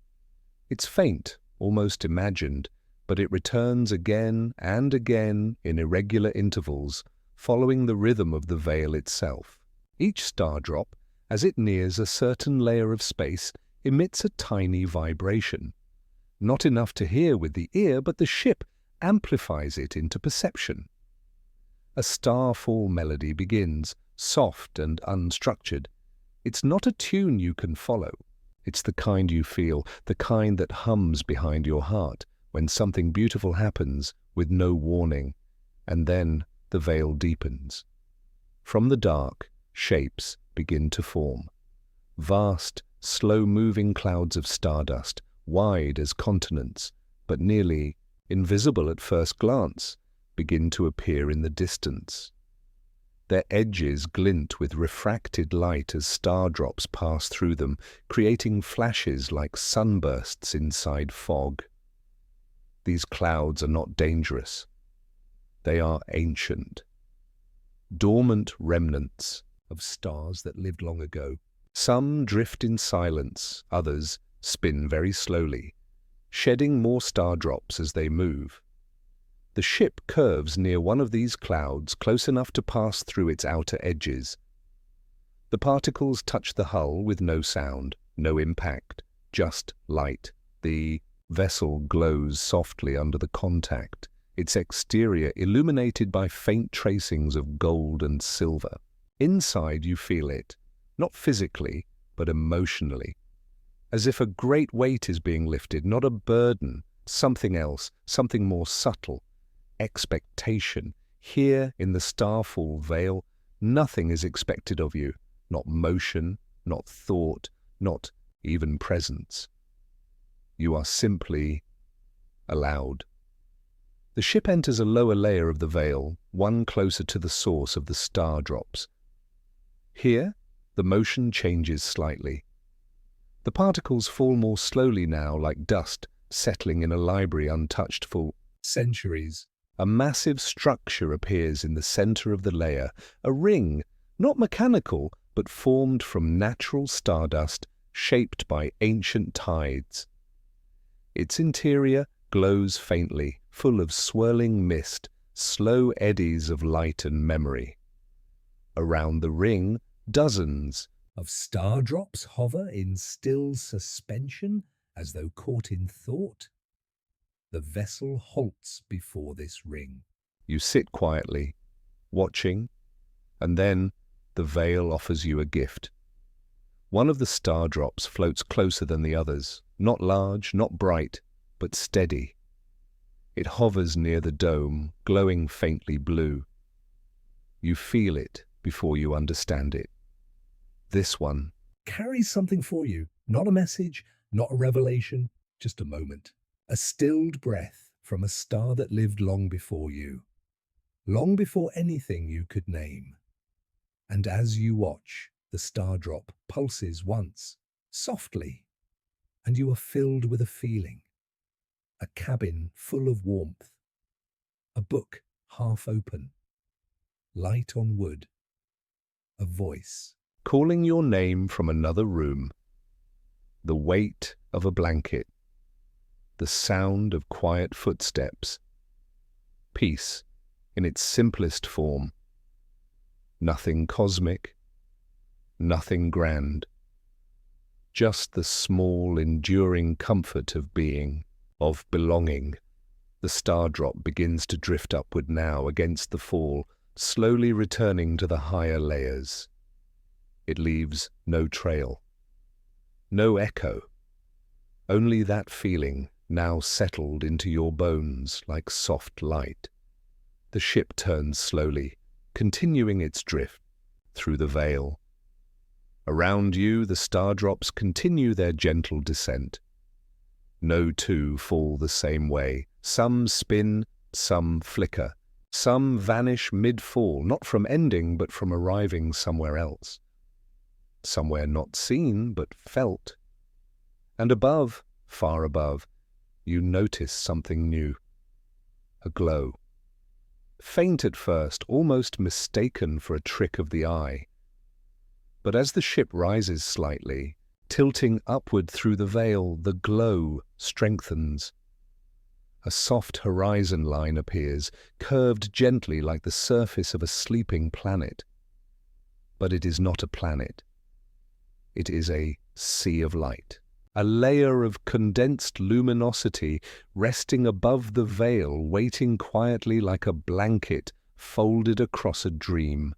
It's faint, almost imagined, but it returns again and again in irregular intervals, following the rhythm of the veil itself. Each stardrop, as it nears a certain layer of space, emits a tiny vibration. Not enough to hear with the ear, but the ship amplifies it into perception. A starfall melody begins, soft and unstructured. It's not a tune you can follow. It's the kind you feel, the kind that hums behind your heart when something beautiful happens with no warning, and then the veil deepens. From the dark, shapes begin to form. Vast, slow-moving clouds of stardust, wide as continents, but nearly invisible at first glance, begin to appear in the distance. Their edges glint with refracted light as stardrops pass through them, creating flashes like sunbursts inside fog. These clouds are not dangerous. They are ancient. Dormant remnants of stars that lived long ago. Some drift in silence, others spin very slowly, shedding more stardrops as they move. The ship curves near one of these clouds, close enough to pass through its outer edges. The particles touch the hull with no sound, no impact, just light. The vessel glows softly under the contact, its exterior illuminated by faint tracings of gold and silver. Inside you feel it, not physically, but emotionally, as if a great weight is being lifted, not a burden, something else, something more subtle. Expectation. Here in the starfall veil, nothing is expected of you, not motion, not thought, not even presence. You are simply allowed. The ship enters a lower layer of the veil, one closer to the source of the star drops. Here, the motion changes slightly. The particles fall more slowly now, like dust settling in a library untouched for centuries. A massive structure appears in the center of the layer, a ring, not mechanical, but formed from natural stardust, shaped by ancient tides. Its interior glows faintly, full of swirling mist, slow eddies of light and memory. Around the ring, dozens of stardrops hover in still suspension, as though caught in thought. The vessel halts before this ring. You sit quietly, watching, and then the veil offers you a gift. One of the stardrops floats closer than the others, not large, not bright, but steady. It hovers near the dome, glowing faintly blue. You feel it before you understand it. This one carries something for you, not a message, not a revelation, just a moment. A stilled breath from a star that lived long before you, long before anything you could name. And as you watch, the star drop pulses once, softly, and you are filled with a feeling. A cabin full of warmth, a book half open, light on wood, a voice calling your name from another room, the weight of a blanket, the sound of quiet footsteps, peace in its simplest form, nothing cosmic, nothing grand, just the small, enduring comfort of being, of belonging. The star drop begins to drift upward now against the fall, slowly returning to the higher layers. It leaves no trail, no echo, only that feeling now settled into your bones like soft light. The ship turns slowly, continuing its drift through the veil. Around you, the star drops continue their gentle descent. No two fall the same way. Some spin, some flicker, some vanish mid-fall, not from ending, but from arriving somewhere else. Somewhere not seen, but felt. And above, far above, you notice something new. A glow. Faint at first, almost mistaken for a trick of the eye. But as the ship rises slightly, tilting upward through the veil, the glow strengthens. A soft horizon line appears, curved gently like the surface of a sleeping planet. But it is not a planet. It is a sea of light, a layer of condensed luminosity resting above the veil, waiting quietly like a blanket folded across a dream.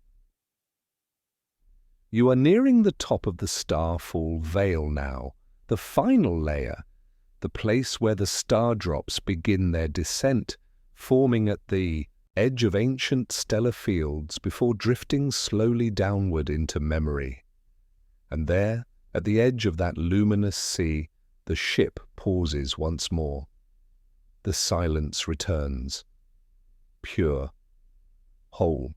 You are nearing the top of the starfall veil now, the final layer, the place where the star drops begin their descent, forming at the edge of ancient stellar fields before drifting slowly downward into memory. And there, at the edge of that luminous sea, the ship pauses once more. The silence returns, pure, whole.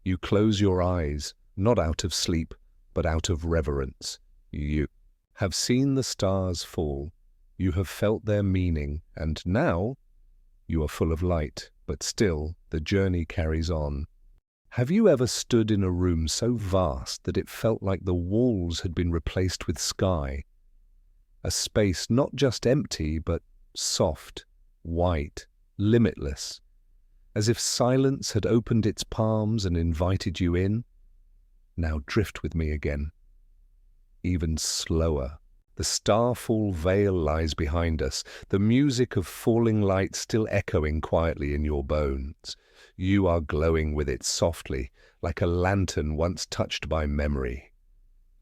You close your eyes, not out of sleep, but out of reverence. You have seen the stars fall. You have felt their meaning, and now you are full of light, but still the journey carries on. Have you ever stood in a room so vast that it felt like the walls had been replaced with sky? A space not just empty, but soft, white, limitless, as if silence had opened its palms and invited you in? Now drift with me again. Even slower. The starfall veil lies behind us, the music of falling light still echoing quietly in your bones. You are glowing with it softly, like a lantern once touched by memory.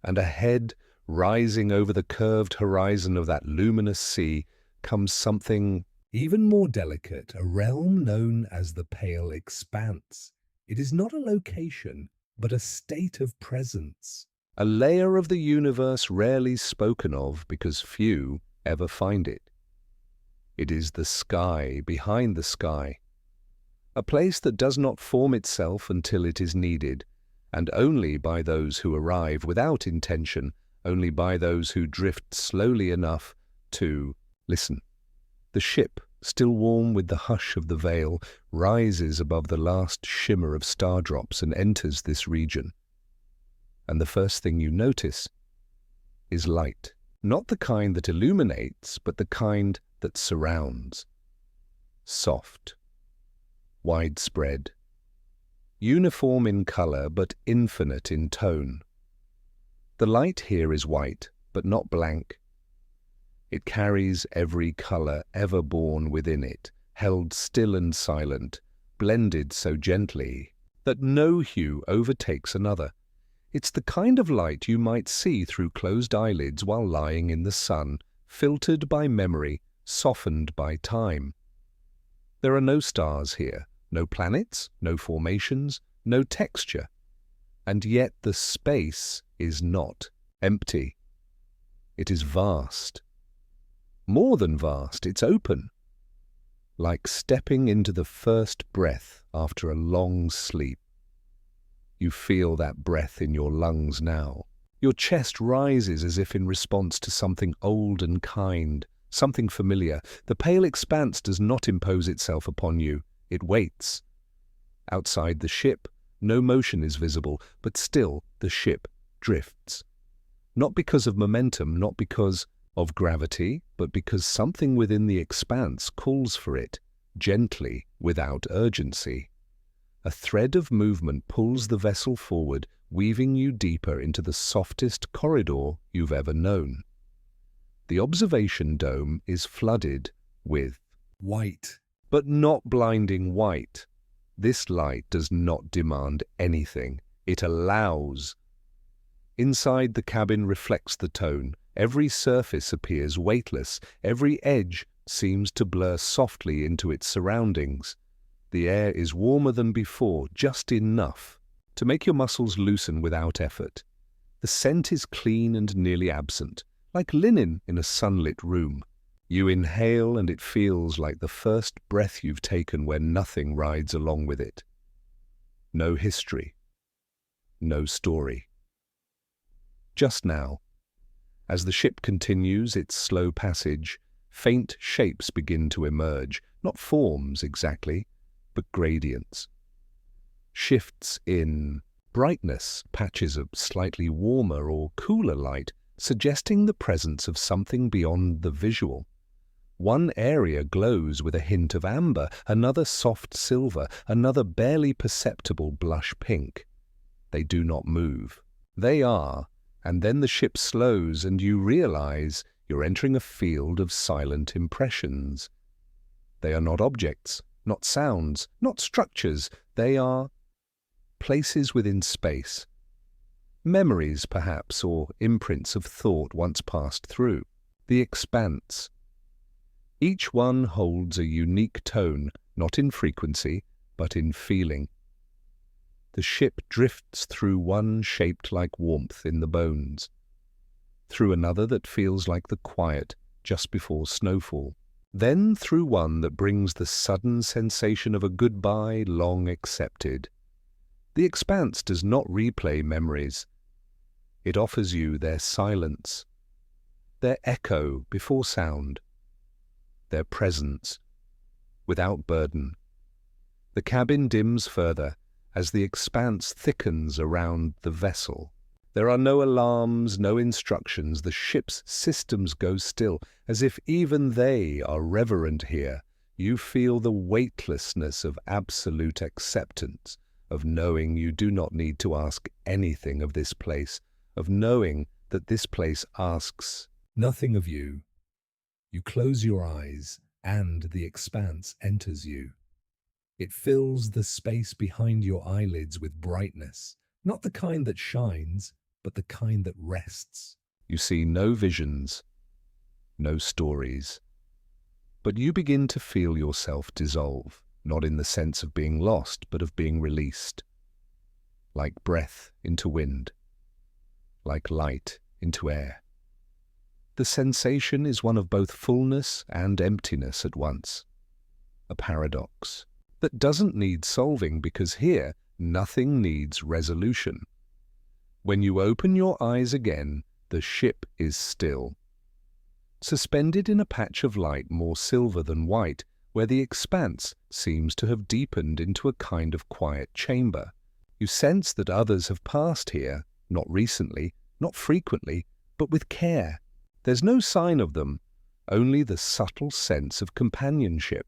And ahead, rising over the curved horizon of that luminous sea, comes something even more delicate, a realm known as the Pale Expanse. It is not a location, but a state of presence. A layer of the universe rarely spoken of because few ever find it. It is the sky behind the sky. A place that does not form itself until it is needed, and only by those who arrive without intention, only by those who drift slowly enough to listen. The ship, still warm with the hush of the veil, rises above the last shimmer of star drops and enters this region. And the first thing you notice is light. Not the kind that illuminates, but the kind that surrounds. Soft, widespread, uniform in color but infinite in tone. The light here is white, but not blank. It carries every color ever born within it, held still and silent, blended so gently that no hue overtakes another. It's the kind of light you might see through closed eyelids while lying in the sun, filtered by memory, softened by time. There are no stars here, no planets, no formations, no texture, and yet the space is not empty. It is vast. More than vast, it's open, like stepping into the first breath after a long sleep. You feel that breath in your lungs now. Your chest rises as if in response to something old and kind, something familiar. The pale expanse does not impose itself upon you. It waits. Outside the ship, no motion is visible, but still the ship drifts. Not because of momentum, not because of gravity, but because something within the expanse calls for it, gently, without urgency. A thread of movement pulls the vessel forward, weaving you deeper into the softest corridor you've ever known. The observation dome is flooded with white, but not blinding white. This light does not demand anything. It allows. Inside, the cabin reflects the tone. Every surface appears weightless. Every edge seems to blur softly into its surroundings. The air is warmer than before, just enough to make your muscles loosen without effort. The scent is clean and nearly absent, like linen in a sunlit room. You inhale and it feels like the first breath you've taken where nothing rides along with it. No history. No story. Just now, as the ship continues its slow passage, faint shapes begin to emerge, not forms exactly, but gradients. Shifts in brightness, patches of slightly warmer or cooler light, suggesting the presence of something beyond the visual. One area glows with a hint of amber, another soft silver, another barely perceptible blush pink. They do not move. They are, and then the ship slows and you realize you're entering a field of silent impressions. They are not objects, not sounds, not structures. They are places within space. Memories, perhaps, or imprints of thought once passed through. The expanse. Each one holds a unique tone, not in frequency, but in feeling. The ship drifts through one shaped like warmth in the bones, through another that feels like the quiet just before snowfall, then through one that brings the sudden sensation of a goodbye long accepted. The expanse does not replay memories. It offers you their silence, their echo before sound, their presence, without burden. The cabin dims further as the expanse thickens around the vessel. There are no alarms, no instructions. The ship's systems go still, as if even they are reverent here. You feel the weightlessness of absolute acceptance, of knowing you do not need to ask anything of this place, of knowing that this place asks nothing of you. You close your eyes, and the expanse enters you. It fills the space behind your eyelids with brightness, not the kind that shines, but the kind that rests. You see no visions, no stories, but you begin to feel yourself dissolve, not in the sense of being lost, but of being released, like breath into wind, like light into air. The sensation is one of both fullness and emptiness at once, a paradox that doesn't need solving because here nothing needs resolution. When you open your eyes again, the ship is still, suspended in a patch of light more silver than white, where the expanse seems to have deepened into a kind of quiet chamber. You sense that others have passed here, not recently, not frequently, but with care. There's no sign of them, only the subtle sense of companionship.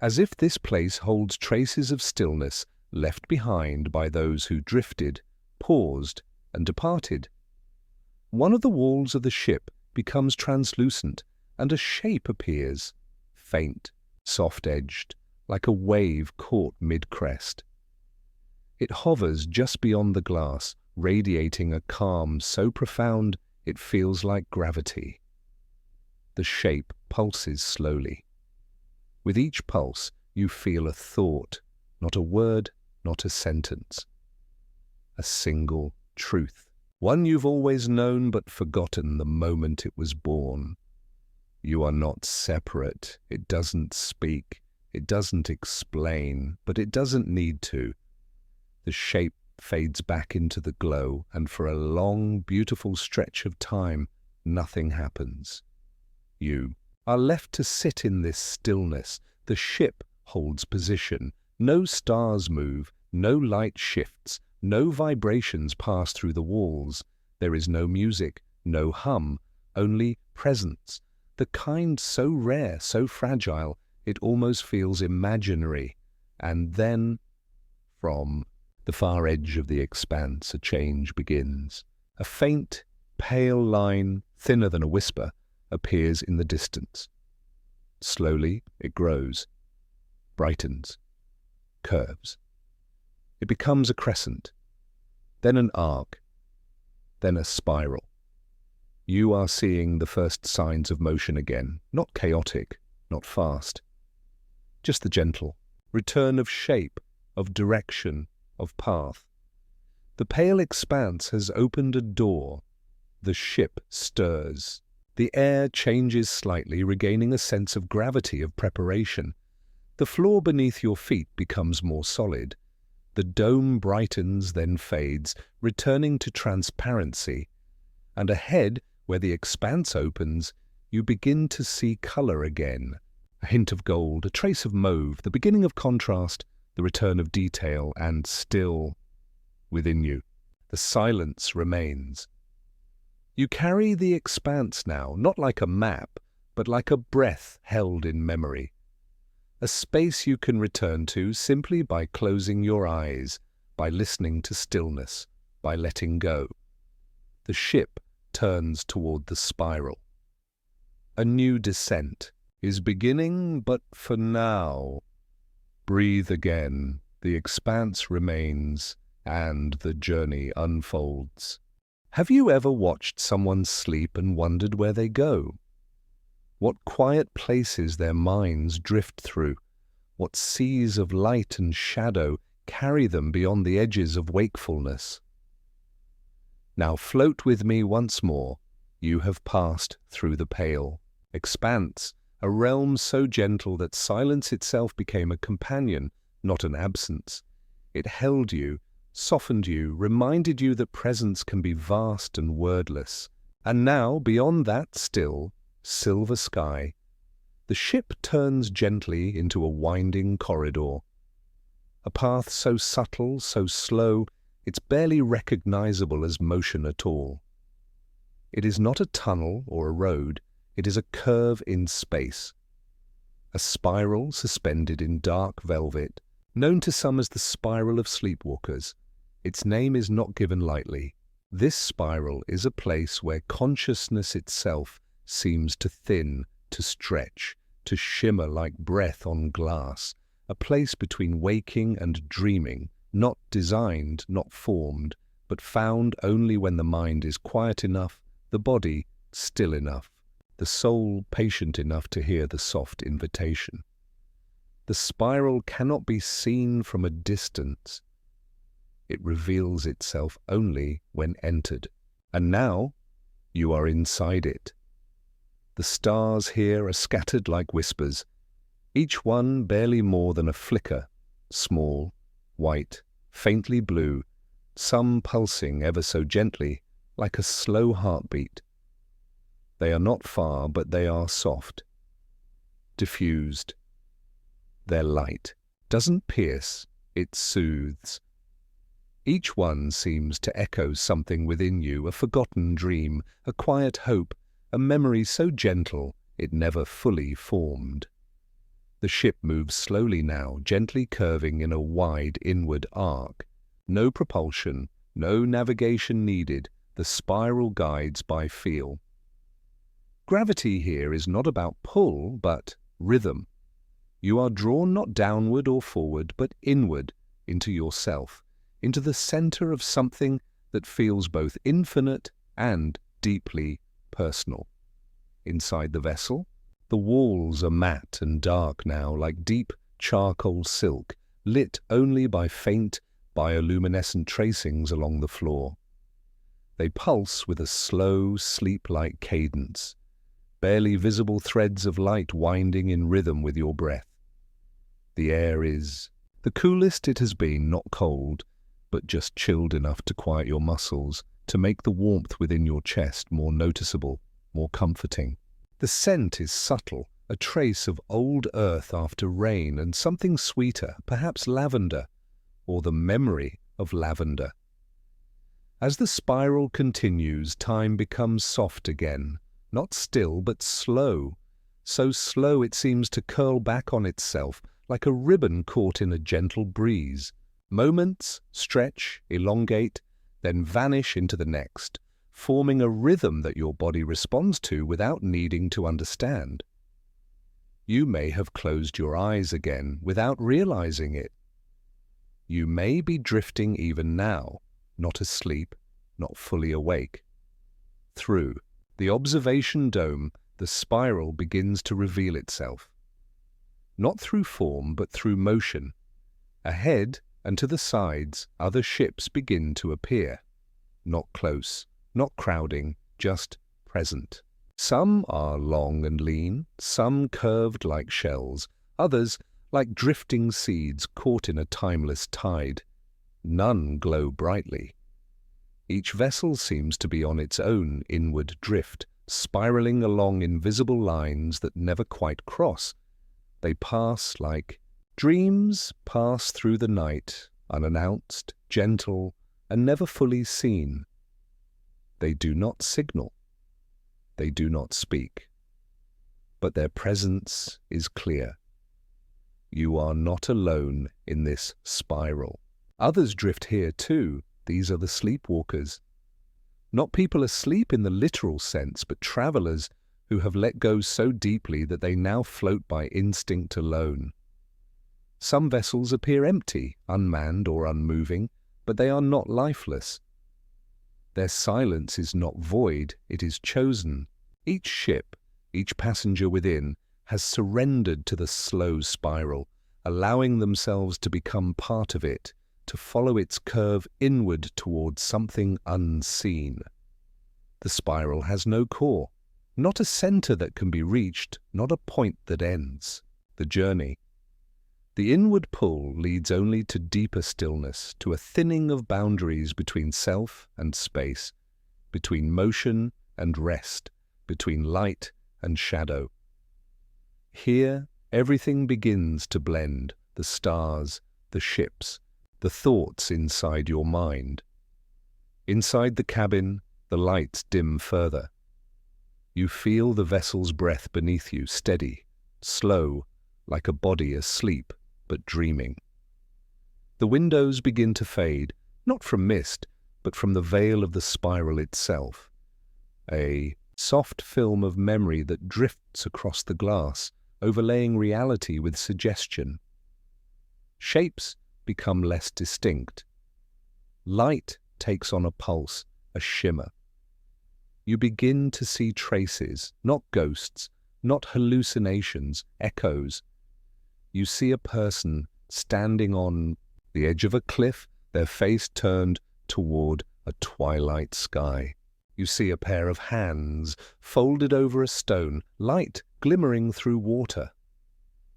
As if this place holds traces of stillness left behind by those who drifted, paused, and departed. One of the walls of the ship becomes translucent, and a shape appears, faint, soft-edged, like a wave caught mid-crest. It hovers just beyond the glass, radiating a calm so profound it feels like gravity. The shape pulses slowly. With each pulse, you feel a thought, not a word, not a sentence. A single truth. One you've always known but forgotten the moment it was born. You are not separate. It doesn't speak. It doesn't explain, but it doesn't need to. The shape fades back into the glow, and for a long, beautiful stretch of time, nothing happens. You are left to sit in this stillness. The ship holds position. No stars move, no light shifts, no vibrations pass through the walls. There is no music, no hum, only presence. The kind so rare, so fragile, it almost feels imaginary. And then, from the far edge of the expanse, a change begins. A faint, pale line, thinner than a whisper, appears in the distance. Slowly, it grows, brightens, curves. It becomes a crescent, then an arc, then a spiral. You are seeing the first signs of motion again, not chaotic, not fast. Just the gentle return of shape, of direction, of path. The pale expanse has opened a door. The ship stirs. The air changes slightly, regaining a sense of gravity, of preparation. The floor beneath your feet becomes more solid. The dome brightens, then fades, returning to transparency. And ahead, where the expanse opens, you begin to see color again. A hint of gold, a trace of mauve, the beginning of contrast, the return of detail, and still, within you, the silence remains. You carry the expanse now, not like a map, but like a breath held in memory. A space you can return to simply by closing your eyes, by listening to stillness, by letting go. The ship turns toward the spiral. A new descent is beginning, but for now, breathe again. The expanse remains, and the journey unfolds. Have you ever watched someone sleep and wondered where they go? What quiet places their minds drift through? What seas of light and shadow carry them beyond the edges of wakefulness? Now float with me once more. You have passed through the pale expanse, a realm so gentle that silence itself became a companion, not an absence. It held you, softened you, reminded you that presence can be vast and wordless. And now, beyond that still, silver sky, the ship turns gently into a winding corridor. A path so subtle, so slow, it's barely recognizable as motion at all. It is not a tunnel or a road, it is a curve in space. A spiral suspended in dark velvet, known to some as the spiral of sleepwalkers. Its name is not given lightly. This spiral is a place where consciousness itself seems to thin, to stretch, to shimmer like breath on glass, a place between waking and dreaming, not designed, not formed, but found only when the mind is quiet enough, the body still enough, the soul patient enough to hear the soft invitation. The spiral cannot be seen from a distance. It reveals itself only when entered. And now you are inside it. The stars here are scattered like whispers, each one barely more than a flicker, small, white, faintly blue, some pulsing ever so gently, like a slow heartbeat. They are not far, but they are soft, diffused. Their light doesn't pierce, it soothes. Each one seems to echo something within you, a forgotten dream, a quiet hope, a memory so gentle it never fully formed. The ship moves slowly now, gently curving in a wide inward arc. No propulsion, no navigation needed, the spiral guides by feel. Gravity here is not about pull, but rhythm. You are drawn not downward or forward, but inward, into yourself, into the center of something that feels both infinite and deeply personal. Inside the vessel, the walls are matte and dark now, like deep charcoal silk, lit only by faint bioluminescent tracings along the floor. They pulse with a slow, sleep-like cadence, barely visible threads of light winding in rhythm with your breath. The air is the coolest it has been, not cold, but just chilled enough to quiet your muscles, to make the warmth within your chest more noticeable, more comforting. The scent is subtle, a trace of old earth after rain and something sweeter, perhaps lavender, or the memory of lavender. As the spiral continues, time becomes soft again, not still but slow, so slow it seems to curl back on itself like a ribbon caught in a gentle breeze. Moments stretch, elongate, then vanish into the next, forming a rhythm that your body responds to without needing to understand. You may have closed your eyes again without realizing it. You may be drifting even now, not asleep, not fully awake. Through the observation dome, the spiral begins to reveal itself. Not through form, but through motion. Ahead and to the sides, other ships begin to appear. Not close, not crowding, just present. Some are long and lean, some curved like shells, others like drifting seeds caught in a timeless tide. None glow brightly. Each vessel seems to be on its own inward drift, spiraling along invisible lines that never quite cross. They pass like dreams pass through the night, unannounced, gentle, and never fully seen. They do not signal. They do not speak. But their presence is clear. You are not alone in this spiral. Others drift here too. These are the sleepwalkers. Not people asleep in the literal sense, but travelers who have let go so deeply that they now float by instinct alone. Some vessels appear empty, unmanned or unmoving, but they are not lifeless. Their silence is not void, it is chosen. Each ship, each passenger within, has surrendered to the slow spiral, allowing themselves to become part of it, to follow its curve inward towards something unseen. The spiral has no core, not a center that can be reached, not a point that ends. The journey. The inward pull leads only to deeper stillness, to a thinning of boundaries between self and space, between motion and rest, between light and shadow. Here, everything begins to blend, the stars, the ships, the thoughts inside your mind. Inside the cabin, the lights dim further. You feel the vessel's breath beneath you, steady, slow, like a body asleep but dreaming. The windows begin to fade, not from mist, but from the veil of the spiral itself. A soft film of memory that drifts across the glass, overlaying reality with suggestion. Shapes become less distinct. Light takes on a pulse, a shimmer. You begin to see traces, not ghosts, not hallucinations, echoes. You see a person standing on the edge of a cliff, their face turned toward a twilight sky. You see a pair of hands folded over a stone, light glimmering through water.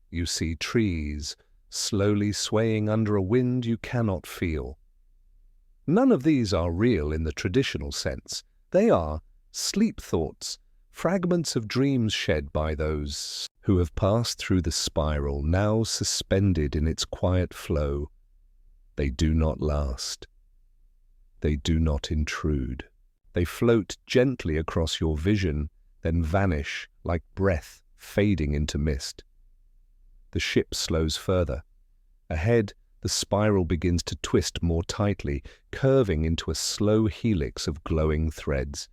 You see trees slowly swaying under a wind you cannot feel. None of these are real in the traditional sense. They are sleep thoughts, fragments of dreams shed by those who have passed through the spiral, now suspended in its quiet flow. They do not last. They do not intrude. They float gently across your vision, then vanish like breath fading into mist. The ship slows further. Ahead, the spiral begins to twist more tightly, curving into a slow helix of glowing threads.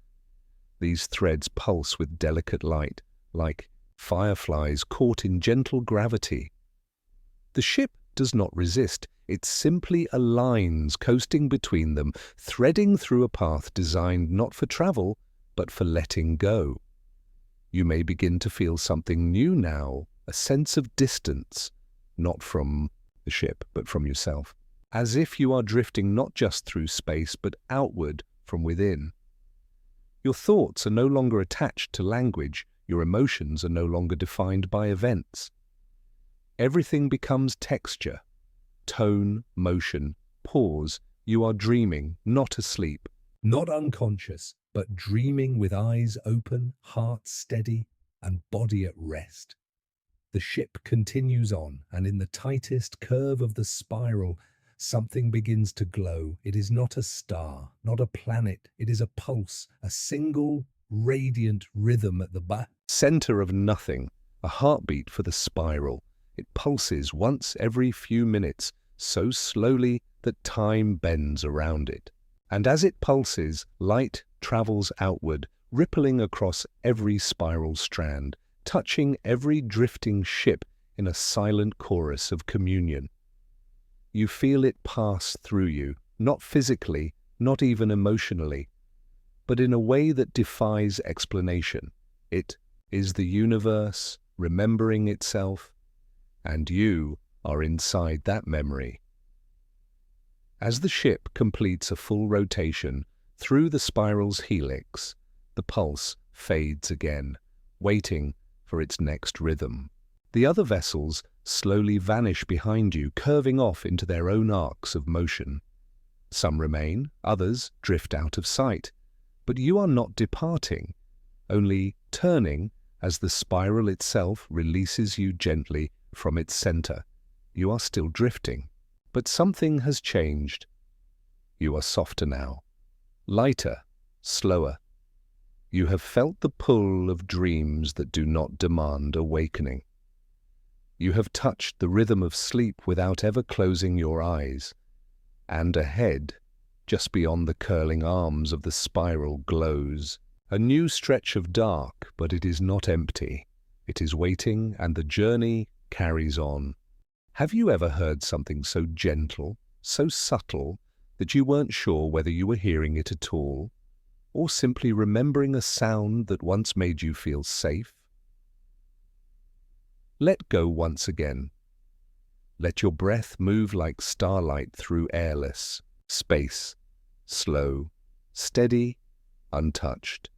These threads pulse with delicate light, like fireflies caught in gentle gravity. The ship does not resist. It simply aligns, coasting between them, threading through a path designed not for travel, but for letting go. You may begin to feel something new now, a sense of distance, not from the ship, but from yourself. As if you are drifting not just through space, but outward from within. Your thoughts are no longer attached to language, your emotions are no longer defined by events. Everything becomes texture, tone, motion, pause. You are dreaming, not asleep. Not unconscious, but dreaming with eyes open, heart steady, and body at rest. The ship continues on, and in the tightest curve of the spiral, something begins to glow. It is not a star, not a planet. It is a pulse, a single, radiant rhythm at the center of nothing, a heartbeat for the spiral. It pulses once every few minutes, so slowly that time bends around it. And as it pulses, light travels outward, rippling across every spiral strand, touching every drifting ship in a silent chorus of communion. You feel it pass through you, not physically, not even emotionally, but in a way that defies explanation. It is the universe remembering itself, and you are inside that memory. As the ship completes a full rotation through the spiral's helix, the pulse fades again, waiting for its next rhythm. The other vessels slowly vanish behind you, curving off into their own arcs of motion. Some remain, others drift out of sight. But you are not departing, only turning as the spiral itself releases you gently from its center. You are still drifting, but something has changed. You are softer now, lighter, slower. You have felt the pull of dreams that do not demand awakening. You have touched the rhythm of sleep without ever closing your eyes. And ahead, just beyond the curling arms of the spiral, glows a new stretch of dark, but it is not empty. It is waiting, and the journey carries on. Have you ever heard something so gentle, so subtle, that you weren't sure whether you were hearing it at all, or simply remembering a sound that once made you feel safe? Let go once again. Let your breath move like starlight through airless space, slow, steady, untouched.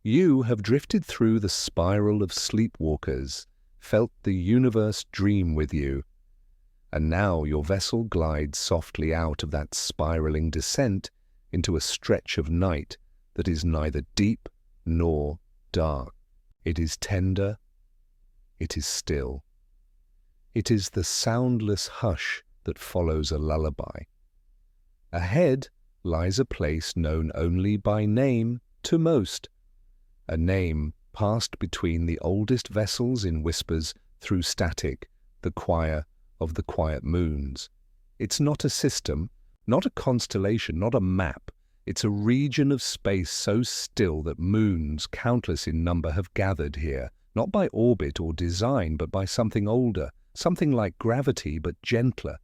You have drifted through the spiral of sleepwalkers, felt the universe dream with you, and now your vessel glides softly out of that spiraling descent into a stretch of night that is neither deep nor dark. It is tender, it is still. It is the soundless hush that follows a lullaby. Ahead lies a place known only by name to most, a name passed between the oldest vessels in whispers through static, the choir of the quiet moons. It's not a system, not a constellation, not a map. It's a region of space so still that moons, countless in number, have gathered here, not by orbit or design, but by something older, something like gravity but gentler,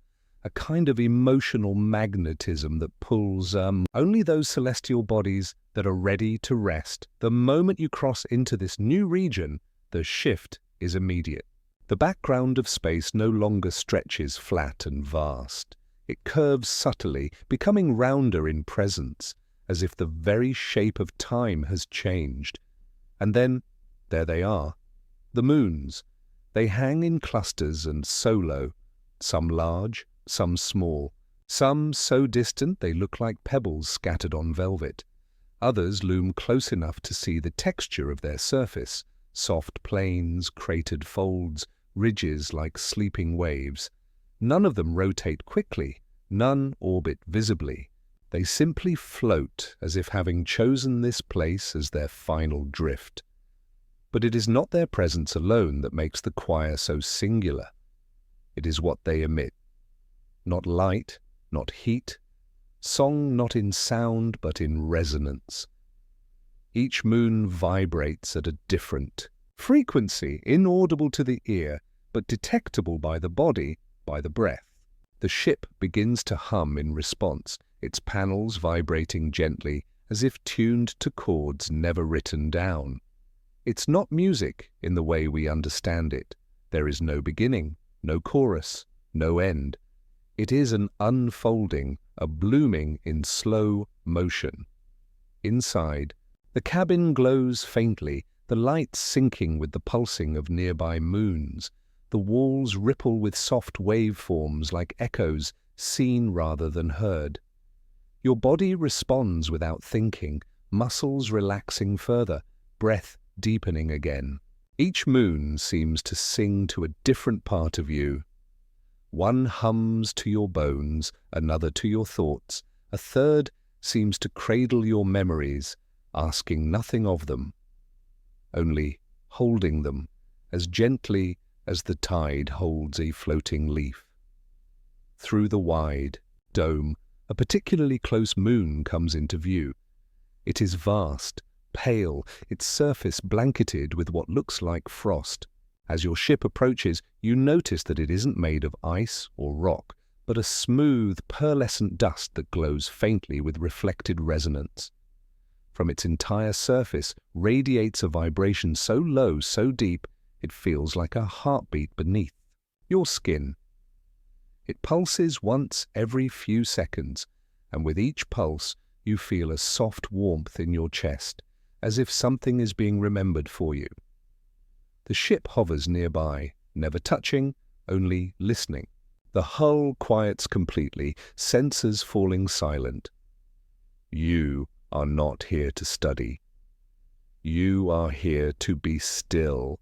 a kind of emotional magnetism that pulls only those celestial bodies that are ready to rest. The moment you cross into this new region, the shift is immediate. The background of space no longer stretches flat and vast. It curves subtly, becoming rounder in presence, as if the very shape of time has changed. And then, there they are, the moons. They hang in clusters and solo, some large, some small, some so distant they look like pebbles scattered on velvet. Others loom close enough to see the texture of their surface, soft plains, cratered folds, ridges like sleeping waves. None of them rotate quickly, none orbit visibly. They simply float as if having chosen this place as their final drift. But it is not their presence alone that makes the choir so singular. It is what they emit. Not light, not heat, song not in sound but in resonance. Each moon vibrates at a different frequency, inaudible to the ear, but detectable by the body, by the breath. The ship begins to hum in response, its panels vibrating gently, as if tuned to chords never written down. It's not music in the way we understand it. There is no beginning, no chorus, no end. It is an unfolding, a blooming in slow motion. Inside, the cabin glows faintly, the light sinking with the pulsing of nearby moons. The walls ripple with soft waveforms like echoes, seen rather than heard. Your body responds without thinking, muscles relaxing further, breath deepening again. Each moon seems to sing to a different part of you. One hums to your bones, another to your thoughts, a third seems to cradle your memories, asking nothing of them, only holding them as gently as the tide holds a floating leaf. Through the wide dome, a particularly close moon comes into view. It is vast, pale, its surface blanketed with what looks like frost. As your ship approaches, you notice that it isn't made of ice or rock, but a smooth, pearlescent dust that glows faintly with reflected resonance. From its entire surface radiates a vibration so low, so deep, it feels like a heartbeat beneath your skin. It pulses once every few seconds, and with each pulse you feel a soft warmth in your chest, as if something is being remembered for you. The ship hovers nearby, never touching, only listening. The hull quiets completely, sensors falling silent. You are not here to study. You are here to be still,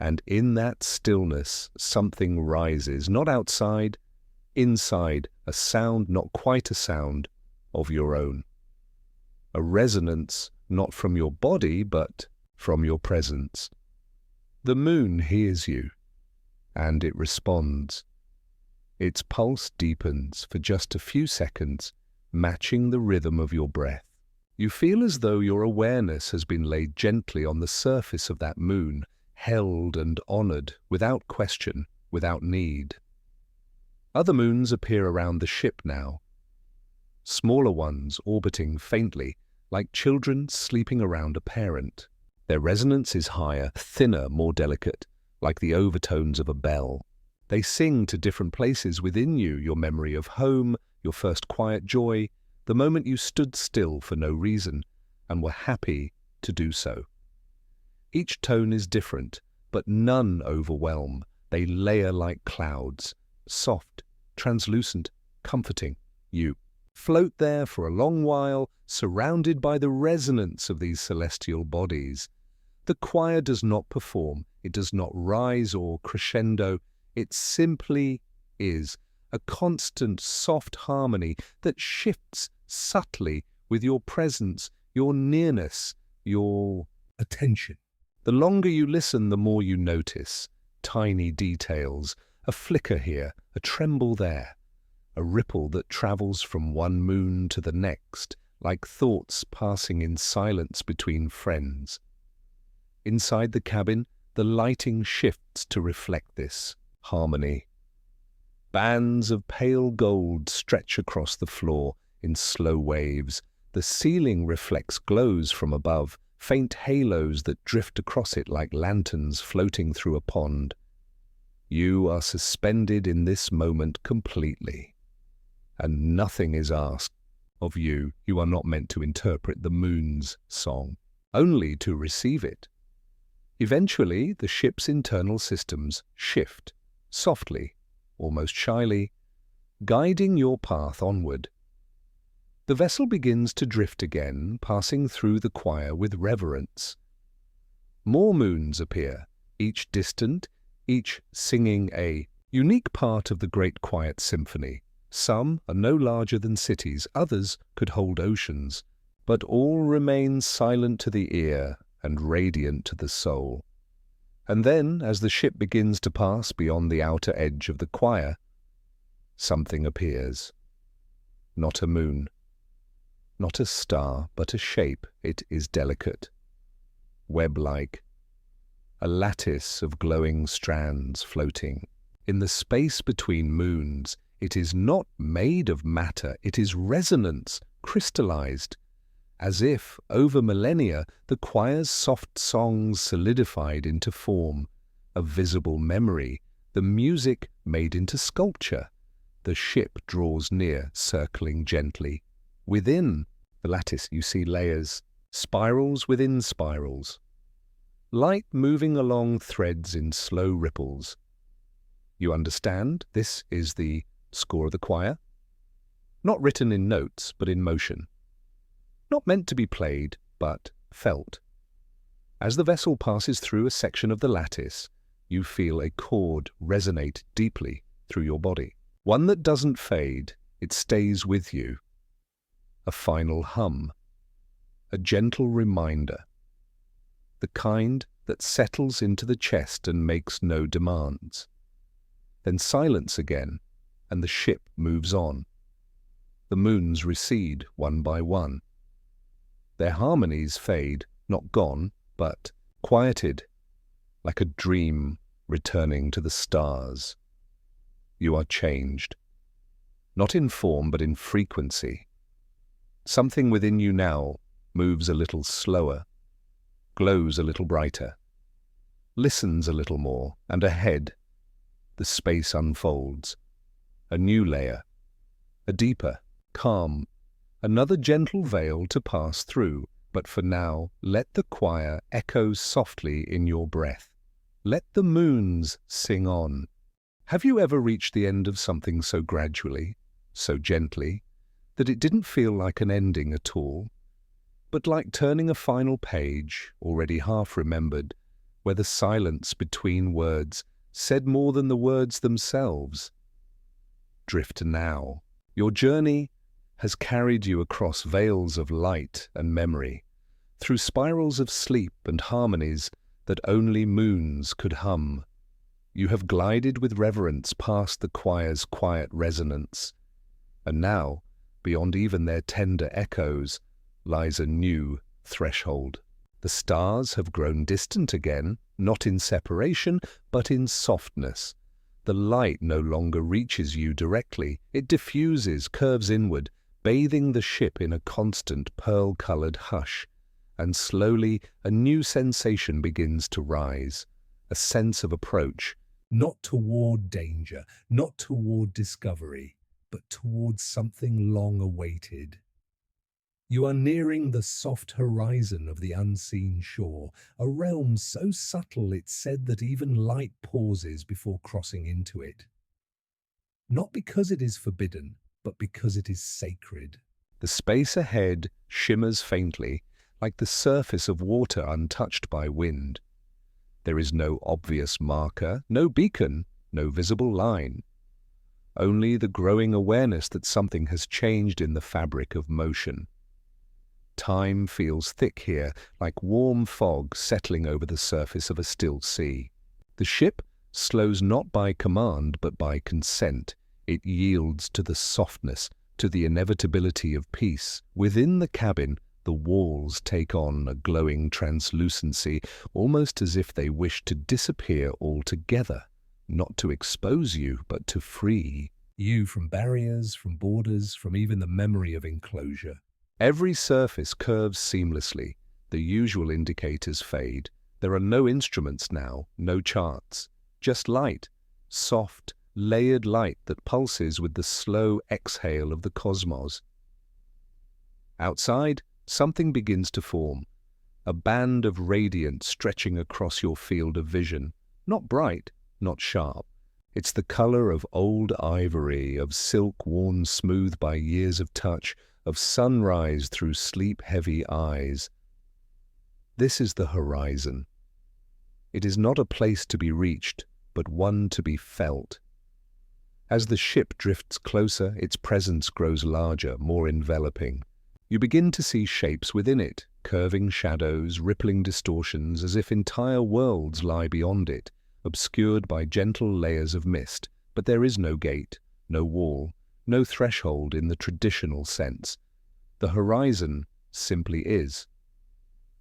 and in that stillness something rises, not outside, inside, a sound, not quite a sound, of your own. A resonance not from your body, but from your presence. The moon hears you, and it responds. Its pulse deepens for just a few seconds, matching the rhythm of your breath. You feel as though your awareness has been laid gently on the surface of that moon, held and honored, without question, without need. Other moons appear around the ship now, smaller ones orbiting faintly, like children sleeping around a parent. Their resonance is higher, thinner, more delicate, like the overtones of a bell. They sing to different places within you, your memory of home, your first quiet joy, the moment you stood still for no reason and were happy to do so. Each tone is different, but none overwhelm. They layer like clouds, soft, translucent, comforting. You float there for a long while, surrounded by the resonance of these celestial bodies. The choir does not perform, it does not rise or crescendo, it simply is, a constant soft harmony that shifts subtly with your presence, your nearness, your attention. The longer you listen, the more you notice tiny details, a flicker here, a tremble there, a ripple that travels from one moon to the next, like thoughts passing in silence between friends. Inside the cabin, the lighting shifts to reflect this harmony. Bands of pale gold stretch across the floor in slow waves. The ceiling reflects glows from above, faint halos that drift across it like lanterns floating through a pond. You are suspended in this moment completely, and nothing is asked of you. You are not meant to interpret the moon's song, only to receive it. Eventually, the ship's internal systems shift, softly, almost shyly, guiding your path onward. The vessel begins to drift again, passing through the choir with reverence. More moons appear, each distant, each singing a unique part of the great quiet symphony. Some are no larger than cities, others could hold oceans, but all remain silent to the ear and radiant to the soul. And then, as the ship begins to pass beyond the outer edge of the choir, something appears. Not a moon, not a star, but a shape. It is delicate, web-like, a lattice of glowing strands floating. In the space between moons, it is not made of matter, it is resonance, crystallized, as if, over millennia, the choir's soft songs solidified into form, a visible memory the music made into sculpture. The ship draws near, circling gently. Within the lattice you see layers, spirals within spirals. Light moving along threads in slow ripples. You understand? This is the score of the choir. Not written in notes, but in motion. Not meant to be played, but felt. As the vessel passes through a section of the lattice, you feel a chord resonate deeply through your body. One that doesn't fade, it stays with you. A final hum. A gentle reminder. The kind that settles into the chest and makes no demands. Then silence again, and the ship moves on. The moons recede one by one. Their harmonies fade, not gone, but quieted, like a dream returning to the stars. You are changed, not in form but in frequency. Something within you now moves a little slower, glows a little brighter, listens a little more, and ahead, the space unfolds. A new layer, a deeper, calm, another gentle veil to pass through, but for now, let the choir echo softly in your breath. Let the moons sing on. Have you ever reached the end of something so gradually, so gently, that it didn't feel like an ending at all, but like turning a final page, already half remembered, where the silence between words said more than the words themselves? Drift now. Your journey has carried you across veils of light and memory, through spirals of sleep and harmonies that only moons could hum. You have glided with reverence past the choir's quiet resonance, and now, beyond even their tender echoes, lies a new threshold. The stars have grown distant again, not in separation, but in softness. The light no longer reaches you directly. It diffuses, curves inward, bathing the ship in a constant pearl-colored hush. And slowly a new sensation begins to rise, a sense of approach, not toward danger, not toward discovery, but towards something long awaited. You are nearing the soft horizon of the unseen shore, a realm so subtle it's said that even light pauses before crossing into it. Not because it is forbidden, but because it is sacred. The space ahead shimmers faintly, like the surface of water untouched by wind. There is no obvious marker, no beacon, no visible line. Only the growing awareness that something has changed in the fabric of motion. Time feels thick here, like warm fog settling over the surface of a still sea. The ship slows not by command, but by consent. It yields to the softness, to the inevitability of peace. Within the cabin, the walls take on a glowing translucency, almost as if they wish to disappear altogether, not to expose you, but to free you from barriers, from borders, from even the memory of enclosure. Every surface curves seamlessly. The usual indicators fade. There are no instruments now, no charts. Just light, soft, layered light that pulses with the slow exhale of the cosmos. Outside, something begins to form. A band of radiance stretching across your field of vision. Not bright, not sharp. It's the color of old ivory, of silk worn smooth by years of touch, of sunrise through sleep-heavy eyes. This is the horizon. It is not a place to be reached, but one to be felt. As the ship drifts closer, its presence grows larger, more enveloping. You begin to see shapes within it, curving shadows, rippling distortions, as if entire worlds lie beyond it, obscured by gentle layers of mist. But there is no gate, no wall, no threshold in the traditional sense. The horizon simply is.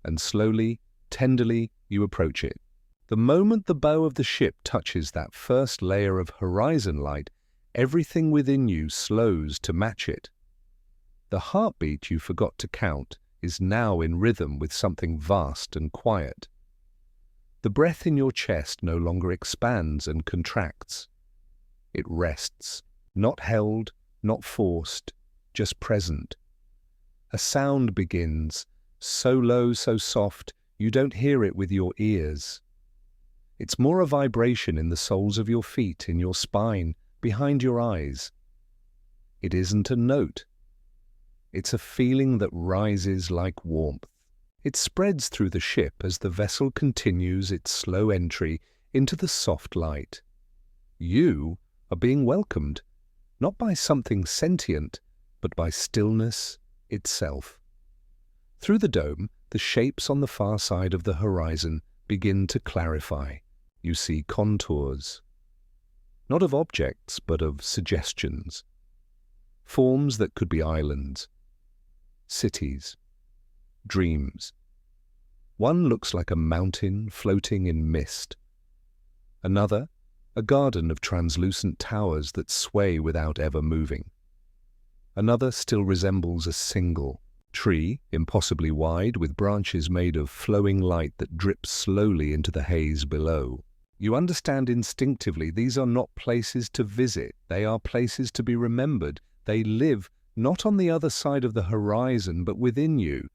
And slowly, tenderly, you approach it. The moment the bow of the ship touches that first layer of horizon light, everything within you slows to match it. The heartbeat you forgot to count is now in rhythm with something vast and quiet. The breath in your chest no longer expands and contracts. It rests, not held, not forced, just present. A sound begins, so low, so soft, you don't hear it with your ears. It's more a vibration in the soles of your feet, in your spine, behind your eyes. It isn't a note. It's a feeling that rises like warmth. It spreads through the ship as the vessel continues its slow entry into the soft light. You are being welcomed, not by something sentient, but by stillness itself. Through the dome, the shapes on the far side of the horizon begin to clarify. You see contours, not of objects, but of suggestions. Forms that could be islands, cities, dreams. One looks like a mountain floating in mist. Another, a garden of translucent towers that sway without ever moving. Another still resembles a single tree, impossibly wide, with branches made of flowing light that drips slowly into the haze below. You understand instinctively these are not places to visit, they are places to be remembered. They live not on the other side of the horizon, but within you.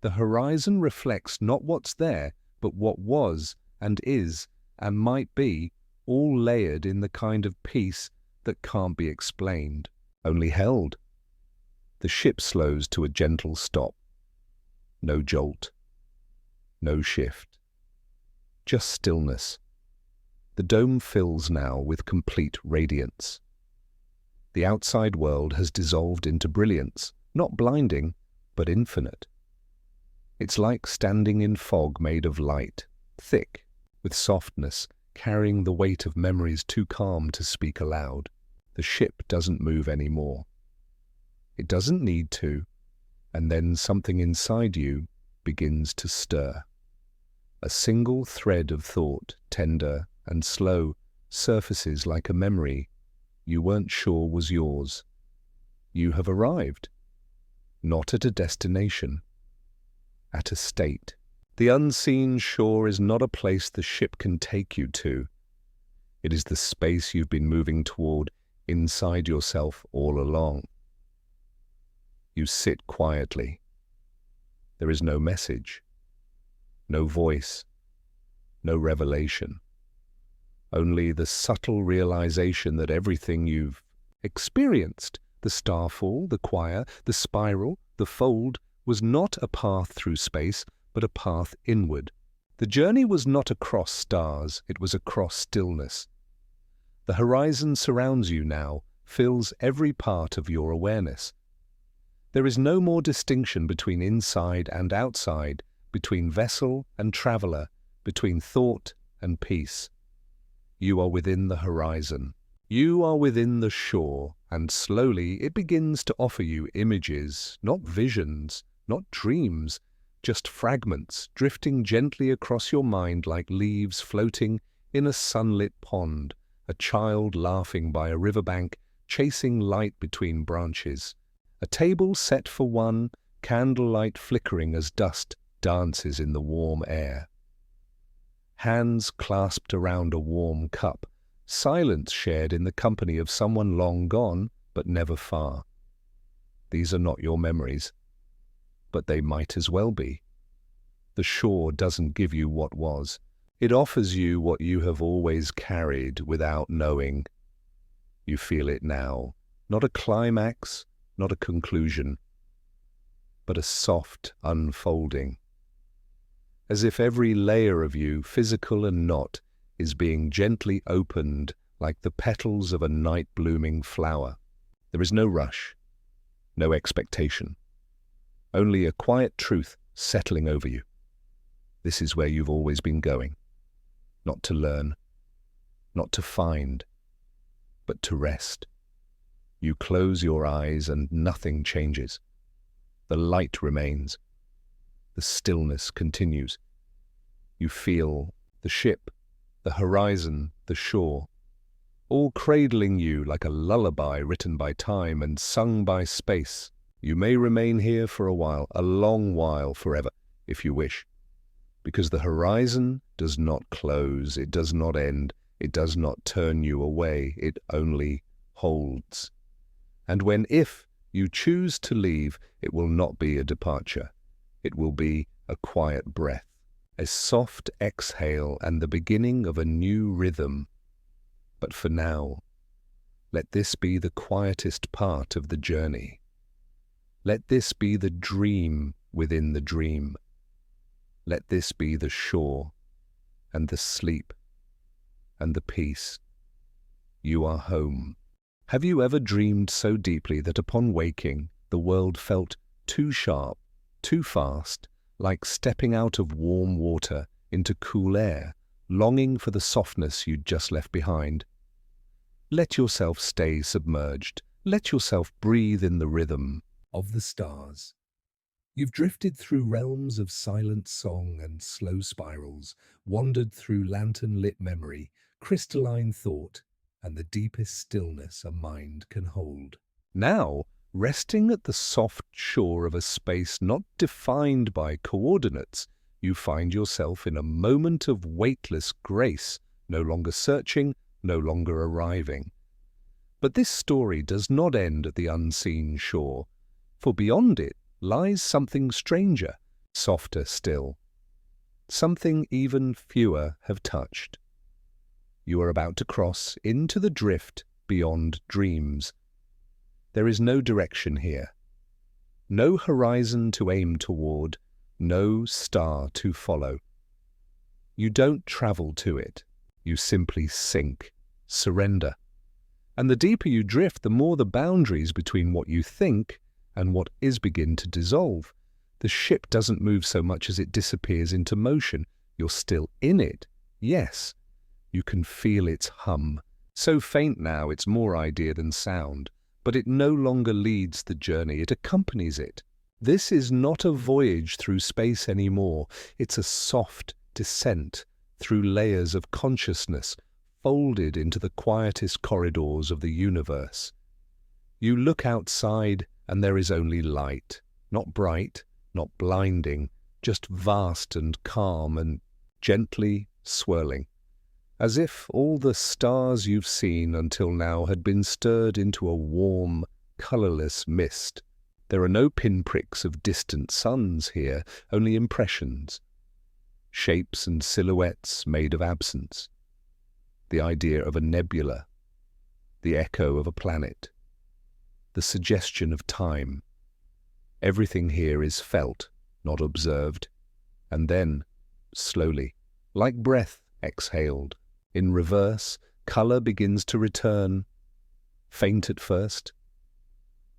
The horizon reflects not what's there, but what was and is and might be, all layered in the kind of peace that can't be explained, only held. The ship slows to a gentle stop. No jolt, no shift, just stillness. The dome fills now with complete radiance. The outside world has dissolved into brilliance, not blinding, but infinite. It's like standing in fog made of light, thick, with softness, carrying the weight of memories too calm to speak aloud. The ship doesn't move anymore. It doesn't need to, and then something inside you begins to stir. A single thread of thought, tender and slow, surfaces like a memory you weren't sure was yours. You have arrived, not at a destination, at a state. The unseen shore is not a place the ship can take you to. It is the space you've been moving toward inside yourself all along. You sit quietly. There is no message, no voice, no revelation. Only the subtle realization that everything you've experienced, the starfall, the choir, the spiral, the fold, was not a path through space, but a path inward. The journey was not across stars, it was across stillness. The horizon surrounds you now, fills every part of your awareness. There is no more distinction between inside and outside, between vessel and traveler, between thought and peace. You are within the horizon. You are within the shore, and slowly it begins to offer you images, not visions, not dreams, just fragments drifting gently across your mind like leaves floating in a sunlit pond, a child laughing by a riverbank, chasing light between branches. A table set for one, candlelight flickering as dust dances in the warm air. Hands clasped around a warm cup, silence shared in the company of someone long gone, but never far. These are not your memories, but they might as well be. The shore doesn't give you what was. It offers you what you have always carried without knowing. You feel it now, not a climax, not a conclusion, but a soft unfolding. As if every layer of you, physical and not, is being gently opened like the petals of a night-blooming flower. There is no rush, no expectation, only a quiet truth settling over you. This is where you've always been going, not to learn, not to find, but to rest. You close your eyes and nothing changes. The light remains. The stillness continues. You feel the ship, the horizon, the shore, all cradling you like a lullaby written by time and sung by space. You may remain here for a while, a long while, forever, if you wish. because the horizon does not close, it does not end, it does not turn you away, it only holds. And if you choose to leave, it will not be a departure. It will be a quiet breath, a soft exhale and the beginning of a new rhythm. But for now, let this be the quietest part of the journey. Let this be the dream within the dream. Let this be the shore and the sleep and the peace. You are home. Have you ever dreamed so deeply that upon waking, the world felt too sharp, too fast, like stepping out of warm water into cool air, longing for the softness you'd just left behind? Let yourself stay submerged. Let yourself breathe in the rhythm of the stars. You've drifted through realms of silent song and slow spirals, wandered through lantern-lit memory, crystalline thought, and the deepest stillness a mind can hold. Now, resting at the soft shore of a space not defined by coordinates, you find yourself in a moment of weightless grace, no longer searching, no longer arriving. But this story does not end at the unseen shore, for beyond it lies something stranger, softer still, something even fewer have touched. You are about to cross into the drift beyond dreams. There is no direction here, no horizon to aim toward, no star to follow. You don't travel to it, you simply sink, surrender. And the deeper you drift, the more the boundaries between what you think and what is begin to dissolve. The ship doesn't move so much as it disappears into motion. You're still in it, yes. You can feel its hum, so faint now it's more idea than sound, but it no longer leads the journey, it accompanies it. This is not a voyage through space anymore, it's a soft descent through layers of consciousness, folded into the quietest corridors of the universe. You look outside and there is only light, not bright, not blinding, just vast and calm and gently swirling, as if all the stars you've seen until now had been stirred into a warm, colourless mist. There are no pinpricks of distant suns here, only impressions, shapes and silhouettes made of absence. The idea of a nebula, the echo of a planet, the suggestion of time. Everything here is felt, not observed, and then, slowly, like breath exhaled, in reverse, colour begins to return, faint at first.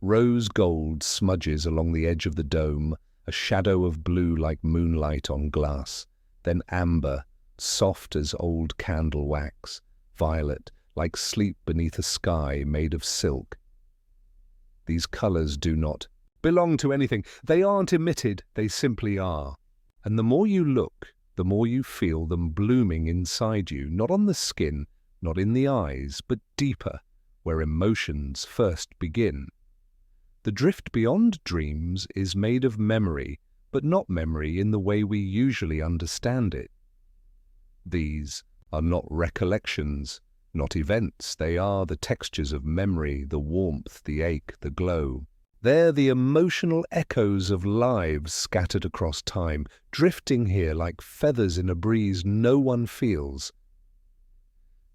Rose gold smudges along the edge of the dome, a shadow of blue like moonlight on glass, then amber, soft as old candle wax, violet, like sleep beneath a sky made of silk. These colours do not belong to anything. They aren't emitted, they simply are. And the more you look, the more you feel them blooming inside you, not on the skin, not in the eyes, but deeper, where emotions first begin. The drift beyond dreams is made of memory, but not memory in the way we usually understand it. These are not recollections, not events. They are the textures of memory, the warmth, the ache, the glow. They're the emotional echoes of lives scattered across time, drifting here like feathers in a breeze no one feels.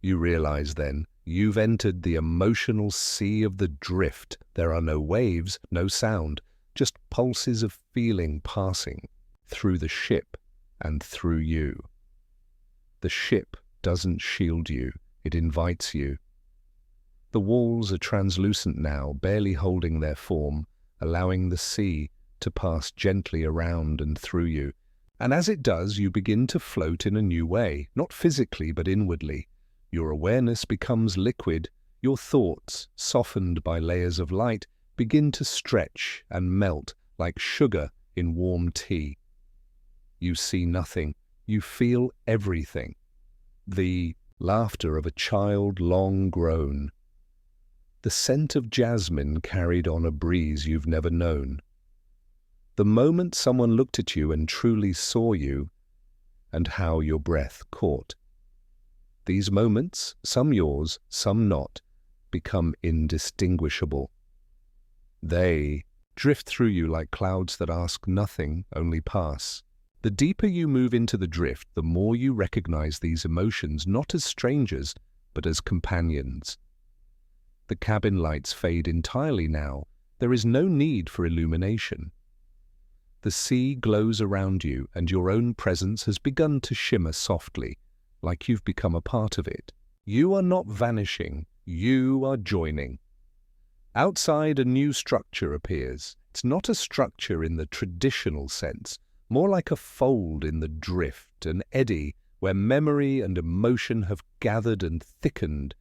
You realize then, you've entered the emotional sea of the drift. There are no waves, no sound, just pulses of feeling passing through the ship and through you. The ship doesn't shield you, it invites you. The walls are translucent now, barely holding their form, allowing the sea to pass gently around and through you. And as it does, you begin to float in a new way, not physically but inwardly. Your awareness becomes liquid, your thoughts, softened by layers of light, begin to stretch and melt like sugar in warm tea. You see nothing, you feel everything. The laughter of a child long grown. The scent of jasmine carried on a breeze you've never known. The moment someone looked at you and truly saw you, and how your breath caught. These moments, some yours, some not, become indistinguishable. They drift through you like clouds that ask nothing, only pass. The deeper you move into the drift, the more you recognize these emotions not as strangers, but as companions. The cabin lights fade entirely now. There is no need for illumination. The sea glows around you, and your own presence has begun to shimmer softly, like you've become a part of it. You are not vanishing, you are joining. Outside, a new structure appears. It's not a structure in the traditional sense, more like a fold in the drift, an eddy where memory and emotion have gathered and thickened.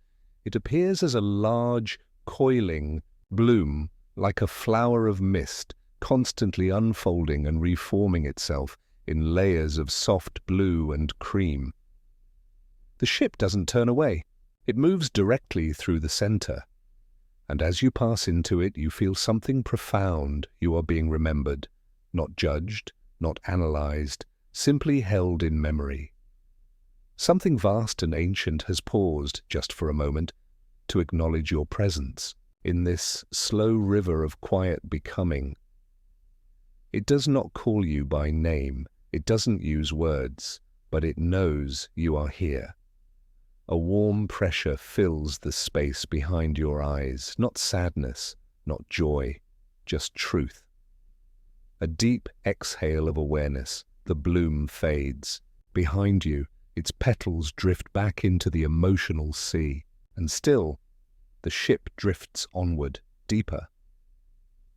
It appears as a large, coiling bloom, like a flower of mist, constantly unfolding and reforming itself in layers of soft blue and cream. The ship doesn't turn away. It moves directly through the center. And as you pass into it, you feel something profound. You are being remembered, not judged, not analyzed, simply held in memory. Something vast and ancient has paused just for a moment to acknowledge your presence in this slow river of quiet becoming. It does not call you by name, it doesn't use words, but it knows you are here. A warm pressure fills the space behind your eyes, not sadness, not joy, just truth. A deep exhale of awareness, the bloom fades. Behind you, its petals drift back into the emotional sea, and still, the ship drifts onward, deeper.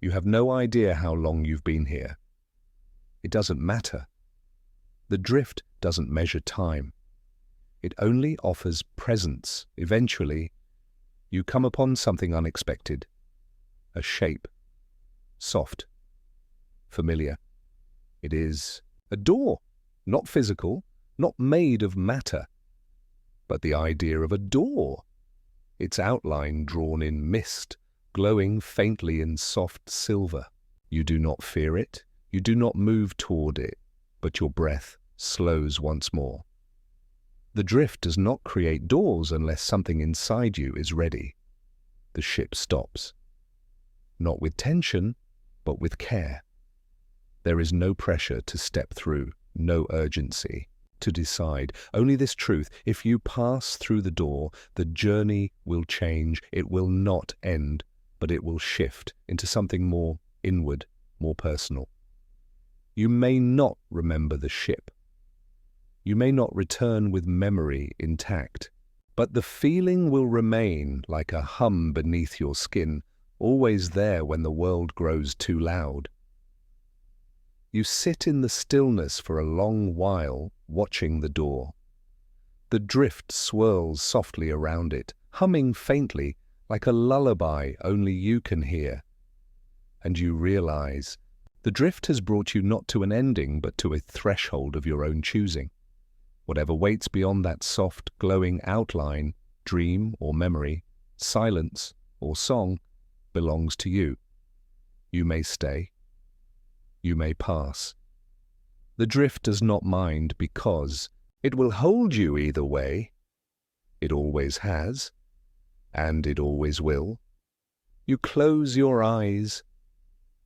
You have no idea how long you've been here. It doesn't matter. The drift doesn't measure time. It only offers presence. Eventually, you come upon something unexpected. A shape. Soft. Familiar. It is a door. Not physical, not made of matter. But the idea of a door. Its outline drawn in mist, glowing faintly in soft silver. You do not fear it. You do not move toward it. But your breath slows once more. The drift does not create doors unless something inside you is ready. The ship stops. Not with tension, but with care. There is no pressure to step through, no urgency to decide. Only this truth: if you pass through the door, the journey will change. It will not end, but it will shift into something more inward, more personal. You may not remember the ship. You may not return with memory intact, but the feeling will remain like a hum beneath your skin, always there when the world grows too loud. You sit in the stillness for a long while, watching the door. The drift swirls softly around it, humming faintly like a lullaby only you can hear. And you realize the drift has brought you not to an ending, but to a threshold of your own choosing. Whatever waits beyond that soft, glowing outline, dream or memory, silence or song, belongs to you. You may stay. You may pass. The drift does not mind because it will hold you either way. It always has, and it always will. You close your eyes.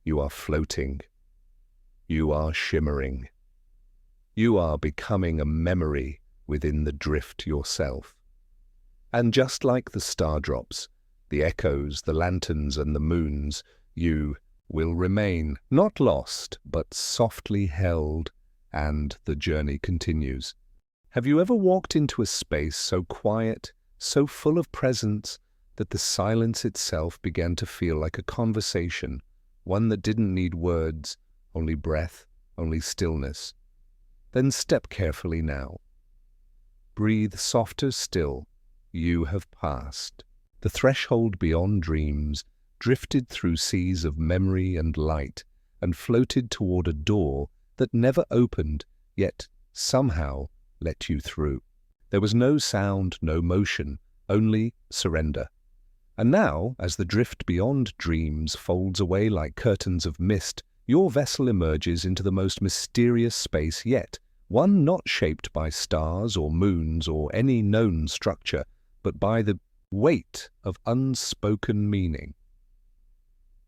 You are floating. You are shimmering. You are becoming a memory within the drift yourself. And just like the star drops, the echoes, the lanterns and the moons, you will remain, not lost, but softly held, and the journey continues. Have you ever walked into a space so quiet, so full of presence, that the silence itself began to feel like a conversation, one that didn't need words, only breath, only stillness? Then step carefully now. Breathe softer still. You have passed. The threshold beyond dreams, drifted through seas of memory and light, and floated toward a door that never opened, yet somehow let you through. There was no sound, no motion, only surrender. And now, as the drift beyond dreams folds away like curtains of mist, your vessel emerges into the most mysterious space yet, One not shaped by stars or moons or any known structure, but by the weight of unspoken meaning.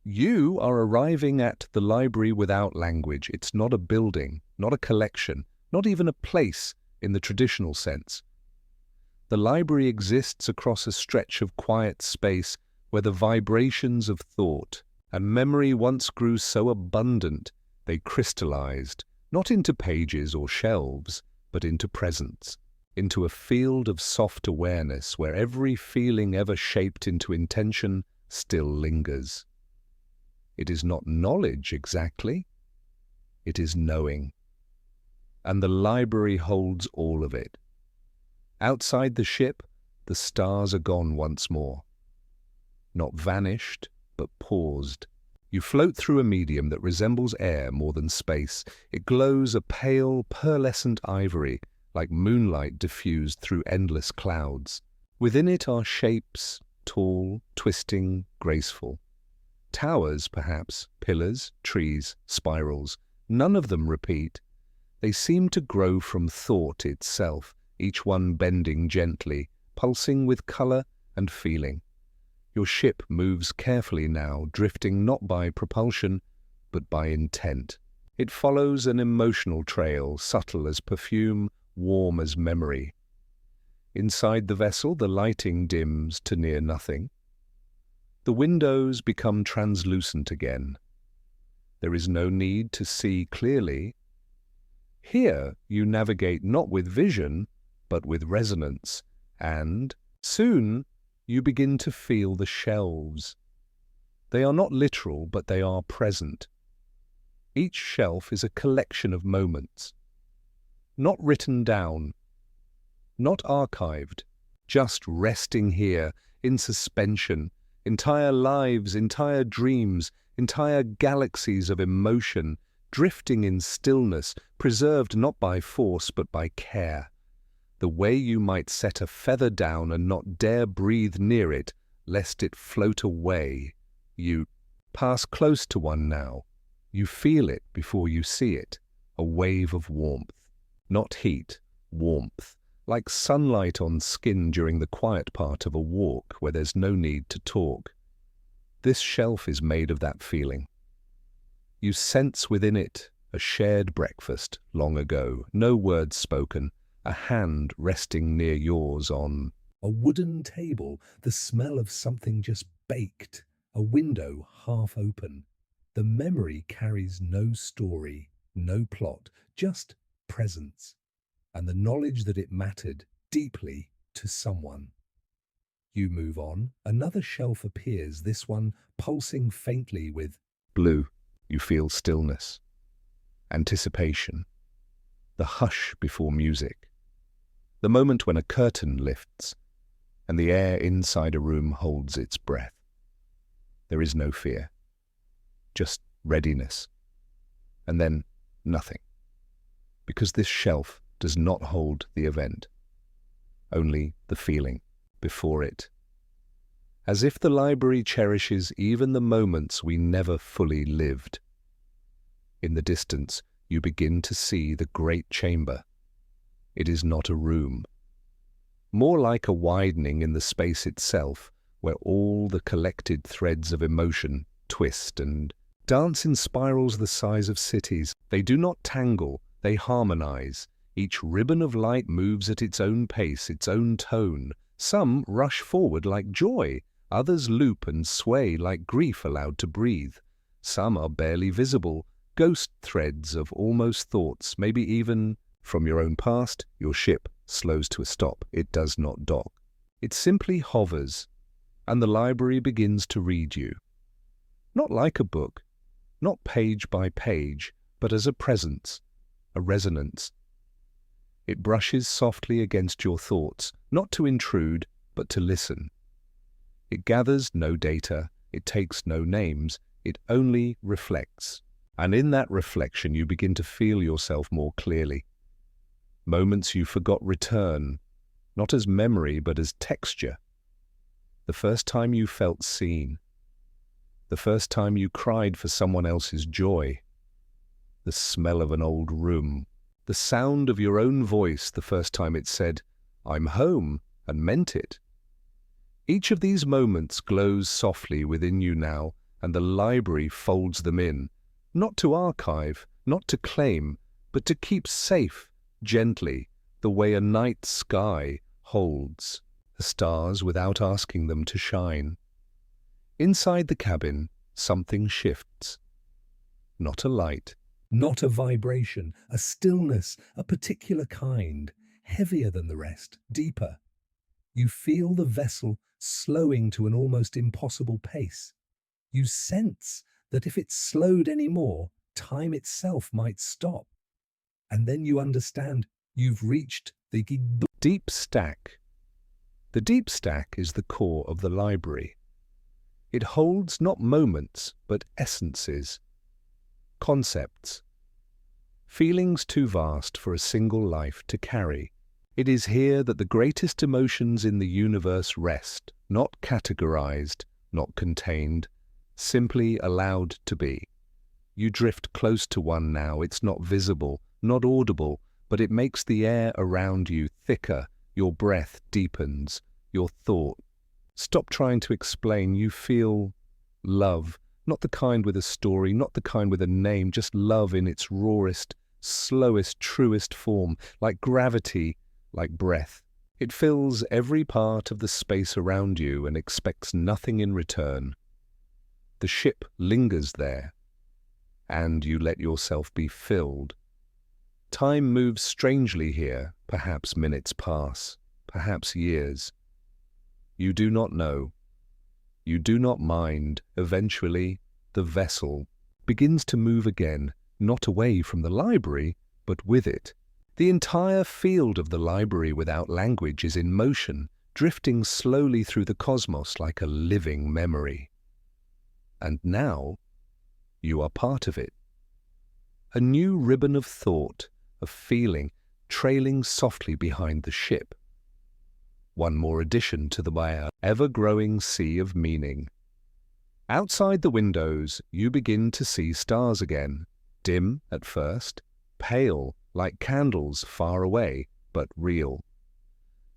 You are arriving at the library without language. It's not a building, not a collection, not even a place in the traditional sense. The library exists across a stretch of quiet space where the vibrations of thought and memory once grew so abundant they crystallized, not into pages or shelves, but into presence, into a field of soft awareness where every feeling ever shaped into intention still lingers. It is not knowledge exactly, it is knowing. And the library holds all of it. Outside the ship, the stars are gone once more. Not vanished, but paused. You float through a medium that resembles air more than space. It glows a pale, pearlescent ivory, like moonlight diffused through endless clouds. Within it are shapes, tall, twisting, graceful. Towers, perhaps, pillars, trees, spirals. None of them repeat. They seem to grow from thought itself, each one bending gently, pulsing with color and feeling. Your ship moves carefully now, drifting not by propulsion, but by intent. It follows an emotional trail, subtle as perfume, warm as memory. Inside the vessel, the lighting dims to near nothing. The windows become translucent again. There is no need to see clearly. Here you navigate not with vision, but with resonance, and soon you begin to feel the shelves. They are not literal, but they are present. Each shelf is a collection of moments, not written down, not archived, just resting here in suspension, entire lives, entire dreams, entire galaxies of emotion, drifting in stillness, preserved not by force but by care. The way you might set a feather down and not dare breathe near it, lest it float away. You pass close to one now. You feel it before you see it, a wave of warmth. Not heat, warmth, like sunlight on skin during the quiet part of a walk where there's no need to talk. This shelf is made of that feeling. You sense within it a shared breakfast long ago, no words spoken, a hand resting near yours on a wooden table, the smell of something just baked, a window half open. The memory carries no story, no plot, just presence, and the knowledge that it mattered deeply to someone. You move on, another shelf appears, this one pulsing faintly with blue. You feel stillness, anticipation, the hush before music, the moment when a curtain lifts and the air inside a room holds its breath. There is no fear, just readiness, and then nothing, because this shelf does not hold the event, only the feeling before it. As if the library cherishes even the moments we never fully lived. In the distance, you begin to see the great chamber. It is not a room. More like a widening in the space itself, where all the collected threads of emotion twist and dance in spirals the size of cities. They do not tangle, they harmonize. Each ribbon of light moves at its own pace, its own tone. Some rush forward like joy, others loop and sway like grief allowed to breathe. Some are barely visible, ghost threads of almost thoughts, maybe even from your own past. Your ship slows to a stop. It does not dock. It simply hovers, and the library begins to read you. Not like a book, not page by page, but as a presence, a resonance. It brushes softly against your thoughts, not to intrude, but to listen. It gathers no data, it takes no names, it only reflects. And in that reflection you begin to feel yourself more clearly. Moments you forgot return, not as memory but as texture. The first time you felt seen. The first time you cried for someone else's joy. The smell of an old room, the sound of your own voice the first time it said, "I'm home," and meant it. Each of these moments glows softly within you now, and the library folds them in, not to archive, not to claim, but to keep safe, gently, the way a night sky holds the stars without asking them to shine. Inside the cabin, something shifts. Not a light, not a vibration, a stillness, a particular kind, heavier than the rest, deeper. You feel the vessel slowing to an almost impossible pace. You sense that if it slowed any more, time itself might stop. And then you understand you've reached the deep stack. The deep stack is the core of the library. It holds not moments, but essences, concepts, feelings too vast for a single life to carry. It is here that the greatest emotions in the universe rest, not categorized, not contained, simply allowed to be. You drift close to one now. It's not visible, not audible, but it makes the air around you thicker, your breath deepens, your thought. Stop trying to explain. You feel love, not the kind with a story, not the kind with a name, just love in its rawest, slowest, truest form, like gravity, like breath. It fills every part of the space around you and expects nothing in return. The ship lingers there, and you let yourself be filled. Time moves strangely here. Perhaps minutes pass, perhaps years. You do not know. You do not mind. Eventually, the vessel begins to move again, not away from the library, but with it. The entire field of the library without language is in motion, drifting slowly through the cosmos like a living memory. And now, you are part of it. A new ribbon of thought, of feeling, trailing softly behind the ship. One more addition to the ever-growing sea of meaning. Outside the windows, you begin to see stars again, dim at first, pale like candles far away, but real.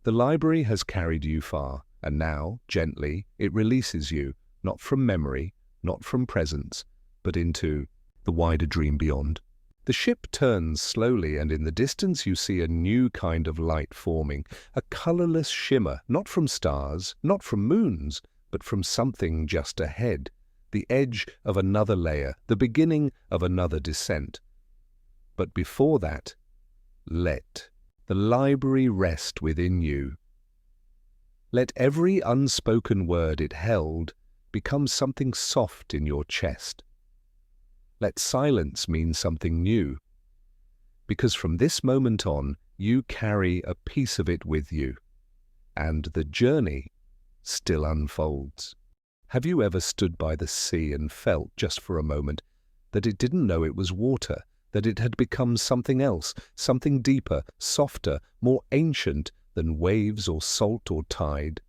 The library has carried you far, and now, gently, it releases you, not from memory, not from presence, but into the wider dream beyond. The ship turns slowly, and in the distance you see a new kind of light forming, a colorless shimmer, not from stars, not from moons, but from something just ahead, the edge of another layer, the beginning of another descent. But before that, let the library rest within you. Let every unspoken word it held become something soft in your chest. Let silence mean something new, because from this moment on, you carry a piece of it with you, and the journey still unfolds. Have you ever stood by the sea and felt, just for a moment, that it didn't know it was water, that it had become something else, something deeper, softer, more ancient than waves or salt or tide?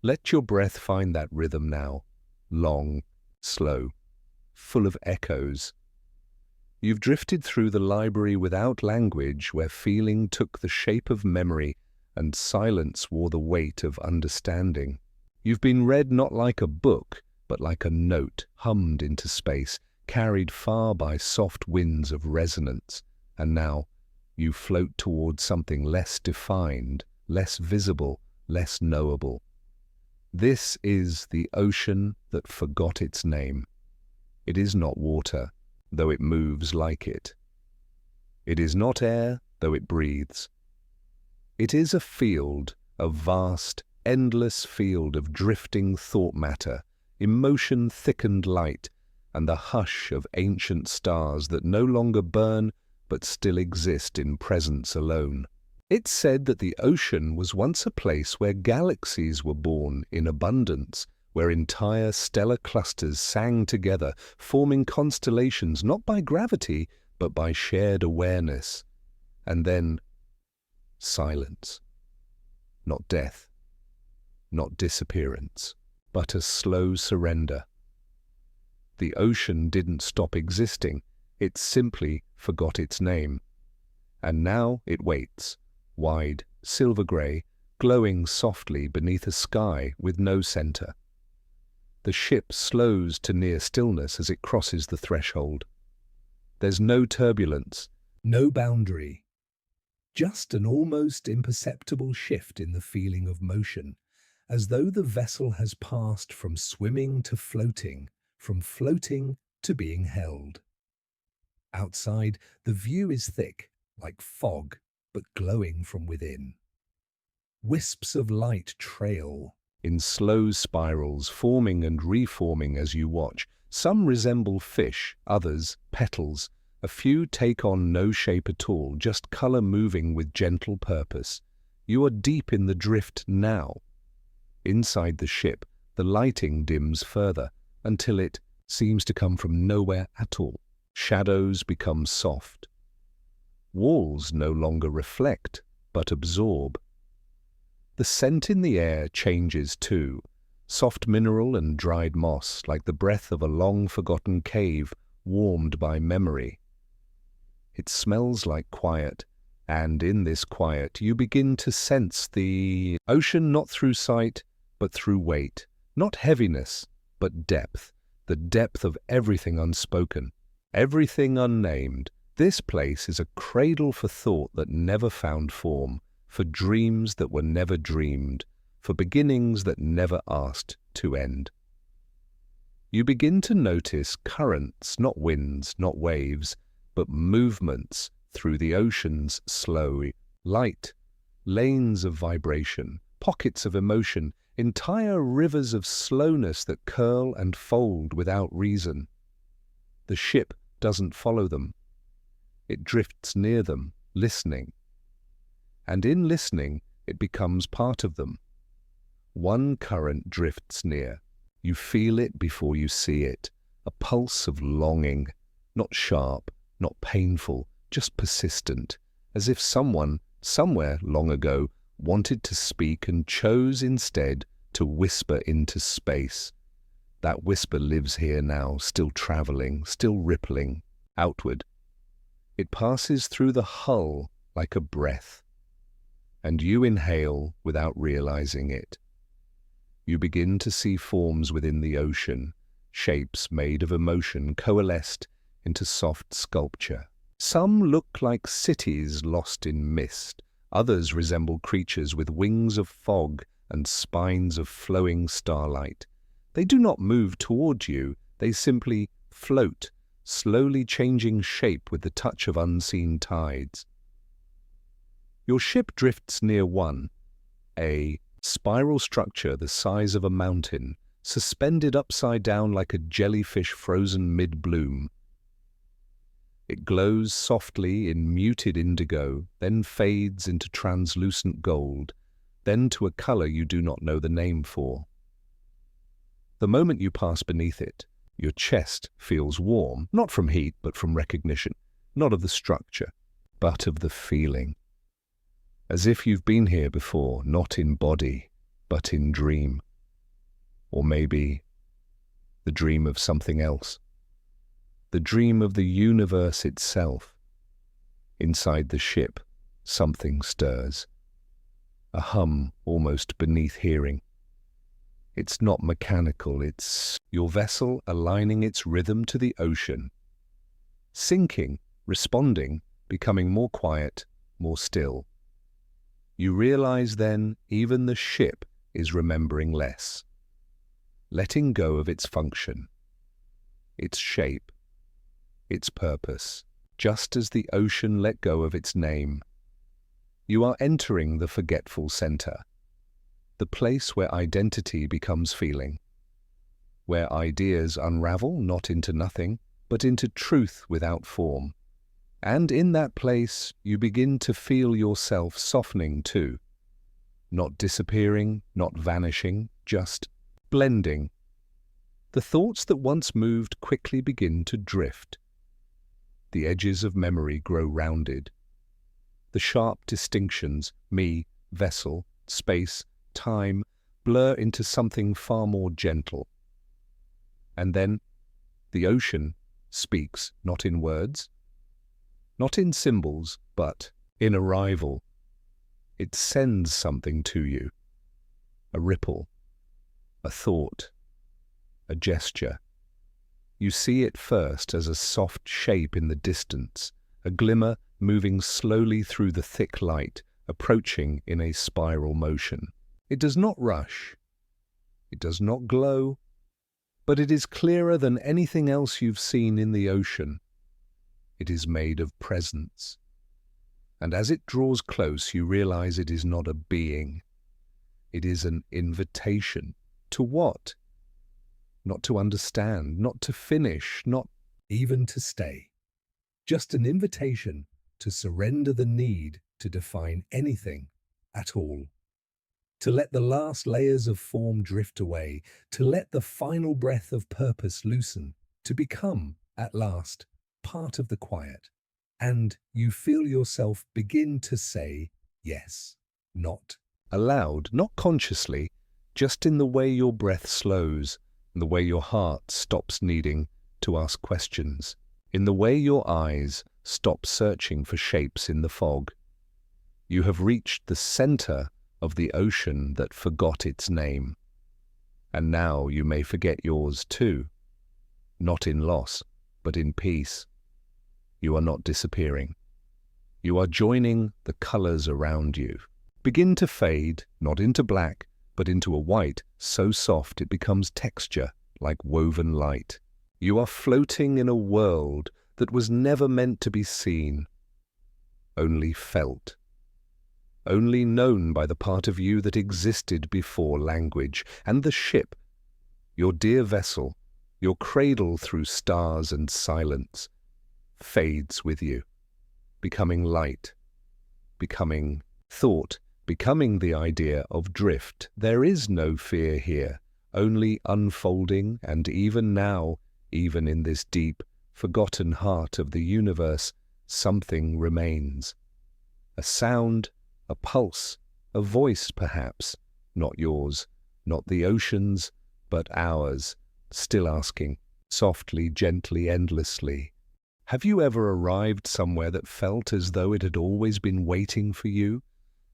Let your breath find that rhythm now, long, slow, full of echoes. You've drifted through the library without language, where feeling took the shape of memory and silence wore the weight of understanding. You've been read not like a book, but like a note hummed into space, carried far by soft winds of resonance, and now you float towards something less defined, less visible, less knowable. This is the ocean that forgot its name. It is not water, though it moves like it. It is not air, though it breathes. It is a field, a vast, endless field of drifting thought matter, emotion-thickened light, and the hush of ancient stars that no longer burn but still exist in presence alone. It's said that the ocean was once a place where galaxies were born in abundance, where entire stellar clusters sang together, forming constellations not by gravity, but by shared awareness. And then, silence. Not death, not disappearance, but a slow surrender. The ocean didn't stop existing, It simply forgot its name. And now it waits, wide, silver-grey, glowing softly beneath a sky with no center. The ship slows to near stillness as it crosses the threshold. There's no turbulence, no boundary, just an almost imperceptible shift in the feeling of motion, as though the vessel has passed from swimming to floating, from floating to being held. Outside, the view is thick, like fog, but glowing from within. Wisps of light trail in slow spirals, forming and reforming as you watch. Some resemble fish, others petals. A few take on no shape at all, just color moving with gentle purpose. You are deep in the drift now. Inside the ship, the lighting dims further, until it seems to come from nowhere at all. Shadows become soft. Walls no longer reflect, but absorb. The scent in the air changes too, soft mineral and dried moss, like the breath of a long-forgotten cave warmed by memory. It smells like quiet, and in this quiet you begin to sense the ocean, not through sight, but through weight, not heaviness, but depth, the depth of everything unspoken, everything unnamed. This place is a cradle for thought that never found form, for dreams that were never dreamed, for beginnings that never asked to end. You begin to notice currents, not winds, not waves, but movements through the ocean's slow light, lanes of vibration, pockets of emotion, entire rivers of slowness that curl and fold without reason. The ship doesn't follow them. It drifts near them, listening. And in listening, it becomes part of them. One current drifts near. You feel it before you see it, a pulse of longing, not sharp, not painful, just persistent, as if someone, somewhere long ago, wanted to speak and chose instead to whisper into space. That whisper lives here now, still traveling, still rippling, outward. It passes through the hull like a breath, and you inhale without realizing it. You begin to see forms within the ocean, shapes made of emotion coalesced into soft sculpture. Some look like cities lost in mist. Others resemble creatures with wings of fog and spines of flowing starlight. They do not move toward you, they simply float, slowly changing shape with the touch of unseen tides. Your ship drifts near one, a spiral structure the size of a mountain, suspended upside down like a jellyfish frozen mid-bloom. It glows softly in muted indigo, then fades into translucent gold, then to a color you do not know the name for. The moment you pass beneath it, your chest feels warm, not from heat, but from recognition, not of the structure, but of the feeling. As if you've been here before, not in body, but in dream. Or maybe the dream of something else. The dream of the universe itself. Inside the ship, something stirs. A hum almost beneath hearing. It's not mechanical, it's your vessel aligning its rhythm to the ocean. Sinking, responding, becoming more quiet, more still. You realize then even the ship is remembering less, letting go of its function, its shape, its purpose, just as the ocean let go of its name. You are entering the forgetful center, the place where identity becomes feeling, where ideas unravel not into nothing, but into truth without form. And in that place, you begin to feel yourself softening too. Not disappearing, not vanishing, just blending. The thoughts that once moved quickly begin to drift. The edges of memory grow rounded. The sharp distinctions, me, vessel, space, time, blur into something far more gentle. And then, the ocean, speaks not in words, not in symbols, but in arrival. It sends something to you, a ripple, a thought, a gesture. You see it first as a soft shape in the distance, a glimmer moving slowly through the thick light, approaching in a spiral motion. It does not rush, it does not glow, but it is clearer than anything else you've seen in the ocean. It is made of presence. And as it draws close, you realize it is not a being. It is an invitation. To what? Not to understand, not to finish, not even to stay. Just an invitation to surrender the need to define anything at all. To let the last layers of form drift away, to let the final breath of purpose loosen, to become, at last, part of the quiet. And you feel yourself begin to say yes, not aloud, not consciously, just in the way your breath slows, in the way your heart stops needing to ask questions, in the way your eyes stop searching for shapes in the fog. You have reached the center of the ocean that forgot its name. And now you may forget yours too, not in loss, but in peace. You are not disappearing. You are joining the colors around you. Begin to fade, not into black, but into a white so soft it becomes texture, like woven light. You are floating in a world that was never meant to be seen, only felt. Only known by the part of you that existed before language, and the ship, your dear vessel, your cradle through stars and silence, fades with you, becoming light, becoming thought, becoming the idea of drift. There is no fear here, only unfolding, and even now, even in this deep, forgotten heart of the universe, something remains. A sound, a pulse, a voice perhaps, not yours, not the ocean's, but ours, still asking, softly, gently, endlessly. Have you ever arrived somewhere that felt as though it had always been waiting for you?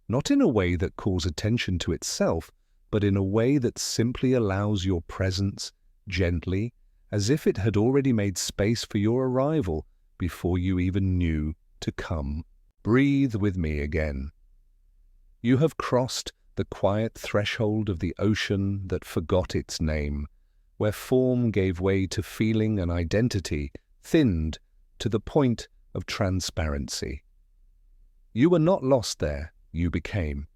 Not in a way that calls attention to itself, but in a way that simply allows your presence, gently, as if it had already made space for your arrival before you even knew to come. Breathe with me again. You have crossed the quiet threshold of the ocean that forgot its name, where form gave way to feeling and identity, thinned to the point of transparency. You were not lost there, you became.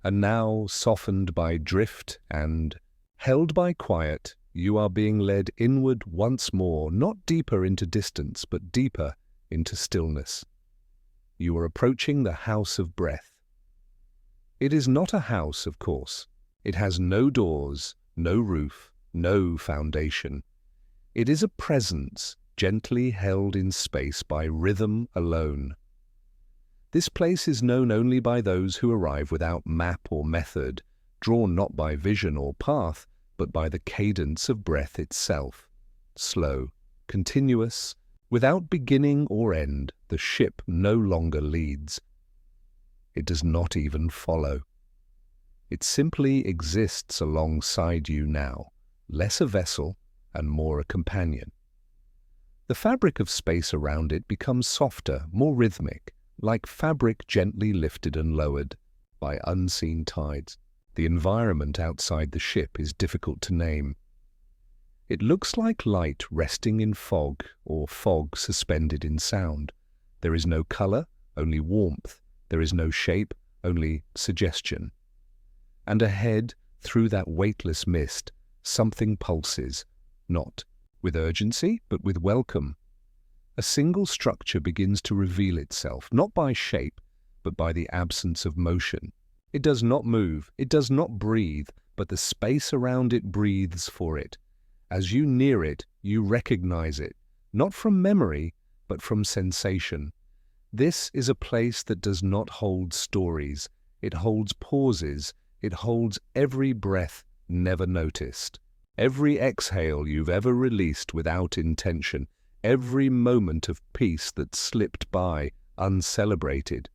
And now, softened by drift and held by quiet, you are being led inward once more, not deeper into distance, but deeper into stillness. You are approaching the house of breath. It is not a house, of course. It has no doors, no roof, no foundation. It is a presence gently held in space by rhythm alone. This place is known only by those who arrive without map or method, drawn not by vision or path, but by the cadence of breath itself. Slow, continuous, without beginning or end, the ship no longer leads. It does not even follow. It simply exists alongside you now, less a vessel and more a companion. The fabric of space around it becomes softer, more rhythmic, like fabric gently lifted and lowered by unseen tides. The environment outside the ship is difficult to name. It looks like light resting in fog or fog suspended in sound. There is no color, only warmth. There is no shape, only suggestion. And ahead, through that weightless mist, something pulses, not with urgency, but with welcome. A single structure begins to reveal itself, not by shape, but by the absence of motion. It does not move, it does not breathe, but the space around it breathes for it. As you near it, you recognize it, not from memory, but from sensation. This is a place that does not hold stories. It holds pauses. It holds every breath never noticed. Every exhale you've ever released without intention, every moment of peace that slipped by uncelebrated.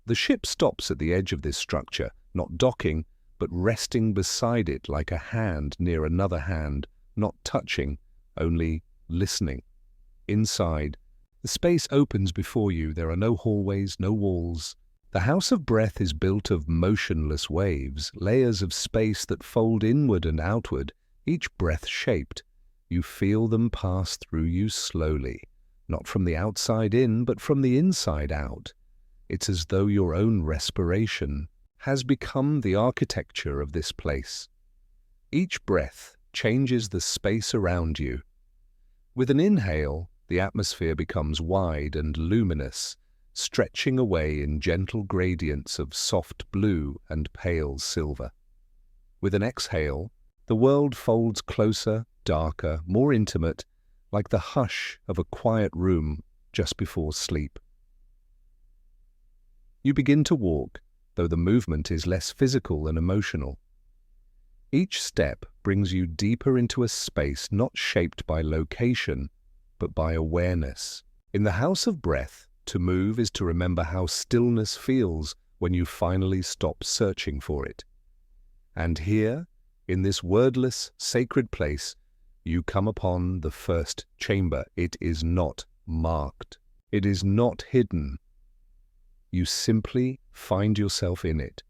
The ship stops at the edge of this structure, not docking, but resting beside it like a hand near another hand, not touching, only listening. Inside, the space opens before you. There are no hallways, no walls. The house of breath is built of motionless waves, layers of space that fold inward and outward, each breath shaped. You feel them pass through you slowly, not from the outside in, but from the inside out. It's as though your own respiration has become the architecture of this place. Each breath changes the space around you. With an inhale, the atmosphere becomes wide and luminous, stretching away in gentle gradients of soft blue and pale silver. With an exhale, the world folds closer, darker, more intimate, like the hush of a quiet room just before sleep. You begin to walk, though the movement is less physical and emotional. Each step brings you deeper into a space not shaped by location, but by awareness. In the house of breath, to move is to remember how stillness feels when you finally stop searching for it. And here, in this wordless, sacred place, you come upon the first chamber. It is not marked. It is not hidden. You simply find yourself in it.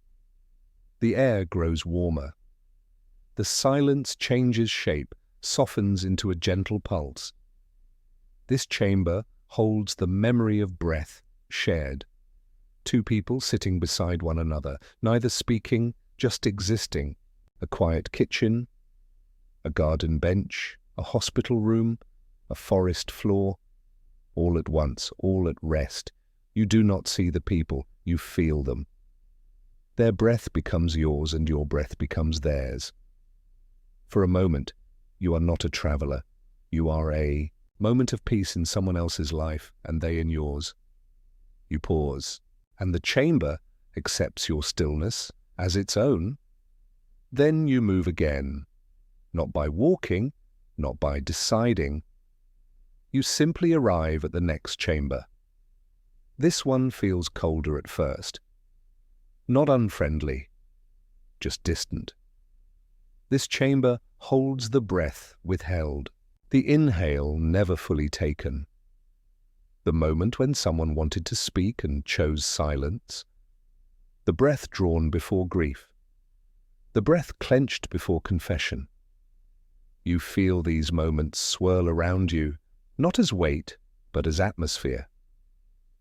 The air grows warmer. The silence changes shape, softens into a gentle pulse. This chamber holds the memory of breath shared. Two people sitting beside one another, neither speaking, just existing. A quiet kitchen, a garden bench, a hospital room, a forest floor. All at once, all at rest. You do not see the people, you feel them. Their breath becomes yours and your breath becomes theirs. For a moment, you are not a traveler. You are a moment of peace in someone else's life and they in yours. You pause, and the chamber accepts your stillness as its own. Then you move again, not by walking, not by deciding. You simply arrive at the next chamber. This one feels colder at first. Not unfriendly, just distant. This chamber holds the breath withheld, the inhale never fully taken. The moment when someone wanted to speak and chose silence. The breath drawn before grief. The breath clenched before confession. You feel these moments swirl around you, not as weight, but as atmosphere.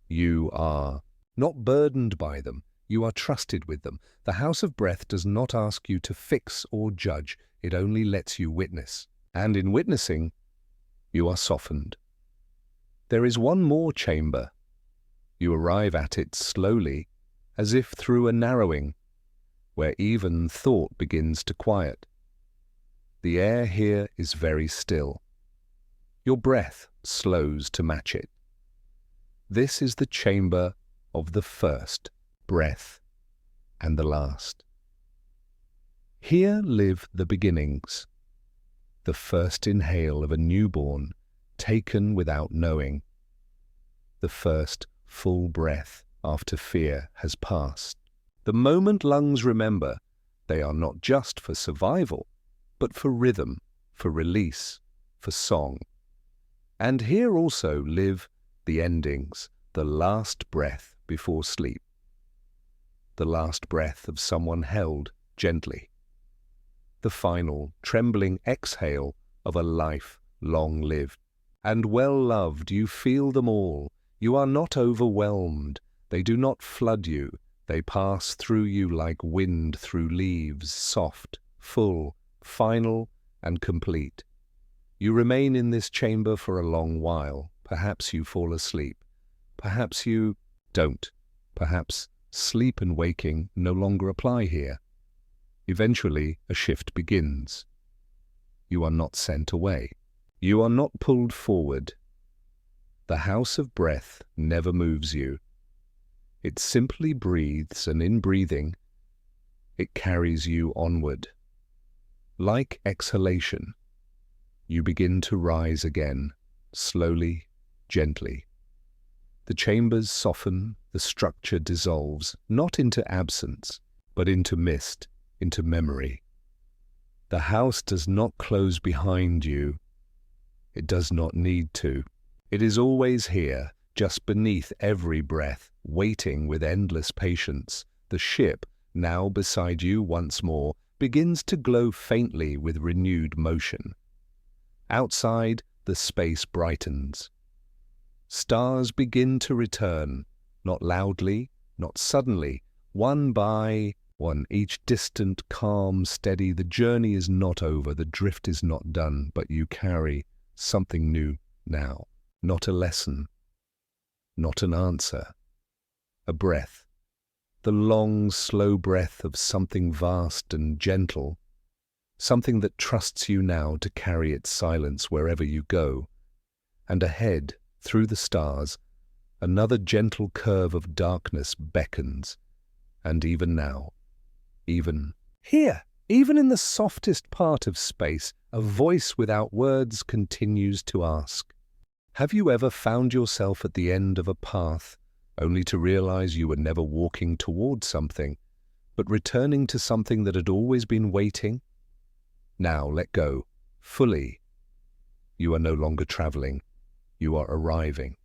You are not burdened by them, you are trusted with them. The house of breath does not ask you to fix or judge, it only lets you witness. And in witnessing, you are softened. There is one more chamber. You arrive at it slowly, as if through a narrowing, where even thought begins to quiet. The air here is very still. Your breath slows to match it. This is the chamber of the first breath and the last. Here live the beginnings, the first inhale of a newborn taken without knowing, the first full breath after fear has passed. The moment lungs remember, they are not just for survival, but for rhythm, for release, for song. And here also live the endings, the last breath before sleep. The last breath of someone held gently. The final, trembling exhale of a life long lived. And well loved, you feel them all. You are not overwhelmed. They do not flood you. They pass through you like wind through leaves, soft, full, final, and complete. You remain in this chamber for a long while. Perhaps you fall asleep. Perhaps you don't. Perhaps sleep and waking no longer apply here. Eventually, a shift begins. You are not sent away. You are not pulled forward. The house of breath never moves you. It simply breathes, and in breathing, it carries you onward. Like exhalation, you begin to rise again, slowly, gently. The chambers soften, the structure dissolves, not into absence, but into mist, into memory. The house does not close behind you. It does not need to. It is always here, just beneath every breath, waiting with endless patience. The ship, now beside you once more, begins to glow faintly with renewed motion. Outside, the space brightens. Stars begin to return, not loudly, not suddenly, one by one, each distant, calm, steady. The journey is not over, the drift is not done, but you carry something new now. Not a lesson, not an answer, a breath. The long, slow breath of something vast and gentle, something that trusts you now to carry its silence wherever you go. And ahead, through the stars, another gentle curve of darkness beckons. And even now, even here, even in the softest part of space, a voice without words continues to ask, have you ever found yourself at the end of a path, only to realize you were never walking toward something, but returning to something that had always been waiting? Now let go, fully. You are no longer traveling, you are arriving.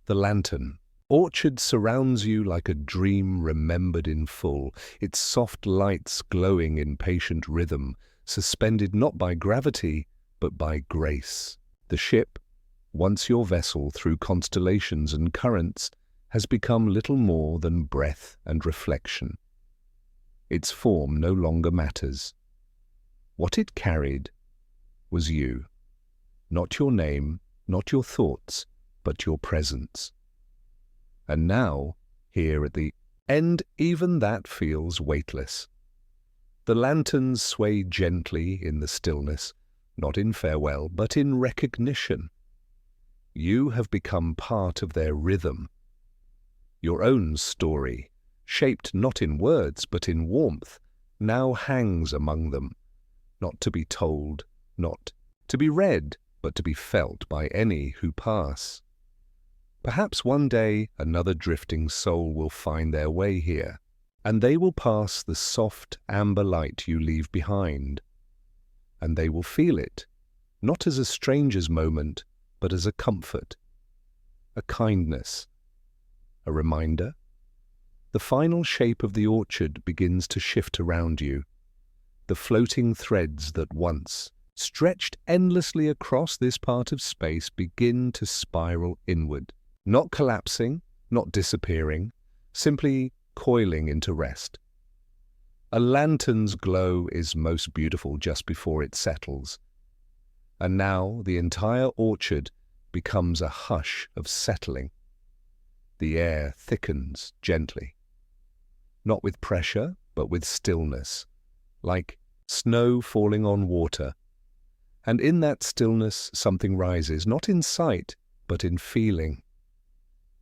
The lantern. Orchard surrounds you like a dream remembered in full, its soft lights glowing in patient rhythm, suspended not by gravity, but by grace. The ship, once your vessel through constellations and currents, has become little more than breath and reflection. Its form no longer matters. What it carried was you. Not your name, not your thoughts, but your presence. And now, here at the end, even that feels weightless. The lanterns sway gently in the stillness, not in farewell, but in recognition. You have become part of their rhythm. Your own story, shaped not in words but in warmth, now hangs among them, not to be told, not to be read, but to be felt by any who pass. Perhaps one day another drifting soul will find their way here, and they will pass the soft amber light you leave behind. And they will feel it, not as a stranger's moment, but as a comfort, a kindness, a reminder. The final shape of the orchard begins to shift around you. The floating threads that once stretched endlessly across this part of space begin to spiral inward, not collapsing, not disappearing, simply coiling into rest. A lantern's glow is most beautiful just before it settles, and now the entire orchard becomes a hush of settling. The air thickens gently, not with pressure, but with stillness, like snow falling on water. And in that stillness something rises, not in sight, but in feeling.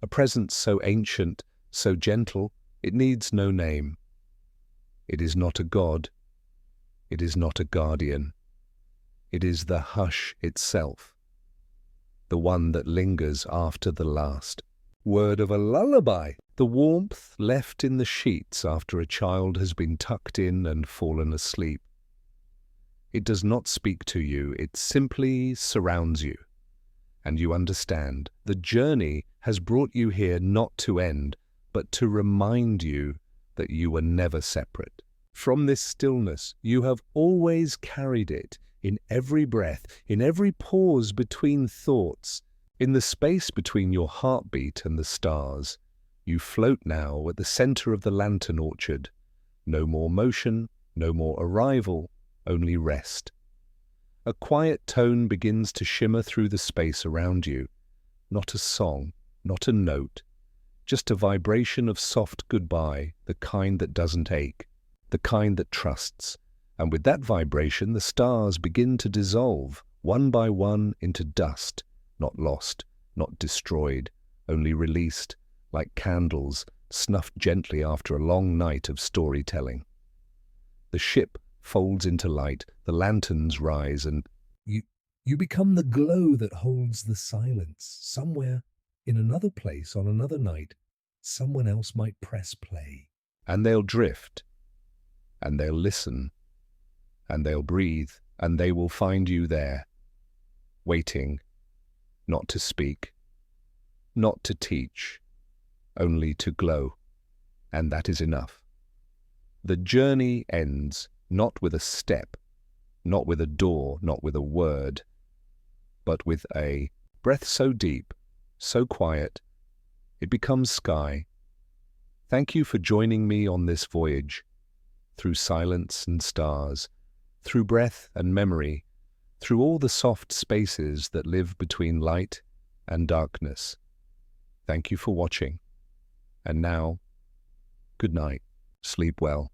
A presence so ancient, so gentle, it needs no name. It is not a god. It is not a guardian. It is the hush itself, the one that lingers after the last word of a lullaby, the warmth left in the sheets after a child has been tucked in and fallen asleep. It does not speak to you, it simply surrounds you. And you understand, the journey has brought you here not to end, but to remind you that you were never separate. From this stillness, you have always carried it in every breath, in every pause between thoughts, in the space between your heartbeat and the stars. You float now at the center of the lantern orchard. No more motion, no more arrival, only rest. A quiet tone begins to shimmer through the space around you. Not a song, not a note, just a vibration of soft goodbye, the kind that doesn't ache, the kind that trusts. And with that vibration, the stars begin to dissolve, one by one, into dust, not lost, not destroyed, only released, like candles snuffed gently after a long night of storytelling. The ship folds into light, the lanterns rise, and you become the glow that holds the silence. Somewhere in another place, on another night, someone else might press play. And they'll drift, and they'll listen, and they'll breathe, and they will find you there, waiting, not to speak, not to teach, only to glow. And that is enough. The journey ends not with a step, not with a door, not with a word, but with a breath so deep, so quiet, it becomes sky. Thank you for joining me on this voyage, through silence and stars, through breath and memory, through all the soft spaces that live between light and darkness. Thank you for watching. And now, good night. Sleep well.